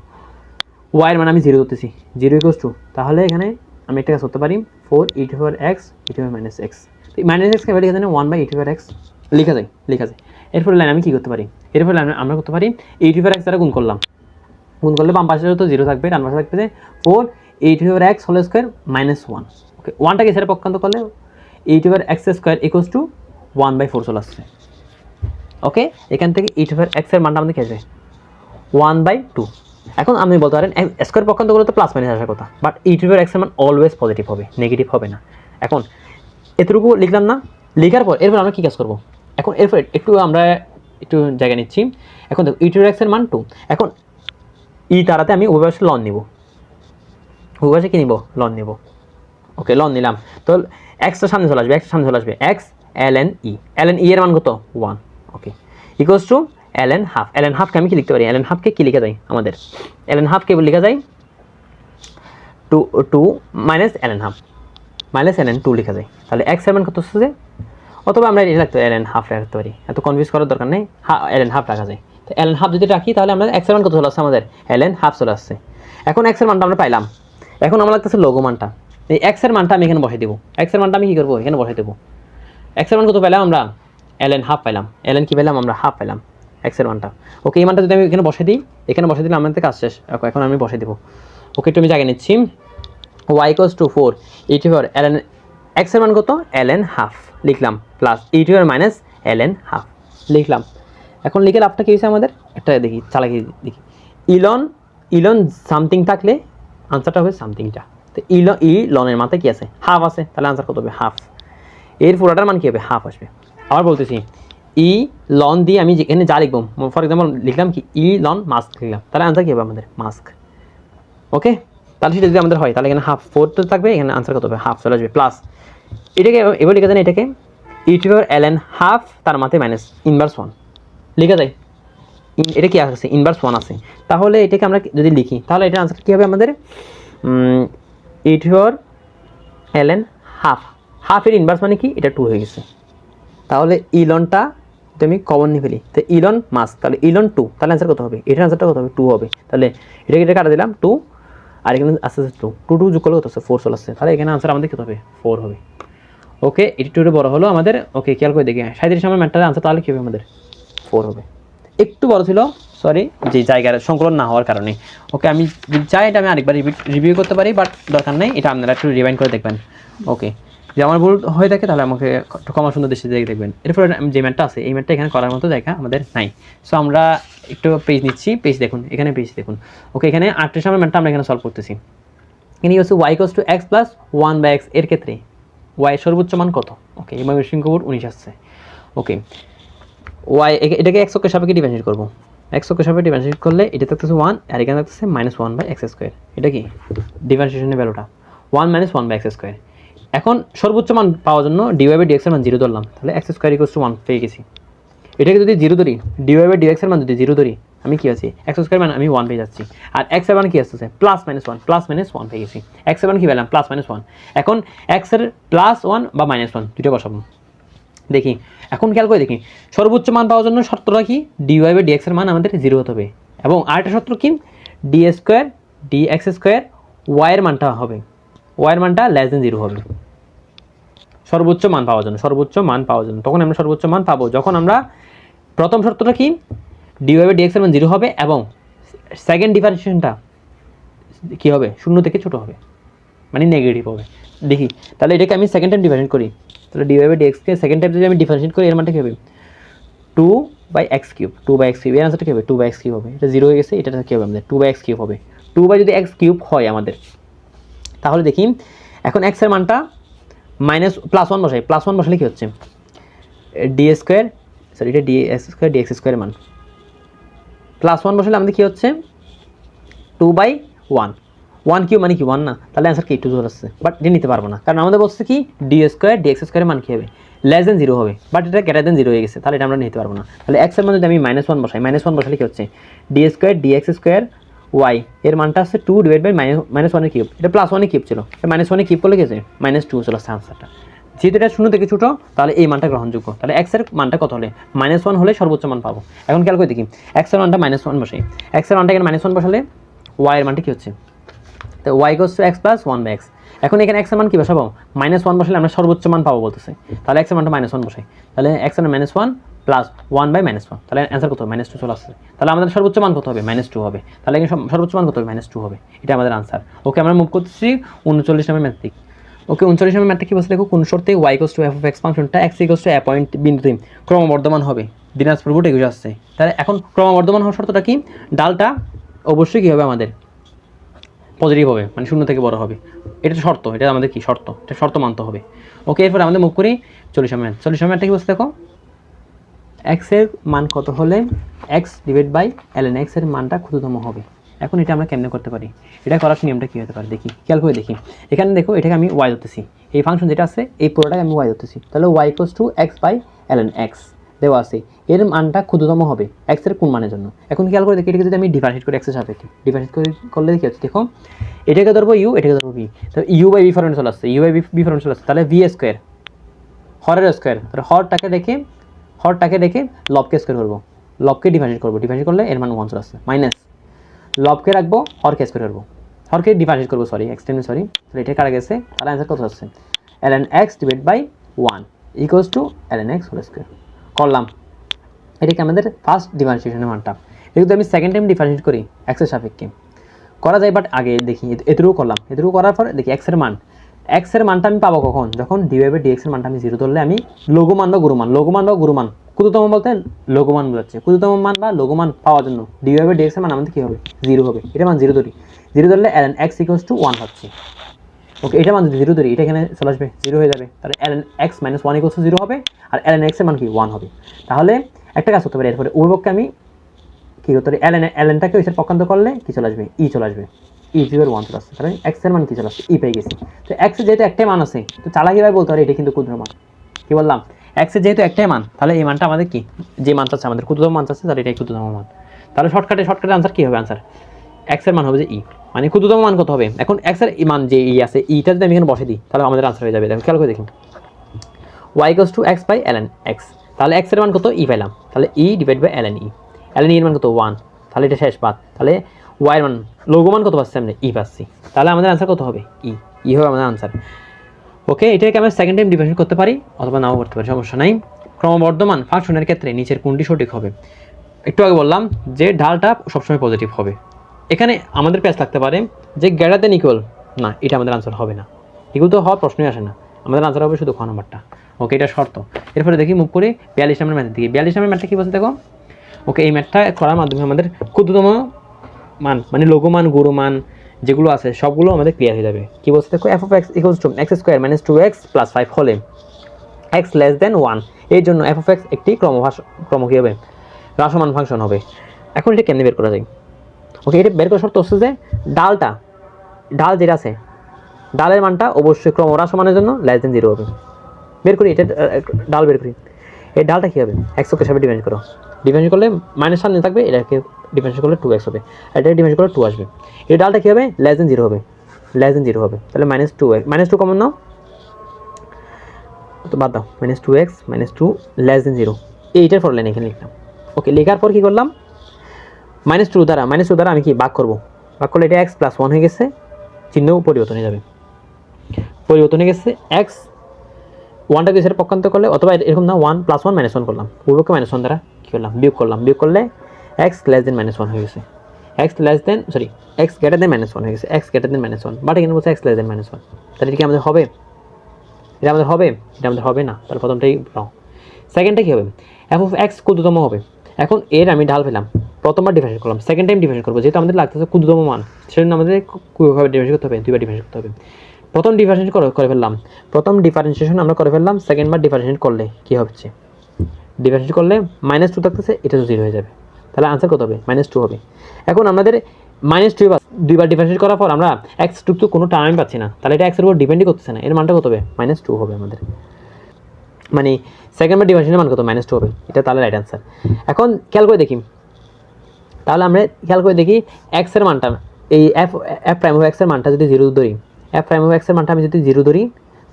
y এর মান আমি 0 ধরতেছি, 0 = তাহলে এখানে আমি একটা কাজ করতে পারি, 4e⁻x e⁻−x, -x-কে লেখা যায় 1/e⁻x লেখা যায়। এরপরে লাইন আমি কী করতে পারি, এরপরে লাইন আমরা করতে পারি e⁻x দ্বারা গুণ করলাম, গুণ করলে বাম পাশে তো 0 থাকবে, ডান পাশে থাকবে যে 4e⁻x² - 1। ওকে, 1টাকে এছাড়া পক্ষান্ত করলে e⁻x² = 1/4 চলে আসছে। ওকে, এখান থেকে e⁻x এর মানটা আমাদের কী আসবে, 1/2। এখন আপনি বলতে পারেন স্কোয়ার পক্ষান্ত করলে তো প্লাস মাইনাস আসার কথা, বাট e⁻x এর মান অলওয়েজ পজিটিভ হবে, নেগেটিভ হবে না। এখন এতটুকু লিখলাম না, লেখার পর এরপর আমরা কী কাজ করবো, এখন এরপর আমরা একটু জায়গা নিচ্ছি। এখন দেখো e⁻x এর মান 2, এখন তারাতে আমি উভয় পাশে লন নিব, উভয় পাশে কী নিব, লন নিব। ওকে, লন নিলাম, তো এক্সটা সামনে চলে আসবে, x ln e এর মান কত 1। ওকে, = ln হাফ, ln হাফকে আমি কি লিখতে পারি, ln হাফকে কি লেখা যায় আমাদের, ln হাফকে লেখা যায় 2 মাইনাস ln হাফ ln 2 লেখা যায়, তাহলে x এর মান কত হচ্ছে, অথবা আমরা এটা লিখতে ln হাফ রাখতে পারি, এত কনফিউজ করার দরকার নেই, ln হাফ রাখা যায়। তো ln হাফ যদি রাখি তাহলে আমরা x এর মান কত চলে আসছে আমাদের, ln হাফ চলে আসছে। এখন x এর মানটা আমরা পাইলাম, এখন আমার লাগতেছে লঘু মানটা, এই x এর মানটা আমি এখানে বসাই দেবো, x এর মানটা আমি কী করবো, এখানে বসাই দেবো। x এর মান কত পেলাম আমরা, ln হাফ পাইলাম, ln কি পেলাম আমরা, হাফ পেলাম x এর মানটা। ওকে, এই মানটা যদি আমি এখানে বসাই দিই, এখানে বসাই দিলে আমাদের কাজ শেষ। এখন আমি বসাই দেবো। ওকে, একটু আমি জায়গা নিচ্ছি, y = 4e⁻, ln x এর মান কত, ln হাফ লিখলাম, প্লাস e⁻− ln হাফ লিখলাম। এখন লিখে লাভটা কী হয়েছে আমাদের, একটা দেখি চালাকি দেখি, ইলন সামথিং থাকলে আনসারটা হবে সামথিংটা, তো লনের মাথায় কী আছে, হাফ আছে, তাহলে আনসার কত হবে, হাফ। এর পুরোটার মান কী হবে, হাফ আসবে। আবার বলতেছি, লন দিয়ে আমি যেখানে যা লিখবো, ফর এক্সাম্পল লিখলাম কি লন মাস্ক লিখলাম, তাহলে আনসার কী হবে আমাদের, মাস্ক। ওকে, তাহলে সেটা যদি আমাদের হয় তাহলে এখানে হাফ 4 তো থাকবে, এখানে আনসার কত হবে, হাফ চলে আসবে, প্লাস এটাকে এবার লেখা যায়, এটাকে e⁻ln হাফ তার মাথায় -1 লেখা যায়, এটা কি আছে, -1 আছে, তাহলে এটাকে আমরা যদি লিখি তাহলে এটার আনসার কী হবে আমাদের, e⁻ln হাফের ইনভার্স মানে কি, এটা 2 হয়ে গেছে। তাহলে ইলনটা তুমি কমন নিয়ে ফেলি, তো ইলন মাস্ক, তাহলে ইলন 2, তাহলে আনসার কত হবে, এটার আনসারটা কত হবে, 2 হবে। তাহলে এটা কাটা দিলাম 2, আর এখানে আস্তে আস্তে 2 যোগ করলে কত হচ্ছে, 4 চলে আসছে, তাহলে এখানে আনসার আমাদের কত হবে, 4 হবে। ওকে, এটি 2 বড় হলো আমাদের। ওকে, খেয়াল করে দেখি 37 নম্বর ম্যাথটার আনসার তাহলে কী হবে আমাদের, 4 হবে। একটু বড় ছিল, সরি যে জায়গার সংকলন না হওয়ার কারণে। ওকে, আমি যদি চাই এটা আমি আরেকবার রিভিউ করতে পারি, বাট দরকার নেই, এটা আপনারা একটু রিভাইন্ড করে দেখবেন। ওকে, যে আমার ভুল হয়ে থাকে তাহলে আমাকে একটু ক্ষমা সুন্দর দৃষ্টিতে দেখবেন। এরপরে যে ম্যাটটা আছে এই ম্যাটটা এখানে করার মতো জায়গা আমাদের নাই। সো আমরা একটু পেজ নিচ্ছি, পেজ দেখুন, এখানে পেজ দেখুন। ওকে, এখানে 38 নম্বর ম্যাটটা আমরা এখানে সলভ করতেছি। এখানে হচ্ছে y = x + 1/x এর ক্ষেত্রে y সর্বোচ্চ মান কত? ওকে, এই ময়মনসিংহ বোর্ড 19 আসছে। ওকে, y এটাকে x অক্ষের সাপেক্ষে ডিফারেন্সিয়েট করব। x অক্ষের সাপেক্ষে ডিফারেন্সিয়েট করলে এটা থাকতেছে 1 আর এখানে থাকতেছে -1/x²। এটা কি ডিফারেন্সিয়েশনের ভ্যালুটা 1 - 1/x²। এখন সর্বোচ্চ মান পাওয়ার জন্য dy/dx এর মান 0 ধরলাম, তাহলে x² = 1 পেয়ে গেছি। এটাকে যদি 0 ধরি, dy/dx এর মান যদি 0 ধরি, আমি কি আছে x² মান আমি 1 পেয়ে যাচ্ছি। আর x এর মান কি আসছে +-1 +-1 পেয়ে গেছি। x এর মান কি পেলাম +-1। এখন x এর +1 বা -1 দুটো বসাবো। দেখি এখন খেয়াল করে দেখি সর্বোচ্চ মান পাওয়ার জন্য শর্তটা কি dy/dx এর মান আমাদের 0 হতে হবে, এবং আরেকটা শর্ত কি d² dx² y এর মানটা হবে, y এর মানটা <0 হবে সর্বোচ্চ মান পাওয়ার জন্য। তখন আমরা সর্বোচ্চ মান পাবো যখন আমরা প্রথম শর্তটা কি dy/dx এর মান 0 হবে এবং সেকেন্ড ডিফারেন্সিয়েশনটা কি হবে 0 থেকে ছোট হবে, মানে নেগেটিভ হবে। দেখি তাহলে এটাকে আমি সেকেন্ড টাইম ডিফারেন্সিয়েট করি, তাহলে dy/dx কে সেকেন্ড টাইম যদি আমি ডিফারেন্সিয়েট করি এর মানটা কি হবে 2/x³ 2/x³ এর आंसरটা কি হবে 2/x³ হবে। এটা 0 হয়ে গেছে, এটা কি হবে আমাদের 2/x³ হবে। 2 যদি x³ হয় আমাদের, তাহলে দেখি এখন x এর মানটা +1 বসাই, +1 বসালে কি হচ্ছে d² সরি এটা dx² dx² এর মান +1 বসালে আমাদের কি হচ্ছে 2/1 1³ মানে কি 1 না, তাহলে आंसर কি 2 চলে আসছে। বাট এটা নিতে পারবো না, কারণ আমাদের বলছে কি d² dx² এর মান কি হবে <0 হবে, বাট এটা <0 হয়ে গেছে, তাহলে এটা আমরা নিতে পারবো না। তাহলে x এর মান যদি আমি -1 বসাই, -1 বসালে কি হচ্ছে d² dx² y এর মানটা আছে 2 / -1 এর কিউব, এটা +1 এর কিউব ছিল, এটা -1 এর কিউব করলে কি হচ্ছে -2 চলে আসছে आंसरটা। যেহেতু এটা 0 থেকে ছোট তাহলে এই মানটা গ্রহণযোগ্য। তাহলে x এর মানটা কত হলে -1 হলে সর্বোচ্চ মান পাবো। এখন খেয়াল করে দেখি x এর মানটা -1 বসাই, x এর মানটা এখানে -1 বসালে y এর মানটা কি হচ্ছে, তো y = x + 1/x। এখন এখানে x এর মান কি বসাবো -1 বসালে আমরা সর্বোচ্চ মান পাবো বলতেছে, তাহলে x এর মানটা -1 বসাই, তাহলে x এর মান -1 + 1/-1, তাহলে आंसर কত হবে -2 চলে আসছে। তাহলে আমাদের সর্বোচ্চ মান কত হবে -2 হবে, তাহলে এখানে সর্বোচ্চ মান কত হবে -2 হবে, এটা আমাদের आंसर। ওকে, আমরা মুভ করতেছি 39 নম্বর ম্যাথ দিক। ওকে, 39 নম্বর ম্যাথটা কি বলছে দেখো, কোন শর্তে y = f(x) ফাংশনটা x = a পয়েন্ট বিন্দুতে ক্রমবর্ধমান হবে। দিনাজপুর বোর্ড 21 আসছে। তাহলে এখন ক্রমবর্ধমান হওয়ার শর্তটা কি ডালটা অবশ্যই কি হবে আমাদের পজিটিভ হবে, মানে 0 থেকে বড় হবে, এটা শর্ত, এটা আমাদের কি শর্ত, এটা শর্ত মানতে হবে। ওকে, এরপর আমাদের মুভ করি 40 নম্বর ম্যাথ। 40 নম্বর ম্যাথটা কি বলছে দেখো, x এর মান কত হলে x/ln x এর মানটা ক্ষুদ্রতম হবে। এখন এটা আমরা কেমনে করতে পারি, এটা করার নিয়মটা কি হতে পারে দেখি, খেয়াল করে দেখি। এখানে দেখো এটাকে আমি y ধরতেছি, এই ফাংশন যেটা আছে এই পুরোটাকে আমি y ধরতেছি, তাহলে y = x/ln x দেওয়া আছে, এর মানটা ক্ষুদ্রতম হবে x এর কোন মানের জন্য। এখন খেয়াল করে দেখি এটাকে যদি আমি ডিফারেন্সিয়েট করি x এর সাপেক্ষে, ডিফারেন্সিয়েট করলে কি হচ্ছে দেখো, এটাকে ধরবো u, এটাকে ধরবো v, তো u/v ফরম্যাট চলে আসছে, u/v ফরম্যাট চলে আসছে, তাহলে v² হরের স্কয়ার, তাহলে হরটাকে রেখে লবকে স্কয়ার করবো, লবকে ডিফারেন্সিয়েট করবো, ডিফারেন্সিয়েট করলে এর মান 1 চলে আসছে, মাইনাস লবকে রাখবো হরকে স্কয়ার করবো, হরকে ডিফারেন্সিয়েট করবো তাহলে এটা কাটা গেছে, তাহলে आंसर কত আসছে ln x / 1 = ln x whole square করলাম। এটাকে আমাদের ফার্স্ট ডিফারেন্সিয়েশনের মানটা। এটা যদি আমি সেকেন্ড টাইম ডিফারেন্সিয়েট করি x এর সাপেক্ষে করা যায়, বাট আগে দেখি এতটুকু করলাম, এতটুকু করার পর দেখি x এর মানটা আমি পাবো কখন, যখন dy/dx এর মানটা আমি 0 ধরলে আমি লঘুমান বা গুরুমান ক্ষুদ্রতম বলতে লঘুমান বোঝাচ্ছে, ক্ষুদ্রতম মান বা লঘুমান পাওয়ার জন্য dy/dx এর মান আমাদের কি হবে 0 হবে, এটা মান 0 ধরি, 0 ধরলে ln x = 1 হচ্ছে। ওকে, এটা মান 0 ধরি, এটা এখানে চলে আসবে 0 হয়ে যাবে, তাহলে ln x - 1 = 0 হবে, আর ln x এর মান কি 1 হবে। তাহলে একটা কাজ করতে পারি, এরপরে উভয়পক্ষে আমি কি করতে পারি lnটাকে ওই সাইড পক্ষান্তর করলে কি চলে আসবে e চলে আসবে, e/1 চলে আসছে, তাহলে x এর মান কি চলে আসছে e পেয়ে গেছি। তো x এর যেহেতু একটাই মান আছে, তো চালাকিভাবে বলতে পারি এটা কিন্তু ক্ষুদ্র মান। কি বললাম, x এর যেহেতু একটাই মান, তাহলে এই মানটা আমাদের কি যে মানটা আছে আমাদের ক্ষুদ্রতম মান আছে, তাহলে এটাই ক্ষুদ্রতম মান। তাহলে শর্টকাটে आंसर কি হবে, आंसर x এর মান হবে যে e, মানে ক্ষুদ্রতম মান কত হবে। এখন x এর মান যে e আছে, ইটা যদি আমি এখানে বসে দিই তাহলে আমাদের आंसर হয়ে যাবে। দেখো খেয়াল করে দেখুন y = x/ln x, তাহলে x এর মান কত e পেলাম, তাহলে e/ln e, ln এর মান কত 1, তাহলে এটা শেষ বাদ, তাহলে y এর মান লঘুমান কত পাচ্ছি আমরা e পাচ্ছি, তাহলে আমাদের आंसर কত হবে e হবে আমাদের आंसर। ওকে, এটাকে আমরা সেকেন্ড টাইম ডিফারেন্সিয়েট করতে পারি অথবা নাও করতে পারি, সমস্যা নাই। ক্রমবর্ধমান ফাংশনের ক্ষেত্রে নিচের কোনটি সঠিক হবে, একটু আগে বললাম যে ঢালটা সবসময় পজিটিভ হবে। এখানে আমাদের প্যাচ থাকতে পারে যে গ্রেটার দেন ইকুয়াল, না এটা আমাদের আনসার হবে না, এগুলো তো হওয়ার প্রশ্নই আসে না, আমাদের আনসার হবে শুধু খ নাম্বারটা। ওকে, এটা শর্ত। এরপরে দেখি মুভ করে 42 নম্বর ম্যাথের দিকে। 42 নম্বর ম্যাথটা কী বলছে দেখো। ওকে, এই ম্যাথটা করার মাধ্যমে আমাদের ক্ষুদ্রতম মান মানে লঘু মান গুরু মান যেগুলো আছে সবগুলো আমাদের ক্লিয়ার হয়ে যাবে। কী বলছে দেখো, f of x equals two x square minus 2x plus 5 হলে এক্স লেস দেন 1, এর জন্য এফ অফ এক্স একটি ক্রম কী হবে, হ্রাসমান ফাংশন হবে। এখন এটা কেমনে বের করা যায়? ওকে, এটা বের করার শর্ত হচ্ছে যে ডাল যেটা আছে ডালের মানটা অবশ্যই ক্রম হ্রাসমানের জন্য লেস দেন 0 হবে। বের করি এটা, ডাল বের করি। এই ডালটা কী হবে, এক্স অক্ষের সাথে ডিফারেন্স করো, ডিফারেন্স করলে মাইনাস সামনে থাকবে, এটাকে ডিফারেন্স করলে 2x হবে, এটাকে ডিফারেন্স করলে 2 আসবে। এই ডালটা কী হবে, লেস দেন 0 হবে, লেস দেন 0 হবে, তাহলে মাইনাস 2x, মাইনাস 2 কমন নাও তো বাদ দাও, minus 2x minus 2 less than 0, এইটার ফর লাইন এখানে লিখলাম। ওকে, লেখার পর কী করলাম, মাইনাস টু দ্বারা আমি কি ভাগ করবো, ভাগ করলে এটা এক্স প্লাস 1 হয়ে গেছে, চিহ্ন পরিবর্তন হয়ে যাবে, পরিবর্তন হয়ে গেছে। এক্স 1টাকে সেটা পক্ষান্তর করলে, অথবা এরকম না 1 প্লাস 1 মাইনাস 1 করলাম, পূর্বকে মাইনাস 1 দ্বারা কী করলাম, বিয়োগ করলাম, বিয়োগ করলে এক্স লেস দেন মাইনাস 1 হয়ে গেছে, এক্স গ্রেটার দেন মাইনাস 1 হয়ে গেছে, x greater than minus 1, but এখানে বলছে এক্স লেস দেন মাইনাস 1, তাহলে এটা কি আমাদের হবে, এটা আমাদের হবে না, তাহলে প্রথমটাই রং। সেকেন্ডটা কী হবে, এফ অফ এক্স ক্ষুদ্রতম হবে। এখন এর আমি ঢাল পেলাম, প্রথমবার ডিফারেন্স করলাম, সেকেন্ড টাইম ডিফারেন্স করবো, যেহেতু আমাদের লাগতেছে ক্ষুদ্রতম মান, সেজন্য আমাদের কীভাবে ডিফারেন্স করতে হবে, দুইবার ডিফারেন্স করতে হবে। প্রথম ডিফারেন্সিয়েশন করে ফেললাম, আমরা করে ফেললাম, সেকেন্ডবার ডিফারেন্সিয়েশন করলে কী হচ্ছে, ডিফারেন্সিয়েশন করলে মাইনাস 2 থাকতেছে, এটা তো 0 হয়ে যাবে, তাহলে আনসার কত হবে, মাইনাস 2 হবে। এখন আমাদের মাইনাস 2 দুইবার ডিফারেন্সিয়েট করার পর আমরা এক্স টু তো কোনো টার্মই পাচ্ছি না, তাহলে এটা এক্সের উপর ডিপেন্ডই করতেছে না, এর মানটা কত হবে, মাইনাস 2 হবে আমাদের, মানে সেকেন্ডবার ডিফারেন্সিয়েশনের মান কত, মাইনাস 2 হবে, এটা তাহলে রাইট আনসার। এখন খেয়াল করে দেখি, তাহলে আমরা খেয়াল করে দেখি এক্সের মানটা, এই এফ প্রাইম অফ এক্সের মানটা যদি 0 ধরি, এফ প্রাইম অফ এক্সের মানটা আমি যদি 0 ধরি,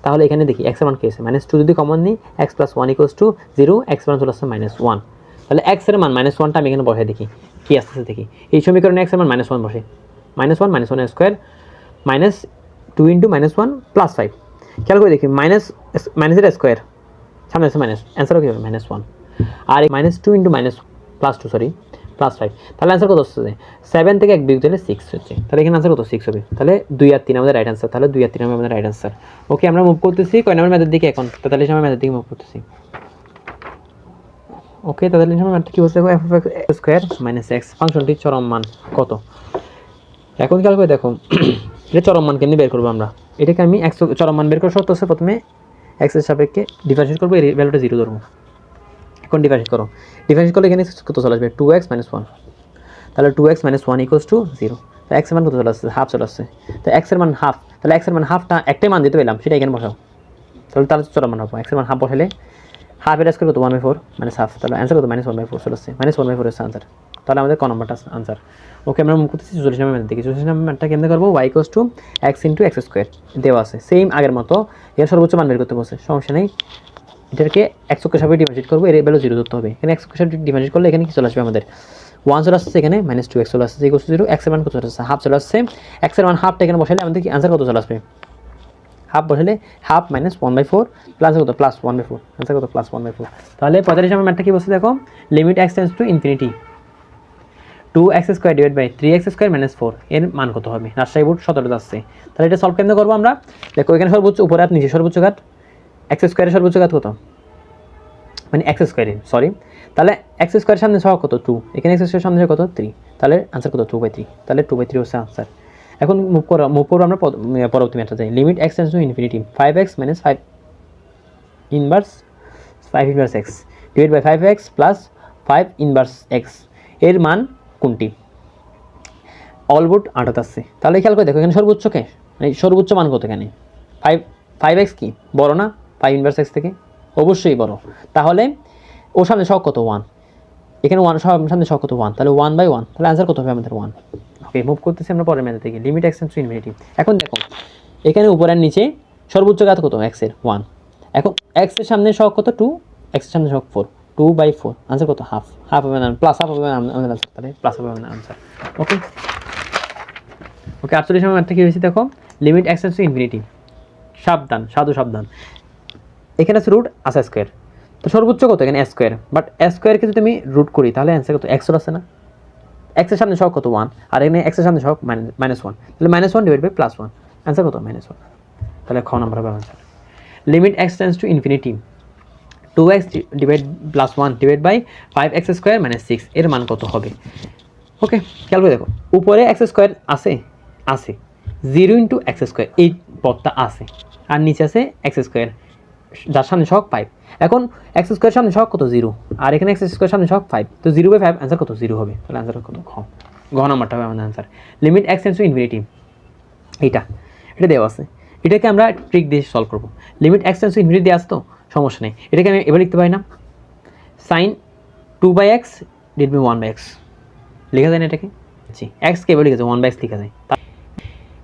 তাহলে এখানে দেখি এক্সের মান কী আছে, মাইনাস 2 যদি কমন নিই, x plus 1 equals to 0, x মান চলে আসছে মাইনাস 1, তাহলে এক্সের মান মাইনাস 1টা আমি এখানে বসাই দেখি কী আসতেছে দেখি, এই সমীকরণে এক্সের মান মাইনাস 1 বসে, minus 1 square minus 2 into minus 1 plus 5, খেয়াল করে দেখি মাইনাসের স্কোয়ার সামনে আছে মাইনাস, অ্যান্সারও কী হবে মাইনাস 1, আর মাইনাস 2 ইন্টু মাইনাস প্লাস 5, তাহলে অ্যান্সার কত হচ্ছে, 7 থেকে 1 বিয়োগ দিলে 6 হচ্ছে, তাহলে এখানে অ্যান্সার কত 6 হবে, তাহলে 2 আর 3 আমাদের রাইট অ্যান্সার, তাহলে 2 আর 3 আমাদের রাইট অ্যান্সার। ওকে, আমরা মুভ করতেছি কয় নম্বর ম্যাথের দিকে, এখন 43 নম্বর ম্যাথের দিকে মুভ করতেছি। ওকে, 43 নম্বর ম্যাথটা কী বলছে, F of x square minus x ফাংশনটির চরম মান কত। এখন খেয়াল করে দেখো এটা চরম মান কেমনি বের করবো আমরা, এটাকে আমি এক্স চরম মান বের করার শর্ত হচ্ছে প্রথমে এক্সের সাপেক্ষে ডিফারেন্সিয়েট করবো, এর ভ্যালুটা 0 ধরবো। এখন ডিফারেন্সিয়েট করলে এখানে কত চলে আসবে, 2x মাইনাস 1, তাহলে 2x মাইনাস 1 ইকুয়ালস টু 0, তো এক্সের মান কত চলে আসছে, হাফ চলে আসছে, তো এক্সের মান হাফ, তাহলে এক্সের মান হাফটা একটাই মান দিতে পেলাম, সেটা এখানে বসাও, তাহলে চরম মান হবে, এক্সের মান হাফ বসালে হাফ এর স্কোয়ার কত 1/4 মাইনাস হাফ, তাহলে অ্যান্সার কত মাইনাস 1/4 চলে আসছে, মাইনাস 1/4 হচ্ছে আনসার, তাহলে আমাদের ক নম্বরটা আনসার। ওকে, আমরা মুখ করতেছি 44 নম্বর ম্যাথ থেকে। 44 নম্বর ম্যাথটা কেমনে করবো, y equals to x into x square দেওয়া আছে, সেম আগের মতো, এর সর্বোচ্চ মান বের করতে বলছে, সমস্যা নেই, এটাকে এক্স অক্ষের সাথে ডিভাইড করবো, এর ভ্যালু 0 ধরতে হবে, এখানে এক্স অক্ষের সাথে ডিভাইড করলে এখানে কি চলে আসবে আমাদের 1 চলে আসছে, এখানে মাইনাস 2x চলে আসছে, ইকুয়ালস টু 0, এক্সের মান কত চলে আসছে, হাফ চলে আসছে, এক্সের মান হাফটা এখানে বসালে আমাদের কি আনসার কত চলে আসবে, হাফ বসালে হাফ মাইনাস 1/4 প্লাস কত প্লাস 1/4, আনসার কত প্লাস 1/4। তাহলে 45 নম্বর ম্যাথটা কি বলছে দেখো, limit x tends to infinity 2x square divide by 3x square minus 4, এর মান কত হবে, রাজশাহী বোর্ড 17 যাচ্ছে। তাহলে এটা সলভ কেমনে করবো আমরা, দেখো এখানে সর্বোচ্চ উপরে আর নিচে সর্বোচ্চ ঘাত, এক্স স্কোয়ারের সর্বোচ্চ ঘাত কত, মানে এক্স স্কোয়ারের সরি, তাহলে এক্স স্কোয়ারের সামনে সহ কত 2, এখানে এক্স স্কোয়ারের সামনে কত 3, তাহলে আনসার কত 2/3, তাহলে 2/3 হচ্ছে আনসার। এখন মুভ করবো আমরা পরবর্তী ম্যাথটা যাই, limit x tends to infinity 5x minus 5 inverse x divide by 5x plus 5 inverse x, এর মান কোনটি, অলবোর্ড 8 আসছে, তাহলে খেয়াল করে দেখো এখানে সর্বোচ্চকে মানে সর্বোচ্চ মান কত, এখানে 5x কি বড় না 5 ইনভার্স x থেকে, অবশ্যই বড়, তাহলে ওর সামনে সহগ কত 1, এখানে 1 সামনে সহগ কত 1, তাহলে 1/1, তাহলে আনসার কত হবে আমাদের 1। ওকে, মুভ করতেছি আমরা পরের ম্যাথ থেকে, limit x tends to infinity. এখন দেখো এখানে উপর আর নিচে সর্বোচ্চ ঘাত কত x এর 1, এখন x এর সামনে সহগ কত 2, x এর সামনে সহগ 4, 2/4, আনসার কত হাফ হবে না প্লাস হাফ হবে আমাদের আনসার, তাহলে প্লাস হবে আমাদের আনসার। ওকে 48 নম্বর ম্যাথটা কি হয়েছে দেখো, limit x tends to infinity, সাবধান এখানে আছে রুট আছে স্কোয়ার, তো সর্বোচ্চ কত এখানে এ স্কোয়ার, বাট এ স্কোয়ারকে যদি আমি রুট করি তাহলে অ্যান্সার কত এক্স আছে না, এক্সের সামনে সহগ কত 1, আর এখানে এক্সের সামনে সহগ -1, তাহলে -1 ডিভাইড বাই +1, অ্যান্সার কত -1। তাহলে খ নাম্বার হবে answer. Limit x tends to infinity 2x divide +1 divide by 5x square -6 এর মান কত হবে? ওকে, খেয়াল করে দেখো, উপরে এক্স স্কোয়ার আছে, 0 ইন্টু এক্স স্কোয়ার এই পদটা আছে, আর নিচে আছে এক্স স্কোয়ার যার সামনে সহগ 5। এখন এক্স স্কোয়ার সামনে সহগ কত 0, আর এখানে এক্স স্কোয়ার সামনে সহগ 5, তো 0/5 অ্যান্সার কত 0 হবে। তাহলে অ্যান্সার কত ঘ নাম্বারটা হবে আমাদের answer. Limit x tends to infinity, এটা দেওয়া আছে, এটাকে আমরা ট্রিক দিয়ে সলভ করবো। Limit x tends to infinity দিয়ে আসতো, সমস্যা নেই, এটাকে আমি এবার লিখতে পারি না, sin 2/x did B 1/x লেখা যায় না এটাকে? জি, এক্সকে এবার লিখেছে 1/x লেখা যায়।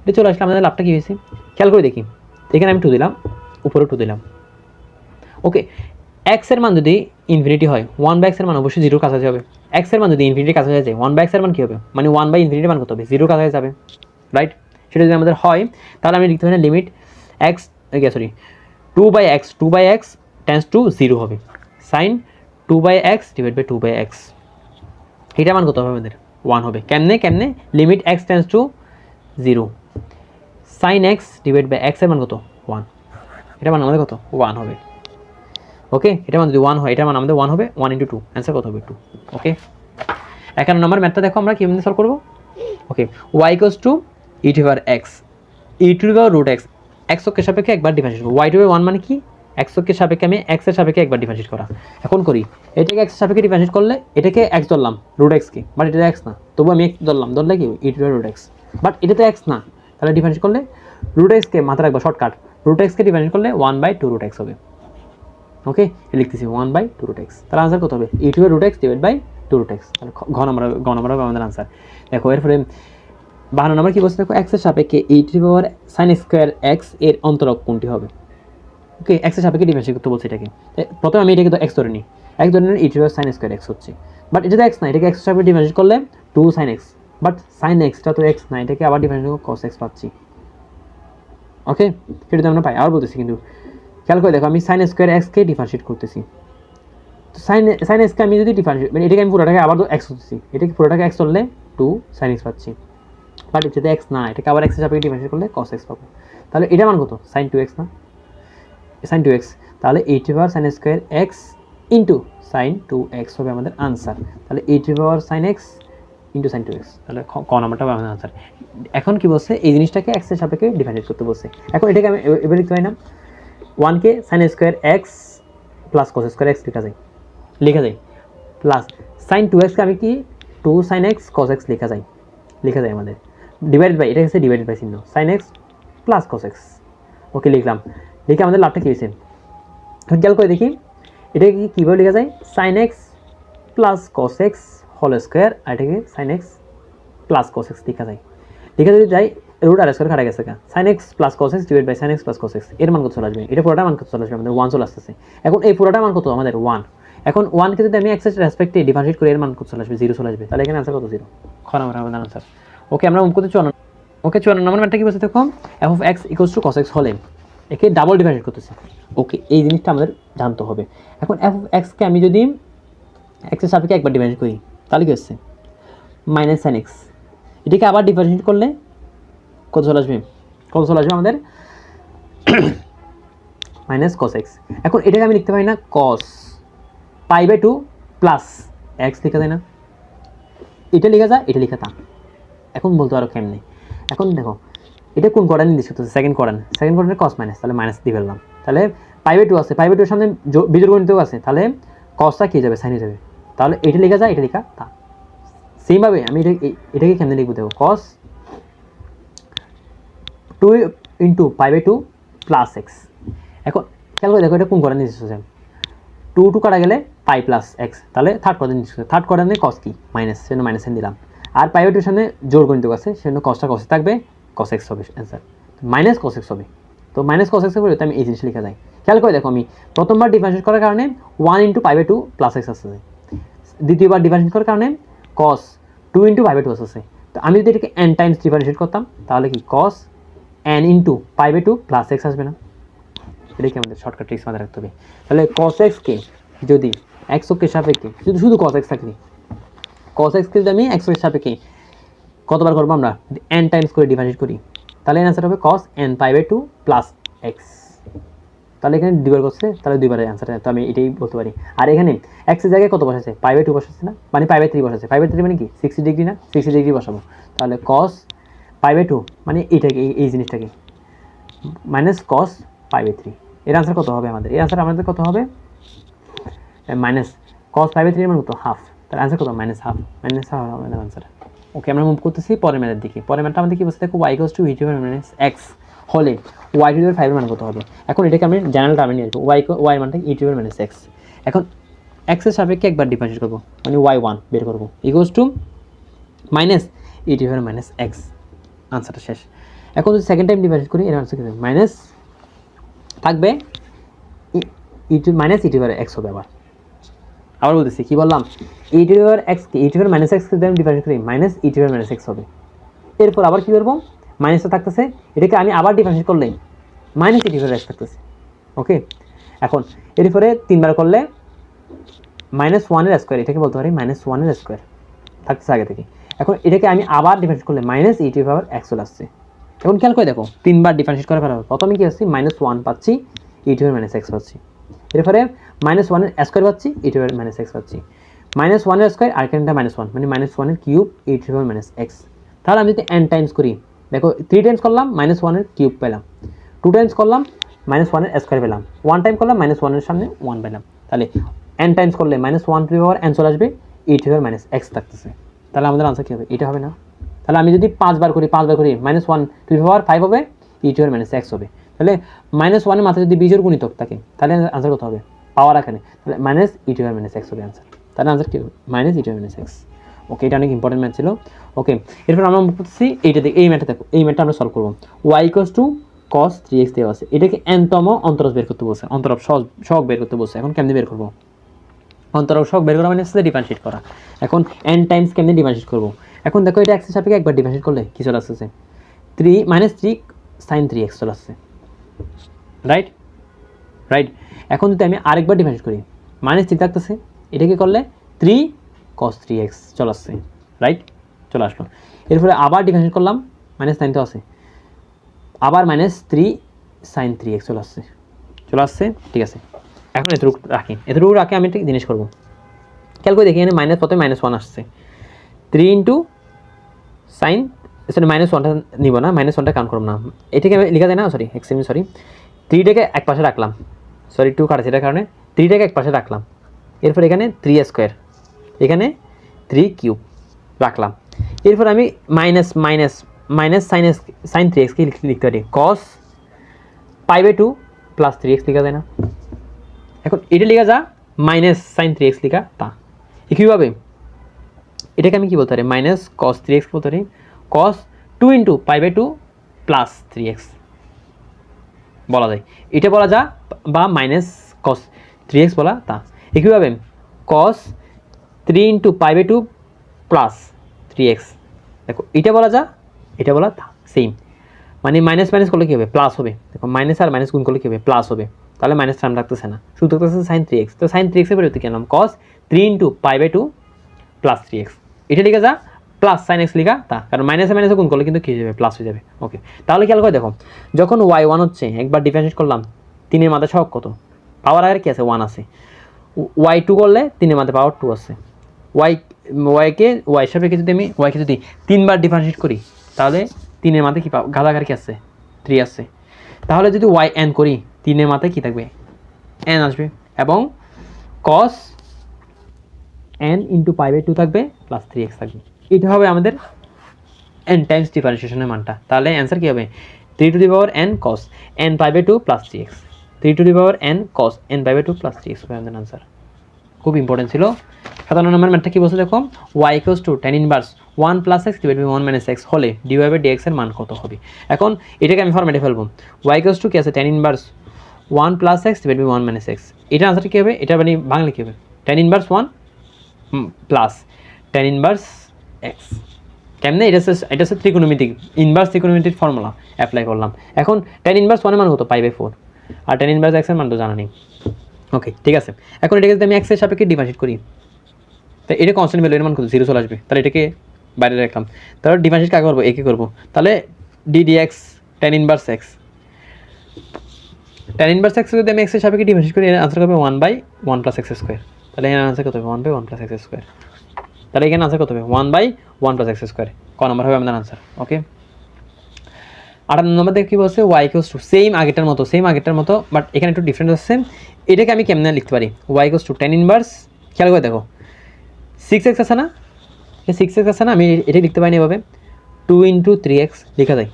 এটা চলে আসলে আমাদের লাভটা কী হয়েছে খেয়াল করে দেখি, এখানে আমি 2 দিলাম, উপরে 2 দিলাম। ওকে, এক্সের মান যদি ইনফিনিটি হয় 1/x এর মান অবশ্যই 0 কাছাকাছি হবে। এক্সের মান যদি ইনফিনিটির কাছাকাছি যায় 1/x এর মান কী হবে, মানে 1/∞ মান কত হবে, 0 কাছাকাছি যাবে, রাইট? সেটা যদি আমাদের হয় তাহলে আমি লিখতে পারি না limit x, sorry 2/x tends to 0 হবে, sign 2/x divide by 2/x, এটা মান কত হবে আমাদের 1 হবে। কেমনে limit x tends to 0, sine x divide by x এর মান কত 1, এটা মান আমাদের কত 1 হবে। ওকে, এটা মান যদি 1 হয় এটা মান আমাদের 1 হবে, 1 × 2 অ্যান্সার কত হবে 2। ওকে, 51 নম্বর ম্যাথটা দেখো আমরা কীভাবে সলভ করবো। ওকে, y = e⁻x, e⁻√x, এক্স অক্ষের সাপেক্ষে একবার ডিফারেন্সিয়েট করবো। y/1 মানে কি, এক্স অক্ষের সাপেক্ষে আমি এক্স এর সাপেক্ষে একবার ডিফারেন্সিয়েট করা। এখন করি, এটাকে এক্স এর সাপেক্ষে ডিফারেন্সিয়েট করলে এটাকে এক্স ধরলাম, √x কে, বাট এটা এক্স না, তবু আমি এক্স ধরলে কি e⁻√x, বাট এটা তো এক্স না, তাহলে ডিফারেন্সিয়েট করলে √x কে মাথা রাখবো, শর্টকাট, √x কে ডিফারেন্সিয়েট করলে 1/2√x হবে। ওকে, লিখতেছি 1/2√x, তাহলে আনসার কত হবে e⁻√x ডিভাইড বাই 2√x, তাহলে ঘ নম্বর হবে আমাদের আনসার। দেখো এরপরে 52 নম্বর কি বলছে দেখো, এক্স এর সাপেক্ষে e⁻sin² x এর অন্তরক কোনটি হবে। ওকে, এক্স এর সাপেক্ষে ডিফারেন্সিয়েট করতে বলছে এটাকে, প্রথমে আমি এটাকে তো এক্স ধরে নিই, এক্স ধরে নিই e⁻sin² x হচ্ছে, বাট এটা তো এক্স না, এটাকে এক্স এর সাপেক্ষে ডিফারেন্সিয়েট করলে 2sin x, but sin x টা তো এক্স না, এটাকে আবার ডিফারেন্সিয়েট করলে cos x পাচ্ছি। ওকে, সেটা তো আমরা পাই, আবার বলতেছি কিন্তু খেয়াল করে দেখো, আমি sin² x কে ডিফারেন্সিয়েট করতেছি, তো sin x কে আমি যদি ডিফারেন্সিয়েট, মানে এটাকে আমি পুরোটাকে আবার তো এক্স করতেছি, এটাকে পুরোটাকে এক্স ধরলে 2sin x পাচ্ছি, বাট এটা তো এক্স না, এটাকে আবার এক্স এর সাপেক্ষে ডিফারেন্সিয়েট করলে cos x পাবো। তাহলে এটা মান কত sin 2x না, sin 2x, তাহলে e⁻sin² x into sin 2x হবে আমাদের আনসার। তাহলে e⁻sin x into sin 2x, তাহলে ক নাম্বারটা হবে আমাদের আনসার। এখন কি বলছে, এই জিনিসটাকে এক্স এর সাপেক্ষে ডিফারেন্সিয়েট করতে বলছে। এখন এটাকে আমি এবার লিখতে পারি না, 1 কে sin² x plus cos² x লেখা যায় প্লাস sin 2x কে আমি কি 2sin x cos x লেখা যায় আমাদের, ডিভাইডেড বাই, এটা হচ্ছে ডিভাইডেড বাই চিহ্ন, sin x plus cos x। ওকে, লিখলাম, লিখে আমাদের লাভটা কী হয়েছে এখন খেয়াল করে দেখি, এটাকে কীভাবে লেখা যায়, sin x plus cos x whole square, আর এটাকে sin x plus cos x লেখা যায়। লিখে যদি যাই √r² কাটা গেছে, sin x plus cos x divide by sin x plus cos x, এর মান কত চলে আসবে, এটা পুরোটা মান কত চলে আসবে আমাদের 1 চলে আসতেছে। এখন এই পুরোটা মান কত আমাদের 1, এখন 1 কে যদি আমি x এর রেসপেক্টে ডিফারেন্সিয়েট করি এর মান কত চলে আসবে 0 চলে আসবে, তাহলে এখানে আনসার কত 0, খ নাম্বার আমাদের আনসার। ওকে, আমরা অঙ্ক করতে 54। ওকে, 54 নম্বর ম্যাথটা কি বলছে দেখো, f(x) = cos x হলে একে ডাবল ডিফারেন্সিয়েট করতেছে। ওকে, এই জিনিসটা আমাদের জানতে হবে। এখন f(x) কে আমি যদি x এর সাপেক্ষে একবার ডিফারেন্সিয়েট করি তাহলে কি হচ্ছে -sin x, এটাকে আবার ডিফারেন্সিয়েট করলে কত চলে আসবে আমাদের -cos x। এখন এটাকে আমি লিখতে পারি না cos π/2 প্লাস x লেখা যায় না, এটা লেখা যায়, এটা লেখা তা। এখন বলতে পারো কেমনে, এখন দেখো এটা কোন কোয়াড্রান্ট নির্দেশ করতেছে, সেকেন্ড কোয়াড্রান্টে cos মাইনাস, তাহলে মাইনাস দিয়ে ফেললাম, তাহলে π/2 আছে, π/2 এর সামনে বিজোড় গণিতও আছে, তাহলে cosটা কি যাবে সাইন হয়ে যাবে, তাহলে এটা লেখা যায়, এটা লেখা তা। সেমভাবে আমি এটাকে কেমনে লিখবো দেখো, cos 2 × π/2 প্লাস x। এখন খেয়াল করে দেখো এটা কোন কোয়াড্রান্ট নির্দেশ করছে, 2 কাটা গেলে পাই প্লাস এক্স, তাহলে থার্ড কোয়াড্রান্ট নির্দেশ করছে, থার্ড কোয়াড্রান্টে cos কি মাইনাস, সেজন্য মাইনাস এন দিলাম, আর π/2 এর সামনে জোড় গণিত আছে, সেজন্য cosটা cos থাকবে, cos x হবে অ্যান্সার, -cos x হবে। তো -cos x এর পরে আমি এই জিনিস লেখা যায়। খেয়াল করে দেখো, আমি প্রথমবার ডিফারেন্সিয়েট করার কারণে 1 × π/2 প্লাস x আসছে, দ্বিতীয়বার ডিফারেন্সিয়েট করার কারণে cos 2 × π/2 আসছে। তো আমি যদি এটাকে n টাইমস ডিফারেন্সিয়েট করতাম তাহলে কি cos n × π/2 প্লাস x আসবে না, এটাকে আমাদের শর্টকাট ট্রিক্স মাথায় রাখতে হবে। তাহলে cos x কে যদি এক্স অক্ষের সাপেক্ষে শুধু cos x থাকে, cos x কে যদি আমি x অক্ষের সাপেক্ষে কতবার করবো আমরা n টাইমস করে ডিভাইড করি, তাহলে অ্যান্সার হবে cos n π/2 প্লাস x। তাহলে এখানে ডিভাইড করছে, তাহলে দুইবারের অ্যান্সার, তো আমি এটাই বলতে পারি। আর এখানে x এর জায়গায় কত বসাচ্ছে, π/2 বসাচ্ছে না, মানে π/3 বসাচ্ছে। π/3 মানে কি 60 ডিগ্রি না, 60 ডিগ্রি বসাবো। তাহলে cos π/2 মানে এইটাকে, এই জিনিসটাকে মাইনাস cos π/3। এর আনসার কত হবে আমাদের? এর আনসার আমাদের কত হবে? মাইনাস cos π/3 এর মান কত? হাফ। তার আনসার কত? মাইনাস হাফ হবে আমাদের আনসার। ওকে, আমরা মুভ করতেছি পরের ম্যাথের দিকে। পরের ম্যাথটা আমাদের কি বলছে দেখো, y = e⁻x হলে y⁵ এর মান কত হবে? এখন এটাকে আমি জেনারেল টার্মে নিয়ে আসবো, y এর মানটা e⁻x। এখন x এর সাপেক্ষে একবার ডিফারেন্সিয়েট করবো, মানে y1 বের করবো, e⁻x। আনসারটা শেষ। এখন যদি সেকেন্ড টাইম ডিফারেন্সিয়েট করি, এর আনসার কি হবে? মাইনাস থাকবে e⁻x হবে। আবার বলতেছি, কি বললাম? e⁻x কে e⁻x কে যদি আমি ডিফারেন্সিয়েট করি, মাইনাস e⁻x হবে। এরপর আবার কি করবো? মাইনাসটা থাকতেছে, এটাকে আমি আবার ডিফারেন্সিয়েট করলে মাইনাস e⁻x থাকতেছে। ওকে, এখন এরপরে 3 বার করলে -1 এর স্কয়ার, এটাকে বলতে পারি -1 এর স্কয়ার থাকতেছে আগে থেকে। এখন এটাকে আমি আবার ডিফারেন্সিয়েট করলে মাইনাস e⁻x চলে আসছে। এখন খেয়াল করে দেখো, 3 বার ডিফারেন্সিয়েট করার পর প্রথমে কি আসছে? -1 পাচ্ছি, e⁻x পাচ্ছি। এরপরে -1 এর স্কয়ার পাচ্ছি, e⁻x পাচ্ছি। -1 এর স্কয়ার আর এখানটা -1 মানে -1 এর কিউব e⁻x। তাহলে আমি যদি n টাইমস করি, দেখো 3 টাইমস করলাম -1 এর কিউব পেলাম, 2 টাইমস করলাম -1 এর স্কয়ার পেলাম, 1 টাইম করলাম -1 এর সামনে 1 পেলাম। তাহলে n টাইমস করলে -1n চলে আসবে, e⁻x থাকতেছে। তাহলে আমাদের আনসার কি হবে? এটা হবে না? তাহলে আমি যদি 5 বার করি -1 হবে, e⁻x হবে। তাহলে -1 এর মাথায় যদি বিজোড় গুণিতক থাকে, তাহলে আনসার কত হবে? পাওয়ার এখানে, তাহলে -e⁻x হবে আনসার। তাহলে আনসার কি হবে? -e⁻x। ওকে, এটা অনেক ইম্পর্টেন্ট ম্যাথ ছিল। ওকে, এরপর আমরা মুভ করতেছি এইটা দেখে, এই ম্যাথটা দেখো, এই ম্যাথটা আমরা সলভ করবো। y = cos 3x দেওয়া আছে, এটাকে n-তম অন্তরজ বের করতে বলছে, অন্তরজ সহগ বের করতে বলছে। এখন কেমনে বের করবো? অন্তরজ সহগ বের করা মানে হচ্ছে ডিফারেন্সিয়েট করা। এখন n টাইমস কেমনে ডিফারেন্সিয়েট করবো? এখন দেখো, এটা x এর সাপেক্ষে একবার ডিফারেন্সিয়েট করলে কি চলে আসছে? 3 sin 3x চলে আসছে, রাইট। এখন যদি আমি আরেকবার ডিফারেন্সিয়েট করি, -3 থাকতেছে, এটাকে করলে 3 cos 3x চলে আসছে, রাইট, চলে আসলো। এরপরে আবার ডিফারেন্সিয়েট করলাম, -9 তো আছে, আবার -3 sin 3x চলে আসছে, ঠিক আছে। এখন এতটুকু রাখি, আমি একটা জিনিস করবো, খেয়াল করে দেখি, এখানে প্রথমে -1 আসছে, 3 sin, -1টা নিব না, -1টা কাউন্ট করব না, এটাকে লেখা যায় না, সরি 3টাকে এক পাশে রাখলাম, 2 কাটছে, এটার কারণে 3টাকে এক পাশে রাখলাম। এরপর এখানে 3 স্কোয়ার, এখানে 3 কিউব রাখলাম। এরপর আমি মাইনাস sin 3x কে লিখতে পারি cos π/2 প্লাস 3x লেখা যায় না? এখন এটা লেখা যা sin 3x লেখা তা একইভাবে এটাকে আমি কি বলতে পারি? cos 3x বলতে পারি cos 2 × π/2 প্লাস 3x বলা যায়, এটা বলা যা, বা cos 3x বলা তা। একইভাবে cos 3 × π/2 প্লাস 3x, দেখো এটা বলা যা, এটা বলা তা, সেম। মানে মাইনাস করলে কি হবে? প্লাস হবে। দেখো মাইনাস আর মাইনাস গুণ করলে কি হবে? প্লাস হবে। তাহলে মাইনাস টার্ম রাখতেছে না, শুধু থাকতেছে sin 3x। তো sin 3x এর পরিবর্তে কি আনলাম? cos 3 × π/2 প্লাস 3x, এটা লিখে যা, প্লাস sin x লিখা তা, কারণ মাইনাসে গুণ করলে কিন্তু কি হয়ে যাবে? প্লাস হয়ে যাবে। ওকে, তাহলে খেয়াল করে দেখো, যখন y1 হচ্ছে, একবার ডিফারেন্সিয়েট করলাম, 3 এর মাথায় সহগ কত? পাওয়ার আগে কি আছে? 1 আছে। y2 করলে 3 এর মাথায় পাওয়ার 2 আছে। y-কে y সাপেক্ষে যদি আমি y-কে যদি 3 বার ডিফারেন্সিয়েট করি, তাহলে 3 এর মাথায় কি পাবো? গাদাগার কি আছে? 3 আছে। তাহলে যদি yn করি, 3 এর মাথায় কি থাকবে? n আসবে, এবং cos n × π/2 থাকবে প্লাস 3x থাকবে। এটা হবে আমাদের n টাইমস ডিফারেন্সিয়েশনের মানটা। তাহলে অ্যান্সার কি হবে? 3n cos n π/2 plus 3x, 3n cos n π/2 plus 3x হবে আমাদের আনসার। খুব ইম্পর্টেন্ট ছিল। 57 নম্বর ম্যাথটা কি বলছে দেখো, y = tan inverse 1 + x / 1 - x হলে dy/dx এর মান কত হবে? এখন এটাকে আমি ফরম্যাটে ফেলবো, y = কি আছে? tan inverse 1 + x / 1 - x। এটা আনসারটা কি হবে? এটা মানে বাংলা কি হবে? tan inverse 1 plus tan inverse x। কেমনে? এটা হচ্ছে ত্রিকোণমিতিক, ইনভার্স ত্রিকোণমিতিক ফর্মুলা অ্যাপ্লাই করলাম। এখন tan ইনভার্স 1 এর মান কত? π/4, আর tan ইনভার্স x এর মান তো জানা নেই। ওকে ঠিক আছে, এখন এটাকে যদি আমি এক্স এর সাপেক্ষে ডিফারেন্সিয়েট করি, তো এটা কনস্ট্যান্ট ভ্যালু এর মান কত 0 চলে আসবে, তাহলে এটাকে বাইরে রাখলাম, তাহলে ডিফারেন্সিয়েট কাকে করবো, একে করবো, তাহলে ddx tan inverse x, tan inverse x যদি আমি x এর সাপেক্ষে ডিফারেন্সিয়েট করি, এর আনসার হবে 1/1 + x স্কয়ার, তাহলে এর আনসার কত হবে 1/1 + x স্কয়ার, তাহলে এখানে আনসার কত হবে 1/1 + x স্কয়ার, ক নম্বর হবে আমাদের আনসার। ওকে, 58 নম্বর দেখে কি বলছে y = সেম আগেরটার মতো বাট এখানে একটু ডিফারেন্স আছে, এটাকে আমি কেমনে লিখতে পারি, y = tan ইনভার্স, খেয়াল করে দেখো 6x আছে না, এই 6x আছে না, আমি এটা লিখতে পারি না এভাবে, 2 × 3x লেখা যায়,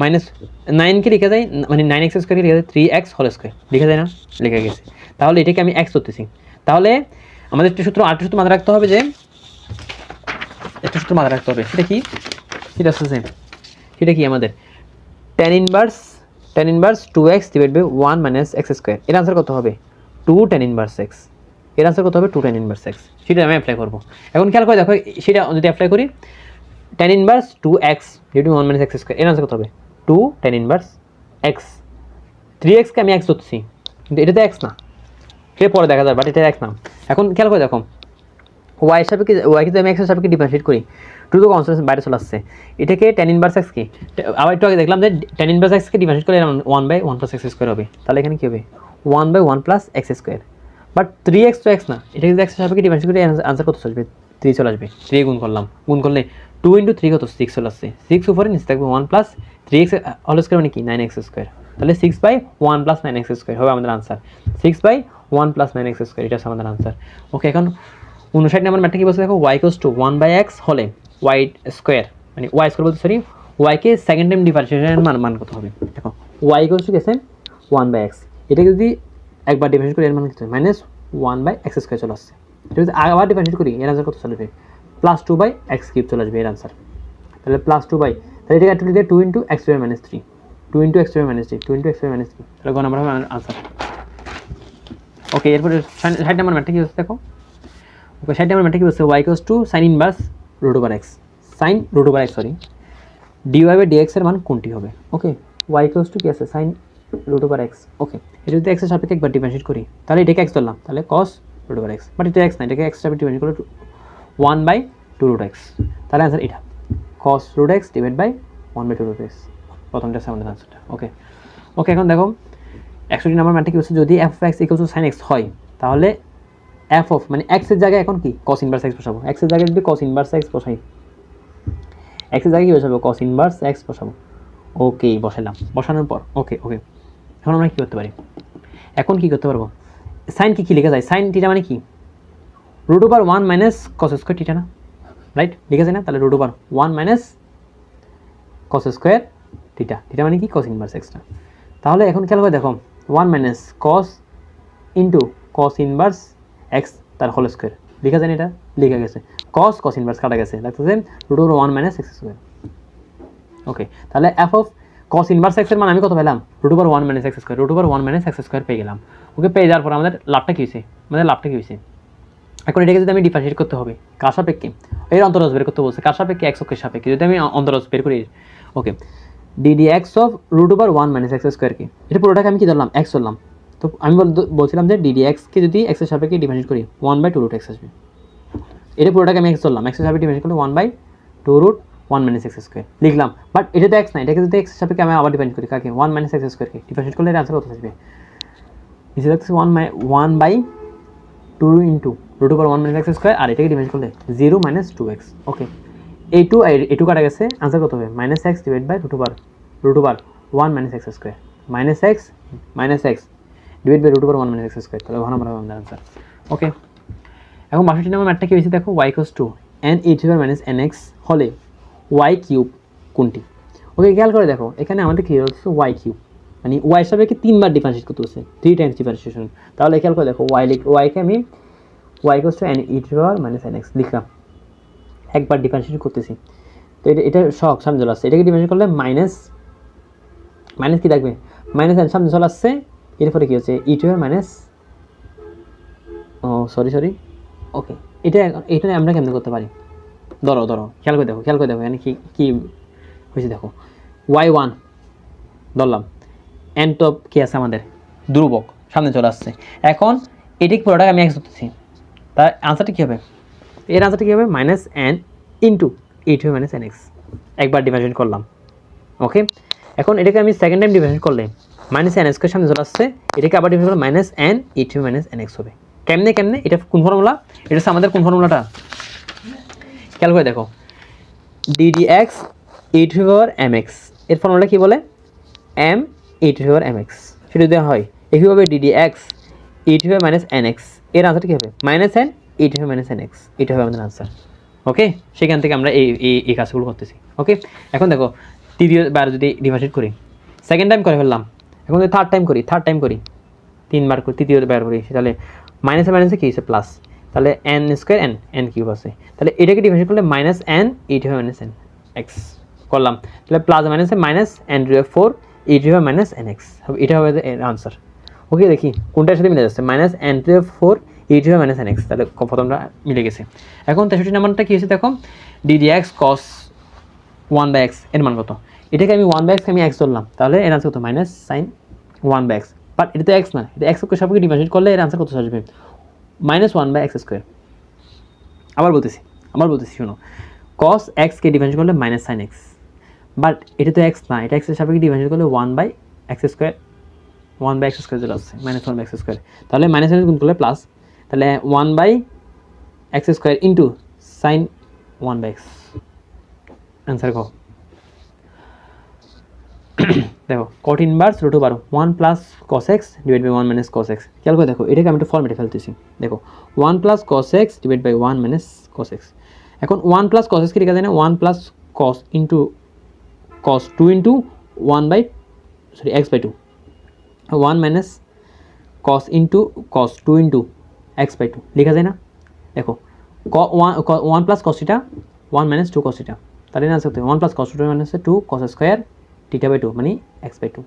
-9 লেখা যায়, মানে 9x স্কয়ার লেখা যায় 3x হোল স্কয়ার লেখা যায় না, লেখা গেছে, তাহলে এটাকে আমি x ধরতেছি, তাহলে আমাদের একটা সূত্র আরেকটা সূত্র মাথায় রাখতে হবে, যে একটা সূত্র মাথায় রাখতে হবে, সেটা কি, সেটা আছে সেটা কি আমাদের tan inverse 2x / 1 - x square, এর আনসার কত হবে 2 tan ইনভার্স x, এর আনসার কত হবে 2 tan ইনভার্স x, সেটা আমি অ্যাপ্লাই করব। এখন খেয়াল করে দেখো, সেটা যদি অ্যাপ্লাই করি tan inverse 2x / 1 - x square, এর আনসার কত হবে 2 tan ইনভার্স x, 3x কে আমি x ধরছি, কিন্তু এটা তো x না, এটা পরে দেখা যাবে, বাট এটা x না। এখন খেয়াল করে দেখো y এর সাপেক্ষে, y কে যদি আমি x এর সাপেক্ষে ডিফারেন্সিয়েট করি, 2 তো কনস্ট্যান্ট বাইরে চলে আসছে, এটাকে tan ইনভার্স x কি, আবার একটু আগে দেখলাম যে tan ইনভার্স x কে ডিফারেন্সিয়েট করলে 1/1 + x স্কয়ার হবে, তাহলে এখানে কি হবে 1/1 + x স্কয়ার, বাট 3x তো x না, এটা যদি x এর সাপেক্ষে ডিফারেন্সিয়েট করি, আনসার কত চলে আসবে 3 চলে আসবে, 3 গুণ করলাম, গুণ করলে 2 × 3 কত 6 চলে আসছে, 6 উপরে নিচে থাকবে 1 + 3x হোল স্কয়ার মানে কি 9x স্কয়ার, তাহলে 6/1 + 9x স্কয়ার হবে আমাদের আনসার, 6/1 + 9x স্কয়ার, এটা হচ্ছে আমাদের আনসার। ওকে, এখন 59 নম্বর ম্যাটটা কি বলছে দেখো, y = 1/x হলে y স্কয়ার, মানে y স্কয়ার বলতে সরি, y কে সেকেন্ড টাইম ডিফারেন্সিয়েশনের মান কত হবে, দেখো y = কি আছে 1/x, এটা যদি একবার ডিফারেন্সিয়েট করি এর মান কত হবে -1/x স্কয়ার চলে আসছে, এটা যদি আবার ডিফারেন্সিয়েট করি এর আনসার কত চলে আসবে +2/x³ চলে আসবে এর আনসার, তাহলে +2/, তাহলে এটাকে একটু লিখে 2 × x⁻³ 3, 2 × x⁻³ 3, 2 × x⁻³ 3, তাহলে গ নাম্বার হবে আনসার। ওকে, এরপরে 60 নম্বর ম্যাটটা কি হচ্ছে দেখো, ওকে 60 নম্বর ম্যাটটা কি হচ্ছে y = sin inverse √x, sin √x sorry, dy/dx এর মান কোনটি হবে। ওকে, y = কি আছে sin √x, ওকে, এটা যদি x এর সাপেক্ষে একবার ডিফারেন্সিয়েট করি, তাহলে এটাকে x ধরলাম, তাহলে cos √x, বাট এটা x না, এটাকে x এর সাপেক্ষে ডিফারেন্সিয়েট করলে 1/2√x, তাহলে আনসার এটা cos √x / 1/2√x, প্রথমটা আছে আমাদের আনসারটা। ওকে ওকে, এখন দেখো 61 নম্বর ম্যাটটা কি হচ্ছে, যদি f(x) = sin x হয়, তাহলে f of মানে x এর জায়গায় এখন কি cos ইনভার্স x বসাবো, x এর জায়গায় যদি cos ইনভার্স x বসাই, x এর জায়গায় কি বসাবো cos ইনভার্স x বসাবো। ওকে, বসালাম, বসানোর পর ওকে ওকে, এখন আমরা কি করতে পারি, এখন কি করতে পারবো, sin কি লেখা যায়, sin থিটা মানে কি √1 - cos স্কয়ার থিটা না, রাইট, লিখা যায় না, তাহলে √1 - cos স্কয়ার থিটা, থিটা মানে কি cos ইনভার্স x না, তাহলে এখন খেয়াল করে দেখো 1 - cos cos ইনভার্স x তার হোল স্কয়ার, লেখা যায় না, এটা লেখা গেছে, cos ইনভার্স কাটা গেছে, লাগতেছে √1 - x স্কয়ার। ওকে, তাহলে f of cos inverse x এর মান আমি কত পেলাম √1 - x স্কয়ার, √1 - x স্কয়ার পেয়ে গেলাম। ওকে, পেয়ে যাওয়ার পর আমাদের লাভটা কি হয়েছে, এখন এটাকে যদি আমি ডিফারেন্সিয়েট করতে হবে কার সাপেক্ষে, এর অন্তরজ বের করতে বলছে, কার সাপেক্ষে x অক্ষের সাপেক্ষে, যদি আমি অন্তরজ বের করি, ওকে ddx of √1 - x স্কয়ার কি, এটা পুরোটাকে আমি কি ধরলাম x ধরলাম, তো আমি বলছিলাম যে ddx কে যদি x এর সাপেক্ষে ডিফারেন্সিয়েট করি 1/2√x আসবে, এটা পুরোটাকে আমি x ধরলাম, x এর সাপেক্ষে ডিফারেন্সিয়েট করলে 1/2√1 - x স্কয়ার লিখলাম, বাট এটা তো x না, এটাকে যদি x এর সাপেক্ষে আমি আবার ডিফারেন্সিয়েট করি কাকে 1 - x স্কয়ার কে ডিফারেন্সিয়েট করলে এর আনসার কত আসবে, নিচে দেখতেছি 1/2 × √1 - x স্কয়ার, আর এটাকে ডিফারেন্সিয়েট করলে 0 - 2x। ওকে, a2 কাটা গেছে, আনসার কত হবে -x √1 - x square, -x √1 - x square, তাহলে ঘন বরাবর আমাদের আনসার। ওকে, এখন 62 নম্বর ম্যাথটা কি হয়েছে দেখো, y = n - nx হলে y³ কোনটি। ওকে, খেয়াল করে দেখো এখানে আমাদের কি হচ্ছে y³ মানে y এর সাপেক্ষে 3 বার ডিফারেন্সিয়েট করতে হচ্ছে, 3 টাইমস ডিফারেন্সিয়েশন, তাহলে খেয়াল করে দেখো y কে আমি y = n - nx লিখলাম, একবার ডিফারেন্সিয়েট করতেছি, তো এটা সহগ সামনে চলে আসছে, এটাকে ডিফারেন্সিয়েট করলে মাইনাস কি থাকবে, -n সামনে চলে আসছে, এরপরে কি হচ্ছে সরি ওকে, এটা আমরা কেমনে করতে পারি, ধরো খেয়াল করে দেখো এখানে কি হয়েছে দেখো, y1 ধরলাম, n টপ কি আছে আমাদের ধ্রুবক সামনে চলে আসছে, এখন এটি পুরোটাকে আমি এক্স ধরতেছি, তার আনসারটা কী হবে? এর আনসারটা কী হবে? মাইনাস এন ইন্টু এইট হবে মাইনাস এন এক্স, একবার ডিভাইডেড করলাম। ওকে, এখন এটাকে আমি সেকেন্ড টাইম ডিভাইড করলে মাইনাস এন এক্সের সামনে চলে আসছে, এটাকে আবার ডিভাইড করলে মাইনাস এন এইট হবে মাইনাস এন এক্স হবে। কেমনে কেমনে? এটা কোন ফর্মুলা? এটা হচ্ছে আমাদের কোন ফর্মুলাটা? খেয়াল করে দেখো, d d x eight power m x, এর ফর্মুলাটা কী বলে? M eight power m x, সেটা দেওয়া হয়। একইভাবে ডিডি এক্স এইট হবে মাইনাস এন এক্স, এর আনসারটা কী হবে? মাইনাস এন এইট হবে মাইনাস এন এক্স, এটা হবে আমাদের আনসার। ওকে, সেখান থেকে আমরা এই কাজগুলো করতেছি। ওকে, এখন দেখো তৃতীয়বার যদি ডিভাইড করি, সেকেন্ড টাইম করে ফেললাম, এখন যদি থার্ড টাইম করি তিনবার করি, তৃতীয়বার করি, তাহলে মাইনাসে মাইনাসে কী হচ্ছে? প্লাস, তাহলে n square n n cube আছে, তাহলে এটাকে ডিভাইড করলে মাইনাস এন এইট হবে মাইনাস এন এক্স করলাম, তাহলে প্লাস মাইনাসে minus n two four eight হবে মাইনাস এন এক্স, এটা হবে এর আনসার। ওকে, দেখি কোনটার সাথে মিলে যাচ্ছে, minus n two four eight হবে মাইনাস এন এক্স, তাহলে প্রথমটা মিলে গেছে। এখন 63 নাম্বারটা কী হচ্ছে দেখো, d d x cos one by x, এর মান কত? এটাকে আমি ওয়ান বাই এক্স আমি এক্স ধরলাম, তাহলে এর আনসার কত? Minus sine one by x, but এটা তো এক্স না, এটা এক্স সাপেক্ষে ডিভাইড করলে এর আনসার কত আসবে? Minus one by x square. আবার বলতেছি শোনো, কস এক্সকে ডিভাইড করলে মাইনাস সাইন এক্স, বাট এটা তো এক্স না, এটা এক্সের সাপেক্ষে ডিভাইড করলে one by x square, one by x square চলে আসছে, minus one by x square, তাহলে মাইনাস সাইন গুণ করলে প্লাস, তাহলে one by x square into sine one by X, answer কো। দেখো cot inverse root over one plus cos X divide by one minus cos X, খেয়াল করে দেখো এটাকে আমি একটু ফর্মেটে ফেলতেছি। দেখো one plus cos X divide by one minus cos x, এখন ওয়ান প্লাস কস এক্সকে লেখা যায় না one plus cos into cos two into one by x by two, one minus cos into cos two into x by two লেখা যায় না? দেখো one plus cos theta one minus two cos theta, তাহলে না আসতে one plus cos two minus two cos square theta by two মানে x by two,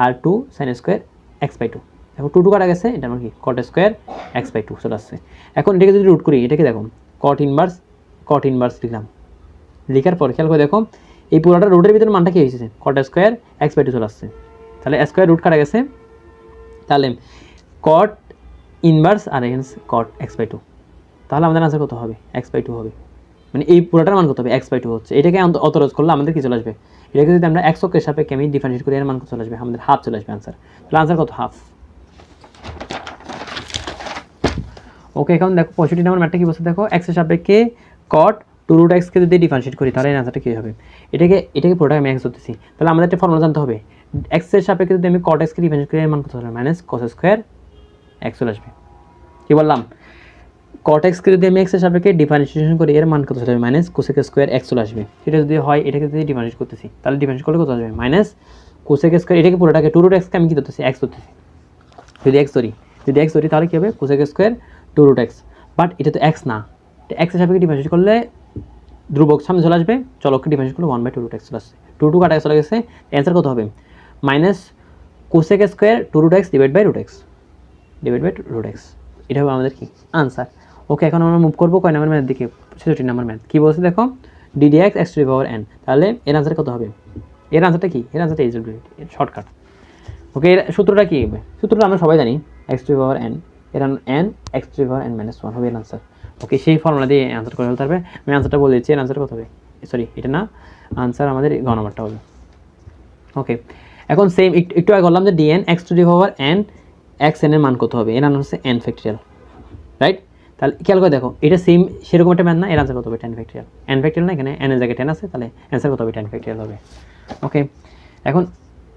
আর two sine square x by two, দেখো টু কাটা গেছে, এটা আমার কি cot square x by two চলে আসছে। এখন এটাকে যদি রুট করি, এটাকে দেখো কট ইনভার্স লিখলাম, লেখার পর খেয়াল করে দেখো এই পুরোটা রুটের ভিতরে মানটা কি হয়েছে? Cot square x by two চলে আসছে, তাহলে স্কোয়ার রুট কাটা গেছে, তাহলে কট ইনভার্স আর এখানে কট এক্স বাই টু, তাহলে আমাদের আনসার কত হবে? এক্স বাই টু হবে, মানে এই পুরোটার মান কত হবে? এক্স বাই টু হচ্ছে। এটাকে অতরজ করলে আমাদের কি চলে আসবে? এটাকে যদি আমরা এক্স অক্ষের সাপেক্ষে আমি ডিফারেন্সিয়েট করি, এর মান কত চলে আসবে? আমাদের হাফ চলে আসবে আনসার। তাহলে আনসার কত? হাফ। ওকে, এখন দেখো 65 নম্বর ম্যাথটা কি বলছে দেখো, এক্সের সাপেক্ষে কট টু রুট এক্সকে যদি ডিফারেন্সিয়েট করি তাহলে এর আনসারটা কী হবে? এটাকে পুরোটাকে আমি এক্স ধরতেছি, তাহলে আমাদের একটা ফর্মুলা জানতে হবে, এক্সের সাপেক্ষে যদি আমি কট এক্সকে ডিফারেন্সিয়েট করি এর মান কত চলে আসবে? মাইনাস কস স্কোয়ার এক্স চলে আসবে। কী বললাম? কট এক্সকে যদি আমি এক্সের সাপেক্ষে ডিফারেন্সিয়েশন করি এর মান কত চলে আসবে? মাইনাস কোসেক স্কোয়ার এক্স চলে আসবে। সেটা যদি হয়, এটাকে যদি ডিফারেন্সিয়েট করতেছি তাহলে ডিফারেন্সিয়েট করলে কত আসবে? মাইনাস কোসেক স্কোয়ার, এটাকে পুরোটাকে টু রুট এক্সকে আমি কী ধরতেছি? এক্স ধরতেছি। যদি এক্স ধরি তাহলে কী হবে? Cosec square two root x, but এটা তো এক্স না, এক্সের সাপেক্ষে ডিফারেন্সিয়েট করলে ধ্রুবক সামনে চলে আসবে, চলককে ডিফারেন্সিয়েট করলে one by two root x চলে আসছে, টু কাটা চলে গেছে, অ্যান্সার কত হবে? Minus cosec square two root x divide by root x, এটা হবে আমাদের কি আনসার। ওকে, এখন আমরা মুভ করবো কয় নাম্বার ম্যাথ দিকে? 66 নাম্বার ম্যাথ। কী বলছে দেখো, d d x x to the power N, তাহলে এর আনসার কত হবে? এর আনসারটা কি? এর আনসারটা ইজ শর্টকাট। ওকে, এর সূত্রটা কী হবে? সূত্রটা আমরা সবাই জানি, x to the power n, এর n x to the power n minus one হবে এর আনসার। ওকে, সেই ফর্মুলা দিয়ে আনসার করে ফেলতে হবে। আমি আনসারটা বলে দিচ্ছি, এর আনসার কত হবে? সরি, এটা না, আনসার আমাদের গ নাম্বারটা হবে। ওকে, এখন সেম একটু আগে বললাম যে d n x to the power n x n এর মান কত হবে? এর মান হচ্ছে এন ফ্যাক্টরিয়াল, রাইট? তাহলে খেয়াল করে দেখো এটা সেম সেরকম একটা ম্যাথ না, এর আনসার কত হবে? 10 ফ্যাক্টরিয়াল। এন ফ্যাক্টরিয়াল না, এখানে এন এর জায়গায় 10 আছে, তাহলে অ্যান্সার কত হবে? 10 ফ্যাক্টরিয়াল হবে। ওকে, এখন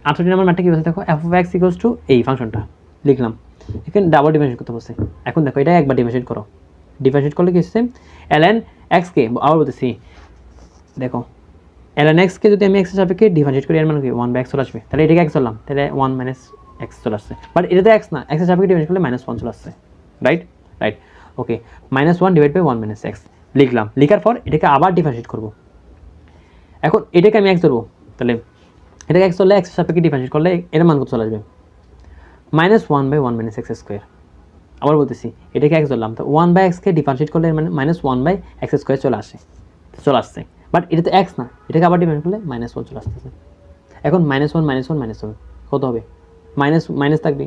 68 নম্বর ম্যাথটা কী বলছে দেখো, f of x equals two এই ফাংশনটা লিখলাম, এখানে ডাবল ডিফারেন্সিয়েট করতে বলছে। এখন দেখো এটা একবার ডিফারেন্সিয়েট করো, ডিফারেন্সিয়েট করলে কি হচ্ছে? এলএন এক্সকে, আবার বলতেছি দেখো, এলএন এক্সকে যদি আমি এক্সের সাপেক্ষে ডিফারেন্সিয়েট করি এর মান কি? ওয়ান বাই এক্স চলে আসবে, তাহলে এটাকে এক্স ধরলাম, তাহলে ওয়ান মাইনাস এক্স চলে আসছে, বাট এটা তো এক্স না, এক্সের সাপেক্ষে ডিফারেন্সিয়েট করলে মাইনাস ওয়ান চলে আসছে, right? Okay, minus one divide by one minus x লিখলাম, লিখার পর এটাকে আবার ডিফারেন্সিয়েট করবো। এখন এটাকে আমি এক্স ধরবো, তাহলে এটাকে এক্স ধরলে এক্সের সাপেক্ষে ডিফারেন্সিয়েট করলে এর মান কত চলে আসবে? Minus one by one minus x square. আবার বলতেছি এটাকে এক্স ধরলাম, তো ওয়ান বাই এক্সকে ডিফারেন্সিয়েট করলে মানে minus one by x square চলে আসছে, বাট এটা তো এক্স না, এটাকে আবার ডিফারেন্ট করলে মাইনাস ওয়ান চলে আসতেছে। এখন মাইনাস ওয়ান কত হবে? মাইনাস থাকবে,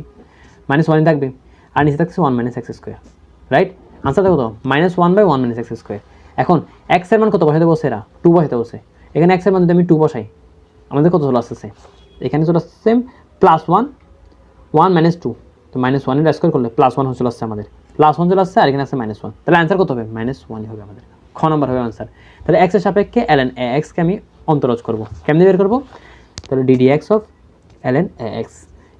মাইনাস ওয়ানই থাকবে, আর নিচে থাকছে 1 মাইনাস এক্স স্কোয়ার, রাইট? আনসারটা কত? -1/1 মাইনাস এক্স স্কোয়ার। এখন এক্স এর মান কত বসাতে বসে? এরা 2 বসাতে বসে। এখানে এক্স এর মান যদি আমি 2 বসাই, আমাদের কত চলে আসতেছে? এখানে চলে আসছে +1, 1 মাইনাস 2, তো -1 এর স্কোয়ার করলে +1 হয়ে চলে আসছে আমাদের, +1 চলে আসছে, আর এখানে আছে -1, তাহলে অ্যান্সার কত হবে? -1 হবে আমাদের, খ নম্বর হবে আনসার। তাহলে এক্স এর সাপেক্ষে ln ax কে আমি অন্তরজ করব, কেমনে বের করব? তাহলে ddx অফ ln ax,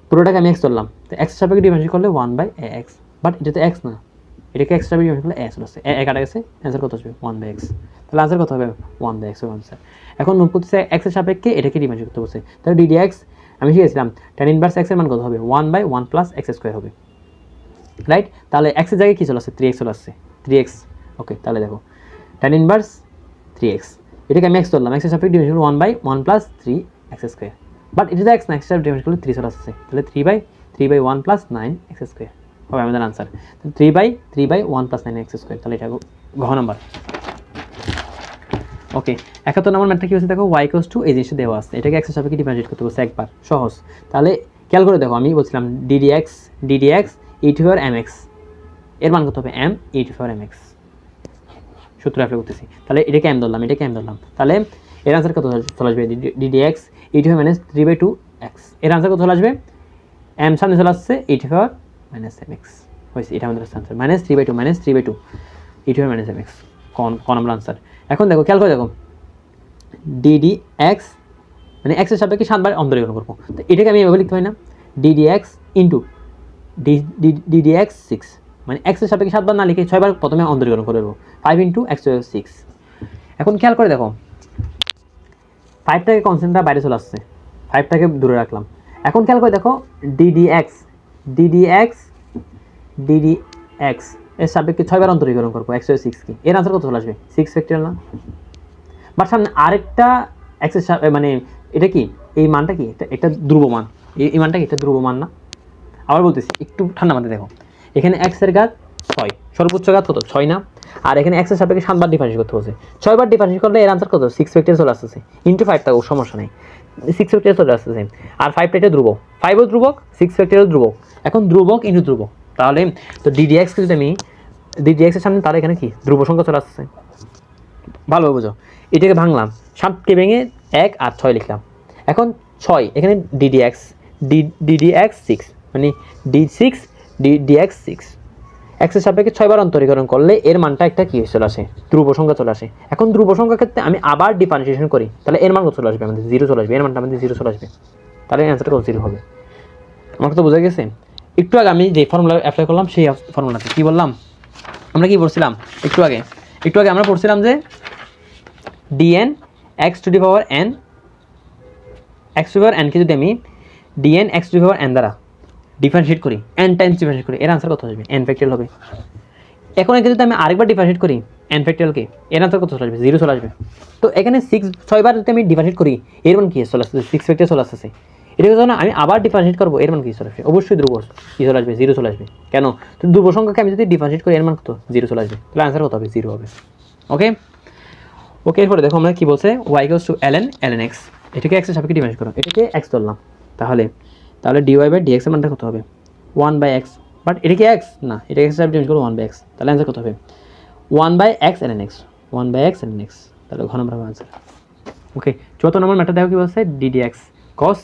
পুরোটাকে আমি এক্স ধরলাম, তো এক্স এর সাপেক্ষে ডিফারেন্সিয়েট করলে 1/ax, বাট এটা তো এক্স না, এটাকে এক্স সাপেক্ষে ডিফারেন্সিয়েট করলে a চলে আসছে, a কাটা গেছে, অ্যান্সার কত আসবে? 1/x। তাহলে আনসার কত হবে? 1/x হবে আনসার। এখন নোট করতেছে এক্স এর সাপেক্ষে এটাকে ডিফারেন্সিয়েট করতে বলছে, তাহলে ddx আমি শিখেছিলাম tan ইনভার্স x এর মান কত হবে? 1/1 প্লাস x স্কোয়ার হবে, রাইট? তাহলে x এর জায়গায় কি চলে আসছে? 3x চলে আসছে, 3x। ওকে, তাহলে দেখো tan ইনভার্স 3x, এটাকে আমি x ধরলাম, x এর সাপেক্ষে ডিফারেন্সিয়েট করলে 1/1 প্লাস 3x স্কোয়ার, বাট এটা তো x না, x এর ডিফারেন্সিয়েট করলে 3 চলে আসছে, তাহলে 3/1 প্লাস 9x স্কোয়ার হবে আমাদের আনসার। 3/1 প্লাস 9x স্কোয়ার, তাহলে এটা ঘ নাম্বার। ওকে, 71 নম্বর ম্যাথটা কি হচ্ছে দেখো, y = এই জিনিসটা দেওয়া আছে, এটাকে x এর সাপেক্ষে ডিফারেন্সিয়েট করতে বলছে একবার, সহজ। তাহলে খেয়াল করে দেখো, আমি বলছিলাম ddx e⁻mx এর মান কত হবে? m e⁻mx, সূত্র অ্যাপ্লাই করতেছি, তাহলে এটাকে m ধরলাম, এটাকে m ধরলাম, তাহলে এর আনসার কত চলে আসবে? ddx e⁻−3/2x, এর আনসার কত চলে আসবে? m সামনে চলে আসছে, e⁻−mx হয়েছে, এটা আমাদের আনসার, -3/2 e⁻−mx, কোন আমরা আনসার। এখন দেখো, খেয়াল করে দেখো, ddx মানে x এর সাপেক্ষে 7 বার অন্তরীকরণ করবো, তো এটাকে আমি এভাবে লিখতে হয় না, ddx ইন্টু ddx 6, মানে x এর সাপেক্ষে 7 বার না লিখে 6 বার প্রথমে অন্তরীকরণ করে দেবো, 5 × x = 6। এখন খেয়াল করে দেখো, 5টাকে কনস্ট্যান্টটা বাইরে চলে আসছে, 5টাকে দূরে রাখলাম। এখন খেয়াল করে দেখো, ddx এর সাপেক্ষে 6 বার অন্তরীকরণ করবো, x = 6 কি, এর আনসার কত চলে আসবে? 6 ফ্যাক্টরিয়াল না? বাট সামনে আরেকটা x এর মানে এটা কি, এই মানটা কি, এটা ধ্রুব মান, এই মানটা কি, এটা ধ্রুব মান না? আবার বলতেছি, একটু ঠান্ডা মাথায় দেখো, এখানে x এর ঘাত 6, সর্বোচ্চ ঘাত কত? 6 না? আর এখানে x এর সাপেক্ষে 7 বার ডিফারেন্সিয়েট করতে বলছে, 6 বার ডিফারেন্সিয়েট করলে এর আনসার কত? 6 ফ্যাক্টরিয়াল চলে আসছে, ইনটু 5 থাকো, সমস্যা নেই, 6 ফ্যাক্টরিয়াল চলে আসছে, আর 5টা এটা ধ্রুবক, 5ও ধ্রুবক, 6 ফ্যাক্টরিয়াল ধ্রুবক। এখন ধ্রুবক ইনটু ধ্রুবক, তাহলে তো ddx কে যদি আমি ddx এর সামনে, তাহলে এখানে কি ধ্রুব সংখ্যা চলে আসছে, ভালোভাবে বুঝো, এটাকে ভাঙলাম, 7কে ভেঙে 1 আর 6 লিখলাম, এখন 6 এখানে ddx 6, মানে d6 dx 6, x এর সাপেক্ষে 6 বার অন্তরীকরণ করলে এর মানটা একটা কি চলে আসে? ধ্রুব সংখ্যা চলে আসে। এখন ধ্রুব সংখ্যার ক্ষেত্রে আমি আবার ডিফারেন্সিয়েশন করি, তাহলে এর মান কত চলে আসবে? আমাদের 0 চলে আসবে, এর মানটা আমাদের 0 চলে আসবে, তাহলে অ্যান্সারটা কত? 0 হবে। আমার কথা বোঝা গেছে? একটু আগে আমি যে ফর্মুলা অ্যাপ্লাই করলাম, সেই ফর্মুলাতে কি বললাম, আমরা কি পড়ছিলাম একটু আগে আমরা পড়ছিলাম যে dn x two the power n, x two the power n কে যদি আমি dn x two the power n দ্বারা ডিফারেন্সিয়েট করি, n টাইমস ডিফারেন্সিয়েট করি, এর আনসার কত আসবে? n ফ্যাক্টরিয়াল হবে। এখন এখানে যদি আমি আরেকবার ডিফারেন্সিয়েট করি n ফ্যাক্টরিয়ালকে, এর আনসার কত চলে আসবে? 0 চলে আসবে। তো এখানে 6 বার যদি আমি ডিফারেন্সিয়েট করি, এর মান কি চলে আসছে? 6 ফ্যাক্টরিয়াল চলে আসছে। এটাকে যখন আমি আবার ডিফারেন্সিয়েট করবো, এর মান কি চলে আসবে? অবশ্যই ধ্রুব কি চলে আসবে? 0 চলে আসবে। কেন? তো ধ্রুব সংখ্যাকে আমি যদি ডিফারেন্সিয়েট করি, এর মান কত? 0 চলে আসবে, তাহলে আনসার কত হবে? 0 হবে। ওকে, এরপরে দেখো আমরা কি বলছে, y = ln x, এটাকে x এর সাপেক্ষে ডিফারেন্সিয়েট করো, এটাকে x ধরলাম, তাহলে dy/dx এর মানটা কত হবে? 1/x, বাট এটা কি x না, এটা x এর সাপেক্ষে ডিফারেন্সিয়েট করো 1/x, তাহলে आंसर কত হবে? 1/x ln x, 1/x ln x, তাহলে ঘ নম্বর হবে आंसर। ওকে, 74 নম্বর ম্যাথটা দেখো কি বলছে, ddx cos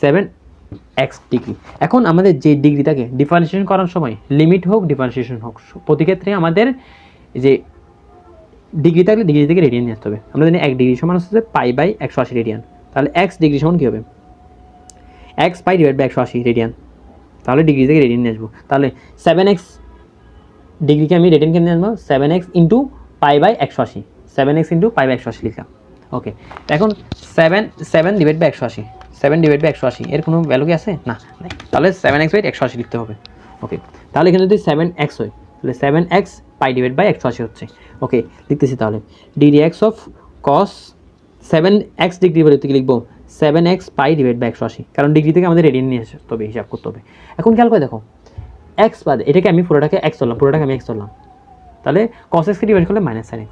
7x ডিগ্রি। এখন আমাদের যে ডিগ্রিটাকে ডিফারেন্সিয়েশন করার সময়, লিমিট হোক ডিফারেন্সিয়েশন হোক, প্রতি ক্ষেত্রে আমাদের যে ডিগ্রি থাকলে ডিগ্রি থেকে রেডিয়ান নিয়ে আসতে হবে। আমরা জানি 1 ডিগ্রি সমান হচ্ছে π/180 রেডিয়ান, তাহলে x ডিগ্রি সমান কী হবে? x π/180 রেডিয়ান, তাহলে ডিগ্রি থেকে রেডিয়ান নিয়ে আসবো, তাহলে 7x ডিগ্রিকে আমি রেডিয়ান কেমনে আনবো? 7x ইন্টু π/180, 7x ইন্টু π/180 লিখলাম। ওকে, এখন 7/180, 7/180 এর কোনো ভ্যালু কি আছে? না, তাহলে 7x/180 লিখতে হবে। ওকে, তাহলে এখানে যদি 7x হয়, তাহলে 7x π/180 হচ্ছে। ওকে, লিখতেছি তাহলে ddx of cos 7x degree বলে থেকে লিখবো 7x π/180, কারণ ডিগ্রি থেকে আমাদের রেডিয়ান নিয়ে আসতে হবে, হিসাব করতে হবে। এখন খেয়াল করে দেখো, x বাদে এটাকে আমি পুরোটাকে x ধরলাম, তাহলে cos x কে ডিভাইড করলে -sin x,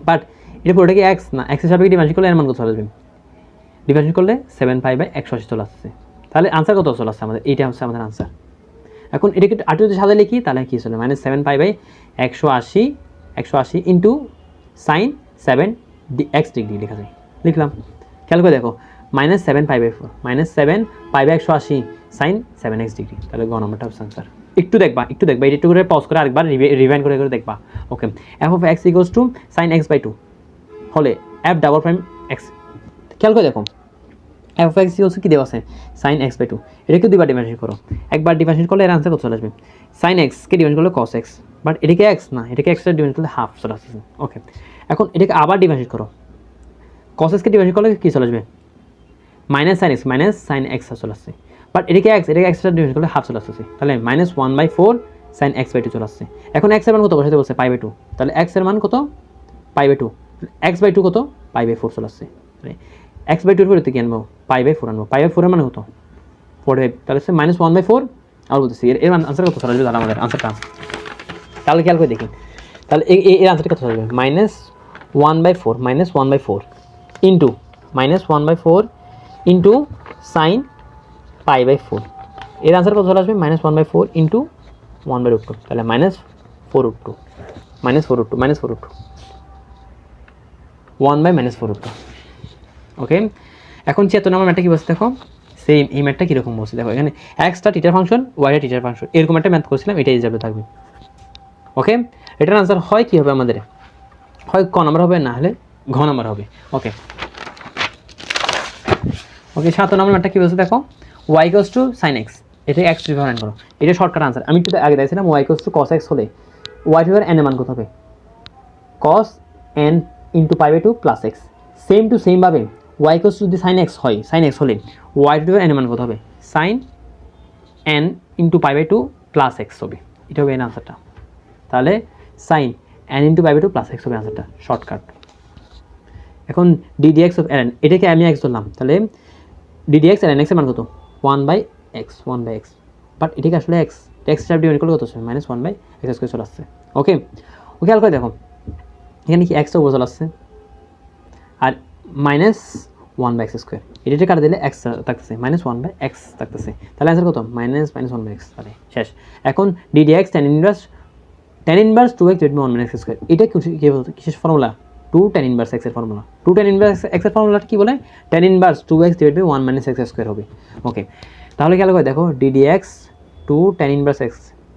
বাট এটা পুরোটাকে x না, x এর সাপেক্ষে ডিভাইড করলে এর মান কত চলে আসবে? ডিভাইড করলে 7π/180 চলে আসছে, তাহলে আনসার কত চলে আসছে আমাদের, এইটা হচ্ছে আমাদের আনসার। এখন এটাকে আটু যদি সাদা লিখি তাহলে কি চলে, -7 pi by 180 into sine 7 x degree লেখা যায়, লিখলাম। খেয়াল করে দেখো, -7 pi by 4 -7 pi by 180 sine 7 x degree, তাহলে গ নম্বরটা হচ্ছে আনসার। একটু দেখবা এটা একটু করে পজ করে আরেকবার রিভাইন্ড করে দেখবা। Okay, f of x equals to sine x by 2 হলে এফ ডাবল প্রাইম এক্স, খেয়াল করে দেখো এফ অফ এক্স ইকুয়ালস কি দেওয়া আছে সাইন এক্স বাই 2, এটাকে দুইবার ডিফারেন্সিয়েট করো, একবার ডিফারেন্সিয়েট করলে এর আনসার কত চলে আসবে, সাইন এক্সকে ডিফারেন্সিয়েট করলে কস এক্স, বাট এটাকে এক্স না, এটাকে এক্সটা ডিফারেন্সিয়েট করলে হাফ চলে আসছে। ওকে, এখন এটাকে আবার ডিফারেন্সিয়েট করো, কস এক্সকে ডিফারেন্সিয়েট করলে কি চলে আসবে, মাইনাস সাইন এক্স চলে আসছে, বাট এটাকে এক্সটা ডিফারেন্সিয়েট করলে হাফ চলে আসছে, তাহলে -1/4 সাইন এক্স বাই 2 চলে আসছে। এখন এক্স এর মান কত বসাতে বলছে, পাই বাই 2, তাহলে এক্স এর মান কত, পাই বাই 2, এক্স বাই 2 কত, পাই বাই 4 চলে আসছে। এক্স বাই 2 এর পরিবর্তে কি আনবো, পাই বাই 4 আনবো, পাই বাই 4 এর মানে কত 45, তাহলে হচ্ছে -1/4, আর বলতেছি এর আনসার কত চলে আসবে, তাহলে আমাদের আনসারটা, তাহলে খেয়াল করে দেখি, তাহলে এর আনসারটা কত চলে আসবে, -1/4 into -1/4 into sine pi by 4, এর আনসার কত চলে আসবে, -1/4 ইন্টু 1/2, তাহলে -4√2 1/-4√2। ওকে, এখন 76 নম্বর ম্যাথটা কি বলছে দেখো, সেম এই ম্যাথটা কীরকম বলছে দেখো, এখানে এক্সটা টিচার ফাংশন, ওয়াইটা টিচার ফাংশন, এরকম একটা ম্যাথ করছিলাম, এটাই হিসাবে থাকবে। ওকে, এটার আনসার হয় কী হবে আমাদের, হয় ক নাম্বার হবে, না হলে ঘ নাম্বার হবে। ওকে 7 নম্বর ম্যাথটা কী বলছে দেখো, y equals to sine x, এটা এক্স রিফারেন্ট করো, এটা শর্টকাট আনসার। আমি একটু আগে দেখছিলাম y equals to cos x হলে ওয়াই টু এন এর মান কত হবে, cos n into pi by 2 plus x, same to same ভাবে ওয়াই ইকুয়ালস টু যদি সাইন এক্স হয়, সাইন এক্স হলে ওয়াই টু এন এর মান কত হবে, sine n into pi by 2 plus x হবে, এটা হবে এন আনসারটা। তাহলে sine n into pi by 2 plus x হবে আনসারটা, শর্টকাট। এখন ডিডিএক্স অফ এন, এটাকে আমি এক্স ধরলাম, তাহলে ডিডিএক্স এন এক্স এর মান কত, 1/x, বাট এটাকে আসলে এক্স হিসাবে ডিভাইড করলে কত আসছে, -1/x² চলে আসছে। ওকে, খেয়াল করে দেখো এখানে কি এক্সটা উপর চলে আসছে, আর -1/x², এটা কাটা দিলে এক্স থাকতেছে, -1/x থাকতেছে, তাহলে অ্যান্সার কত, -1/x, তাহলে শেষ। এখন d d x tan inverse 2x divide by 1/x², এটা কি বলতো, কিসের ফর্মুলা, 2 tan ইনভার্স x এর ফর্মুলা, 2 tan ইনভার্স x এর ফর্মুলাটা কি বলে, tan inverse 2x divide by 1/x² হবে। ওকে, তাহলে খেয়াল করে দেখো ডিডিএক্স 2 tan ইনভার্স x,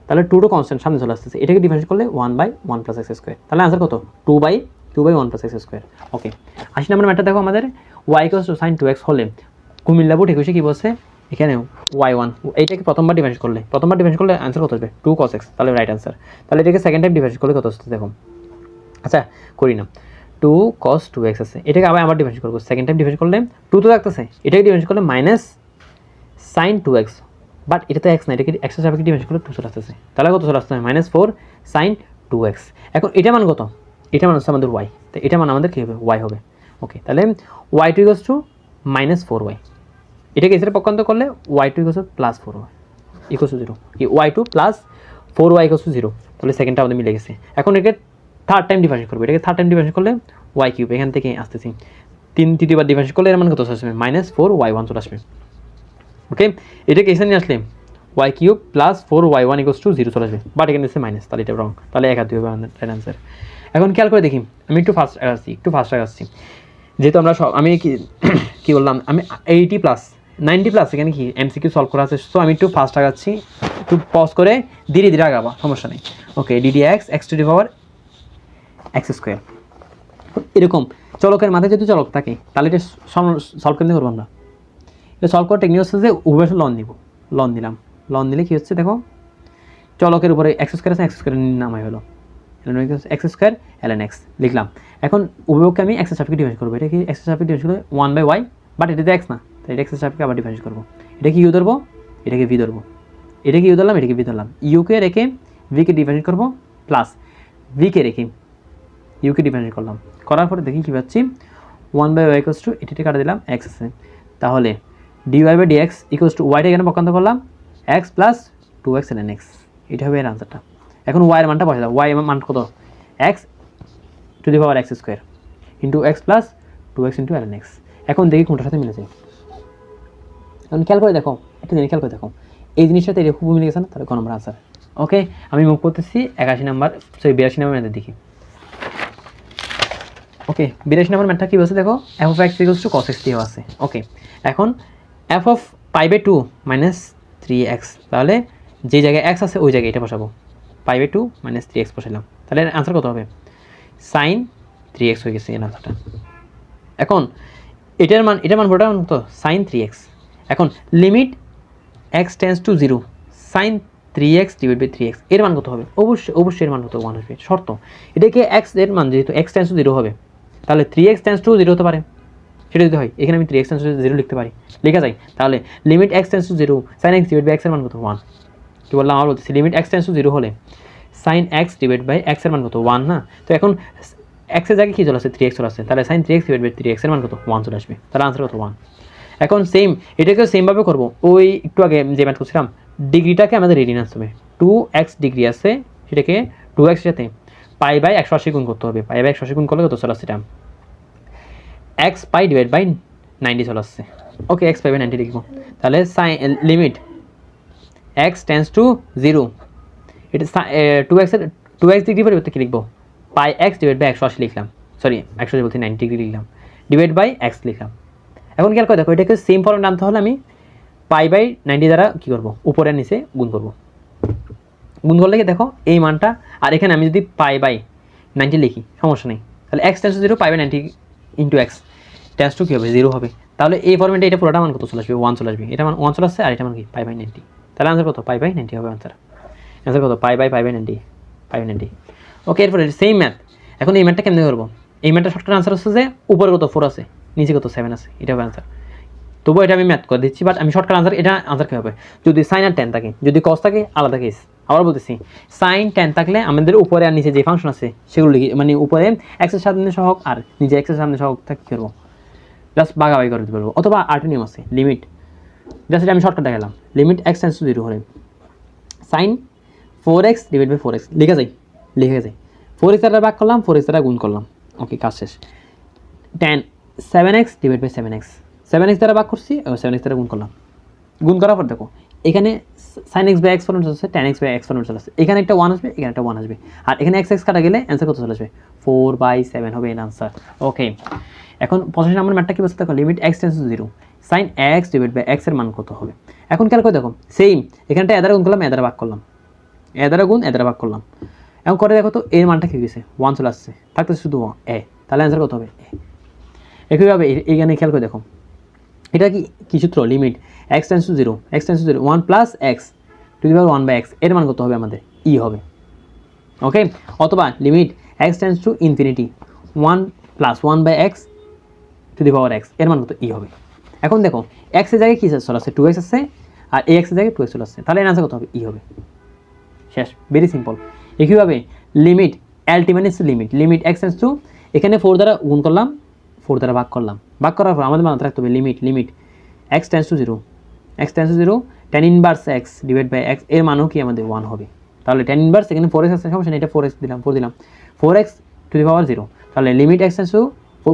তাহলে 2 টো কনস্ট্যান্ট সামনে চলে আসতেছে, এটাকে ডিফারেন্স করলে 1/1 + x², তাহলে আনসার কত, 2/1 + x²। ওকে, 80 নম্বর ম্যাথটা দেখো আমাদের, y = sin 2x হলে কুমিল্লা বোর্ড 21 কি বলছে, এখানে y1 এইটাকে প্রথমবার ডিফারেন্স করলে আনসার কত আসবে, 2 cos x, তাহলে রাইট আনসার। তাহলে এটাকে সেকেন্ড টাইম ডিফারেন্স করলে কত আসছে দেখো, আচ্ছা করি না, 2 cos 2x আছে, এটাকে আবার ডিফারেন্স করবো, সেকেন্ড টাইম ডিফারেন্স করলে 2 তো থাকতেছে, এটাকে ডিফারেন্স করলে sin 2x, বাট এটা তো x না, এটাকে x এর সাপেক্ষে ডিফারেন্স করলে 2 চলে আসতেছে, তাহলে কত চলে আসছে, -4 sin 2x। এখন এটা মান কত, এটা মান হচ্ছে আমাদের y, তো এটা মান আমাদের কী হবে, y হবে। ওকে, তাহলে y2 = -4y, এটাকে এর পক্ষান্তর করলে y2 + 4y = 0, y2 + 4y = 0, তাহলে সেকেন্ডটা আমাদের মিলে গেছে। এখন এটাকে থার্ড টাইম ডিফারেন্স করবো, এটাকে থার্ড টাইম ডিফারেন্স করলে y3, এখান থেকে আসতেছি 3বার ডিফারেন্স করলে এর মান কত আসবে, -4y1 চলে আসবে। ওকে, এটাকে এখানে নিয়ে আসলে y3 + 4y1 = 0 চলে আসবে, বাট এখানে এসে মাইনাস, তাহলে এটা রং, তাহলে 1 আর 2 হবে আমাদের রাইট আনসার। এখন খেয়াল করে দেখি, আমি একটু ফাস্ট আগাচ্ছি, যেহেতু আমরা সব আমি কি বললাম, আমি 80+90+, এখানে কি এমসিকিউ সলভ করা আছে, সো আমি একটু ফাস্ট আগাচ্ছি, একটু পজ করে ধীরে ধীরে আগাবা, সমস্যা নেই। ওকে, ডিডিএক্স x² এরকম চলকের মাথায় যদি চলক থাকে তাহলে এটা সলভ কেমনি করবো আমরা, এটা সলভ করার টেকনিক হচ্ছে যে উভয় লন নিব, লন দিলে কি হচ্ছে দেখো, চলকের উপরে x² আছে, x² নামাই হলো x² ln x লিখলাম। এখন উভয়কে আমি x এর সাপেক্ষে ডিফারেন্স করবো, এটা কি x এর সাপেক্ষে ডিফারেন্স করলে 1/y, বাট এটা তো x না, তাই এটা x এর সাপেক্ষে আবার ডিফারেন্স করবো, এটা কি u ধরবো, এটাকে v ধরবো, এটাকে u ধরলাম, এটাকে v ধরলাম, u কে রেখে v কে ডিফারেন্স করবো, প্লাস v কে রেখে u কে ডিফারেন্স করলাম, করার পরে দেখি কী পাচ্ছি, 1/y = এটা কাটা দিলাম, x আছে, তাহলে dy/dx = y টা এখানে পক্ষান্তর করলাম, x + 2x ln x, এটা হবে এর আনসারটা। এখন y এর মানটা বসে দাও, y এর মান কত, x two the power x² into x + 2x * ln x। এখন দেখি কোনটার সাথে মিলে যায়, এখন খেয়াল করে দেখো, একটা জিনিস খেয়াল করে দেখো, এই জিনিসটাতে এটা খুব মিলে গেছে না, তাহলে ক নম্বর আনসার। ওকে, আমি মুভ করতেছি 82 নাম্বার, সরি 82 নাম্বার ম্যাথের দিকে। ওকে, 82 নম্বর ম্যাথটা কী বলছে দেখো, f of x equals to cos x দেওয়া আছে। ওকে, এখন এফ অফ π/2 মাইনাস 3x, তাহলে যে জায়গায় এক্স আছে ওই জায়গায় এটা বসাবো, π/2 মাইনাস 3x বসাইলাম, তাহলে আনসার কত হবে, সাইন 3x হয়ে গেছে এর আনসারটা। এখন এটার মান পুরোটা তো সাইন 3x। এখন limit x tends to 0 sine 3x divide by 3x, এর মান কত হবে, অবশ্যই এর মান কত 1 আসবে, শর্ত এটাকে এক্স এর মান যেহেতু এক্স টেন্স টু 0 হবে, তাহলে 3x টেন্স টু 0 হতে পারে, সেটা যদি হয় এখানে আমি 3x টেন্স টু 0 লিখতে পারি, লেখা যায়। তাহলে limit x tends to 0 sine x divide by x এর মান কত 1, কি বললাম আবার বলতেছি, লিমিট এক্স টেন্স টু 0 হলে sine x divide by x এর মান কত 1 না, তো এখন এক্সের জায়গায় কী চলে আসছে 3x চলে আসছে, তাহলে sign 3x divide by 3x এর মান কত 1 চলে আসবে, তাহলে আনসার কত 1। এখন সেম এটাকেও সেমভাবে করবো, ওই একটু আগে যে ম্যাথ করছিলাম ডিগ্রিটাকে আমাদের রেডি আনতে হবে, 2x ডিগ্রি আছে সেটাকে 2x এর সাথে π/180 গুণ করতে হবে, π/180 গুণ করলে কত চলে আসছে, এটা x পাই ডিভাইড বাই 90 চলে আসছে। ওকে, x পাই বাই 90 লিখবো, তাহলে লিমিট x টেন্স টু 0, এটা 2x ডিগ্রি পরিবর্তে কী লিখবো, π(x) ডিভাইড বাই 180 লিখলাম, সরি 180 বলতে 90 ডিগ্রি লিখলাম, ডিভাইড বাই x লিখলাম। এখন খেয়াল করে দেখো, এটাকে সেম ফর্মে আনতে হলে আমি π/90 দ্বারা কী করবো, উপরে নিচে গুণ করবো, গুণ করলে কি দেখো এই মানটা, আর এখানে আমি যদি π/90 লিখি সমস্যা নেই, তাহলে x tends to 0 π/90 into x tends to কী হবে 0 হবে, তাহলে এই ফর্মেটে এটা পুরোটা মান কত চলে আসবে 1 চলে আসবে, এটা মান 1 চলে আসছে, আর এটা মান কি π/90, তাহলে আনসার কত π/90 হবে আনসার কত π/90। ওকে, এরপরে সেম ম্যাথ, এখন এই ম্যাথটা কেমনি করবো, এই ম্যাথটা শর্টকাট আনসার হচ্ছে যে উপরে কত 4 আছে নিচে কত 7 আছে, এটা হবে আনসার। তবুও এটা আমি ম্যাথ করে দিচ্ছি, বাট আমি শর্টকাট আনসার, এটা আনসার কী হবে, যদি সাইন আর টেন থাকে, যদি কস থাকে আলাদা কেস। আবার বলতেছি, সাইন টেন থাকলে আমাদের উপরে আর নিচে যে ফাংশন আছে সেগুলো লিখি, মানে উপরে এক্সের সামনে সহগ আর নিচে এক্সের সামনে সহগ থাকে কী করবো, জাস্ট ভাগাভাগি করে দিতে পারবো, অথবা আরেকটা নিয়ম আছে লিমিট, জাস্ট এটা আমি শর্টকাট দেখালাম, লিমিট এক্স টেন্স টু 0 হলে sign 4x divide by 4x লিখে যায় 4x দ্বারা ভাগ করলাম, 4x দ্বারা গুণ করলাম, ওকে কাজ শেষ। 7x ডিভাইড বাই 7x দ্বারা ভাগ করছি, 7x দ্বারা গুণ করলাম, গুণ করার পর দেখো এখানে sine x by x format চলে আসছে, tan x by x format চলে আসছে, এখানে একটা 1 আসবে, এখানে একটা 1 আসবে, আর এখানে এক্স কাটা গেলে অ্যান্সার কত চলে আসবে 4/7 হবে এর আনসার। ওকে, এখন 85 নম্বর ম্যাথটা কি বলছে দেখো, limit x tends to 0 sine x divide by x এর মান কত হবে। এখন খেয়াল করে দেখো সেম এখানটা এ দ্বারা গুণ করলাম, এ দ্বারা ভাগ করলাম, এ দ্বারা গুণ এ দ্বারা ভাগ করলাম, এখন করে দেখো তো এর মানটা কী গেছে 1 চলে আসছে, থাকতেছে শুধু এ, তাহলে অ্যান্সার কত হবে এ। একইভাবে এইখানে খেয়াল করে দেখো, এটা কি সূত্র, limit x tends to 0 1 plus x to the power 1/x এর মান কত হবে আমাদের ই হবে। ওকে, অথবা limit x tends to infinity 1 plus 1/x two the power x এর মান কত ই হবে। এখন দেখো এক্সের জায়গায় কী চলে আসছে 2x আসছে, আর এই এক্সের জায়গায় 2x চলে আসছে, তাহলে এর আনসার কত হবে ই হবে, শেষ, ভেরি সিম্পল। একইভাবে limit ultimate limit x tends two, এখানে 4 দ্বারা গুণ করলাম, 4 দ্বারা ভাগ করলাম, ভাগ করার পর আমাদের মাথায় রাখতে হবে limit x tends to 0 tan inverse x divide by x এর মানও কি আমাদের 1 হবে, তাহলে tan ইনভার্স এখানে 4x আছে সমস্যা নেই, এটা 4x দিলাম 4x টু দি পাওয়ার 0, তাহলে limit x tends to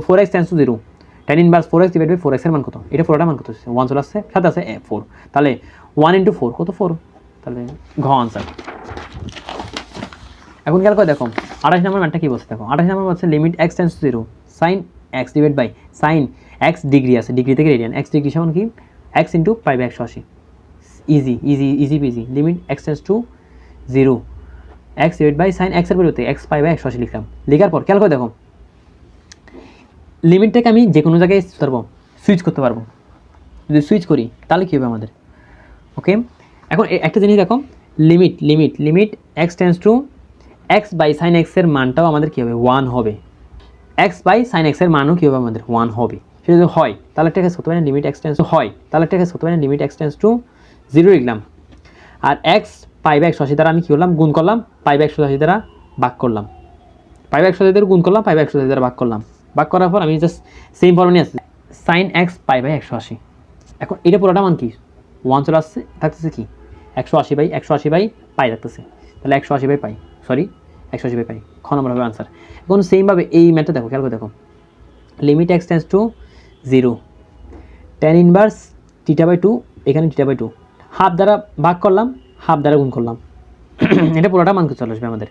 4x tends to 0 tan inverse 4x divide by 4x এর মান কত, এটা পুরোটা মান কত 1 চলে আসছে, সাথে আছে 4, তাহলে 1 ইন্টু 4 কত 4, তাহলে ঘ আনসার। এখন খেয়াল করে দেখো 28 নম্বর ম্যানটা কি বলছে দেখো, 28 নম্বর বলছে limit x tends to 0 sine x divide by sine x degree আছে, ডিগ্রি থেকে রেডিয়ান, এক্স ডিগ্রি সমান কি x into π/180, easy peasy, limit x tends to 0 x divide by sine এক্সের পরিবর্তে এক্স π/180 লিখলাম, লেখার পর খেয়াল করে দেখো লিমিটটাকে আমি যে কোনো জায়গায় সুইচ করতে পারবো, যদি সুইচ করি তাহলে কী হবে আমাদের। ওকে, এখন একটা জিনিস দেখো limit x tends to x by sine এক্সের মানটাও আমাদের কী হবে 1 হবে, এক্স বাই সাইন এক্সের মানও কী হবে আমাদের 1 হবে, সেটা যদি হয় তাহলে একটা কেস করতে পারি লিমিট এক্স টেন্স টু হয়, তাহলে একটা কেস করতে পারি লিমিট এক্স টেন্স টু 0 লিখলাম, আর এক্স π/180 দ্বারা আমি কী করলাম গুণ করলাম, π/180 দ্বারা ভাগ করলাম, π/180 দ্বারা গুণ করলাম, π/180 দ্বারা ভাগ করলাম, ভাগ করার পর আমি জাস্ট সেম ফর্মে নিয়ে আসছি সাইন এক্স π/180। এখন এটা পুরোটা মান কি 1 চলে আসছে, থাকতেছে কি 180/180 পাই থাকতেছে, তাহলে 180/পাই, সরি 180/পাই, খ নম্বর হবে আনসার। এখন সেমভাবে এই ম্যাথটা দেখো, খেয়াল করে দেখো limit x tends to 0 tan inverse theta by 2, এখানে থিটা বাই 2, হাফ দ্বারা ভাগ করলাম, হাফ দ্বারা গুণ করলাম, এটা পুরোটা মান চলে আসবে আমাদের।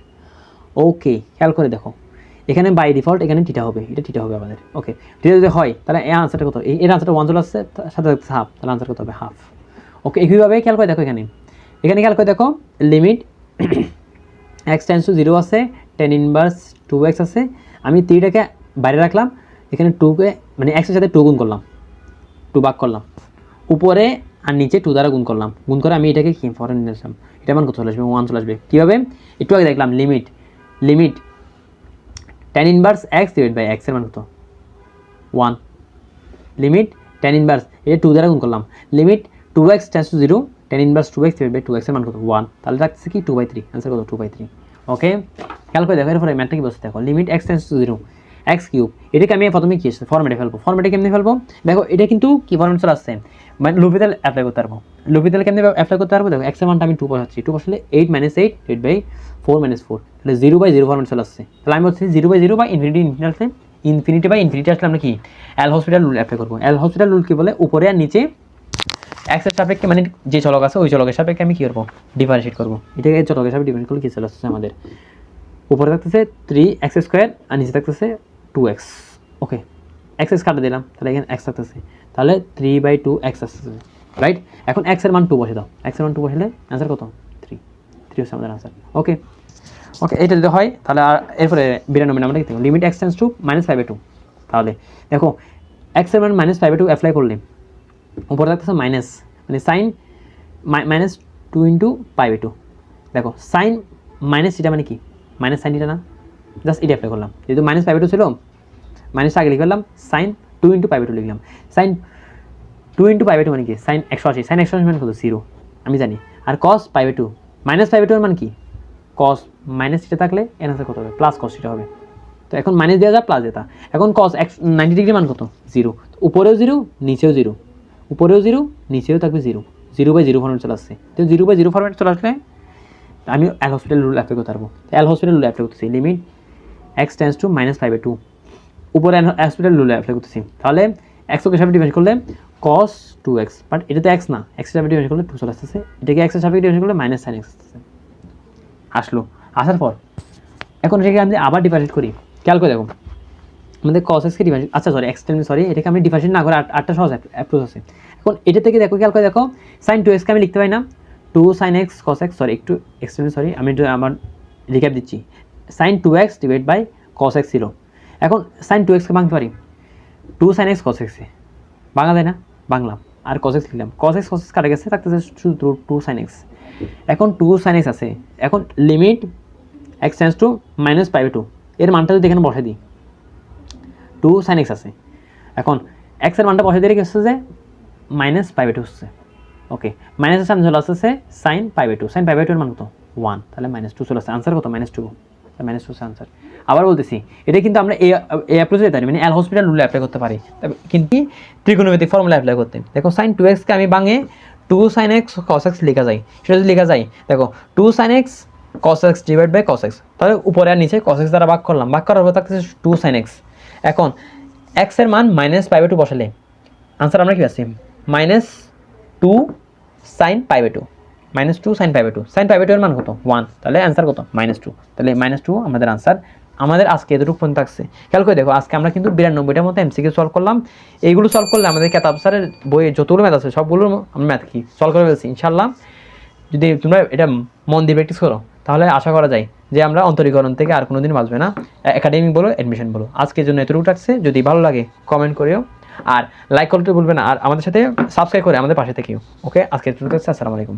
ওকে, খেয়াল করে দেখো, এখানে বাই ডিফল্ট এখানে থিটা হবে, এটা থিটা হবে আমাদের। ওকে, থিটা যদি হয় তাহলে এই আনসারটা কত, এর আনসারটা 1 চলে আসছে, সাথে হাফ, তাহলে আনসার কত হবে হাফ। ওকে, একইভাবে খেয়াল করে দেখো, এখানে খেয়াল করে দেখো, লিমিট x টেন্স টু 0 আছে, tan ইনভার্স 2x আছে, আমি 3টাকে বাইরে রাখলাম, এখানে 2কে মানে x এর সাথে 2 গুণ করলাম, 2 ভাগ করলাম, উপরে আর নিচে 2 দ্বারা গুণ করলাম, গুণ করে আমি এটাকে কি ফরেন নিয়ে আসলাম, এটা মান কত চলে আসবে, 1 চলে আসবে। কীভাবে, একটু আগে দেখলাম limit tan inverse x divide by x এর মান কত 1, লিমিট tan ইনভার্স এটা 2 দ্বারা গুণ করলাম, limit 2x tends to 0, tan inverse 2x divide by 2x এর মান কত 1, তাহলে রাখছে কি 2/3, आंसर কত 2/3। ওকে, খেয়াল করে দেখো, এরপরে ম্যাথটা কি বলছে দেখো, limit x tends to 0 x cube, এটাকে আমি প্রথমে কি আসছে ফরম্যাটে ফেলবো, ফরম্যাটে কেমনে ফেলবো দেখো, এটা কিন্তু কি ফরম্যাট চলে আসছে, মানে লুপিতাল অ্যাপ্লাই করতে পারবো, লুপিতাল কেমনে অ্যাপ্লাই করতে পারবো দেখো, x এর মানটা আমি 2 বসাচ্ছি, 2 বসালে 8 - 8 ডিভাইড বাই 4 - 4, তাহলে 0/0 ফরম্যাট চলে আসছে, তাহলে আমি বলছি 0/0 বা ইনফিনিটি বাই ইনফিনিটি আসলে আমরা কি এল হসপিটাল রুল অ্যাপ্লাই করবো। এল হসপিটাল রুল কি বলে, উপরে আর নিচে এক্সের সাপেক্ষে মানে যে চলক আছে ওই চলকের সাপেক্ষে আমি কী করবো, ডিফারেন্সিয়েট করবো, এটাকে চলকের সাপেক্ষে ডিফারেন্সিয়েট করলে কী চলে আসছে আমাদের, উপরে থাকতেছে 3x² আর নিচে থাকতেছে 2x। ওকে, x কাটে দিলাম, তাহলে এখানে x থাকতেছে, তাহলে 3/2x আসতেছে, রাইট। এখন x এর মান 2 বসে দাও, x এর মান 2 বসালে অ্যান্সার কত 3 হচ্ছে আমাদের আনসার। ওকে, এটা যদি হয় তাহলে আর এরপরে 92 নাম্বারটা কি, লিমিট x টেন্স টু -5/2, তাহলে দেখো x এর মান -5/2 অ্যাপ্লাই করলে উপরে থাকতেছে মাইনাস, মানে সাইন -2 × π/2, দেখো সাইন মাইনাস এটা মানে কি মাইনাস সাইন এটা না, জাস্ট এটা অ্যাপ্লাই করলাম, যেহেতু -5/2 ছিল মাইনাস আগে লিখে ফেললাম, সাইন 2 × π/2 লিখলাম, সাইন 2 × π/2 মানে কি সাইন 180, সাইন 180 মানে কত 0 আমি জানি, আর cos π/2 -π/2 এর মানে কি cos মাইনাস এটা থাকলে এর আনসার কত হবে, প্লাস cos এটা হবে, তো এখন মাইনাস দেওয়া যায় প্লাস যেটা, এখন cos 90 ডিগ্রি মান কত 0, উপরেও 0 নিচেও 0, উপরেও 0 নিচেও থাকবে 0, 0/0 ফরম্যাট চলে আসছে, তো 0/0 ফরম্যাট চলে আসলে আমি এল হসপিটাল রুল অ্যাপ্লাই করতে পারবো। এল হসপিটাল রুল অ্যাপ্লাই করতেছি, লিমিট x টেন্স টু -5/2, উপরে এল হসপিটাল রুল অ্যাপ্লাই করতেছি, তাহলে x এর সাপেক্ষে ডিফারেন্স করলে cos 2x, বাট এটা তো x না, x এর সাপেক্ষে ডিফারেন্স করলে 2 চলে আসতেছে, এটাকে x এর সাপেক্ষে ডিফারেন্স করলে -sin x আসতেছে, আসলো, আসার পর এখন এটাকে আমি আবার ডিফারেন্ট করি, খেয়াল করে দেখো আমাদের cos x কে ডিফারেন্ট, আচ্ছা সরি এটাকে আমি ডিফারেন্ট না করে আটটা সহজ অ্যাপ্রোচ আছে। এখন এটা থেকে দেখো, খেয়াল করে দেখো, sin 2x কে আমি লিখতে পারি না 2 sin x cos x, একটু আমি আমার রিক্যাপ দিচ্ছি, sin 2x divide by cos x ছিল, এখন sin 2x কে ভাঙতে পারি 2 sin x cos x এ, ভাঙা যায় না, বাংলাম আর cos x লিখলাম, cos x কাটা গেছে, থাকতেছে শুধু 2 sin x, এখন 2 sin x আছে, এখন লিমিট x টেন্স টু -π/2 এর মানটা যদি এখানে বসে দিই 2 sin x আছে, এখন x এর মানটা বসে দিলে কি হচ্ছে যে -π/2 হচ্ছে। ওকে, মাইনাসের সামনে চলে আসছে sin π/2, sin π/2 এর মান কত 1, তাহলে -2 চলে আসছে, আনসার কত -2, -2 আনসার। আবার বলতেছি এটা কিন্তু আমরা এই অ্যাপ্রোচে যেতে পারি, মানে এল হসপিটাল রুলে অ্যাপ্লাই করতে পারি, কিন্তু ত্রিকোণমিতিক ফর্মুলা অ্যাপ্লাই করতে, দেখো sin 2x কে আমি ভাঙে 2 sin x cos x লেখা যায়, সেটা যদি লেখা যায় দেখো 2 sin x cos x divide by cos x, তাহলে উপরে আর নিচে cos x দ্বারা ভাগ করলাম, ভাগ করার পর থাকতেছে 2 sin x, এখন x এর মান -π/2 বসালে আনসার আমরা কি পাচ্ছি -2 sin π/2, -2 sin π/2, sin π/2 এর মান কত 1, তাহলে আনসার কত -2, তাহলে -2 আমাদের আনসার। আমাদের আজকে এতটুকু পর্যন্ত থাকছে, খেয়াল করে দেখো আজকে আমরা কিন্তু 92টার মতো এমসিকিউ সলভ করলাম, এইগুলো সলভ করলে আমাদের কেতাব স্যারের বইয়ে যতগুলো ম্যাথ আছে সবগুলোর আমরা ম্যাথ কি সলভ করে ফেলছি ইনশাল্লাহ। যদি তোমরা এটা মন দিয়ে প্র্যাকটিস করো তাহলে আশা করা যায় যে আমরা অন্তরীকরণ থেকে আর কোনোদিন বাঁচবে না, একাডেমিক বলো অ্যাডমিশন বলো। আজকের জন্য এতটুকু থাকছে, যদি ভালো লাগে কমেন্ট করিও, আর লাইক করতে ভুলবে না, আর আমাদের সাথে সাবস্ক্রাইব করে আমাদের পাশে থেকেও। ওকে, আজকে এতটুকু থাকছে, আসসালামু আলাইকুম।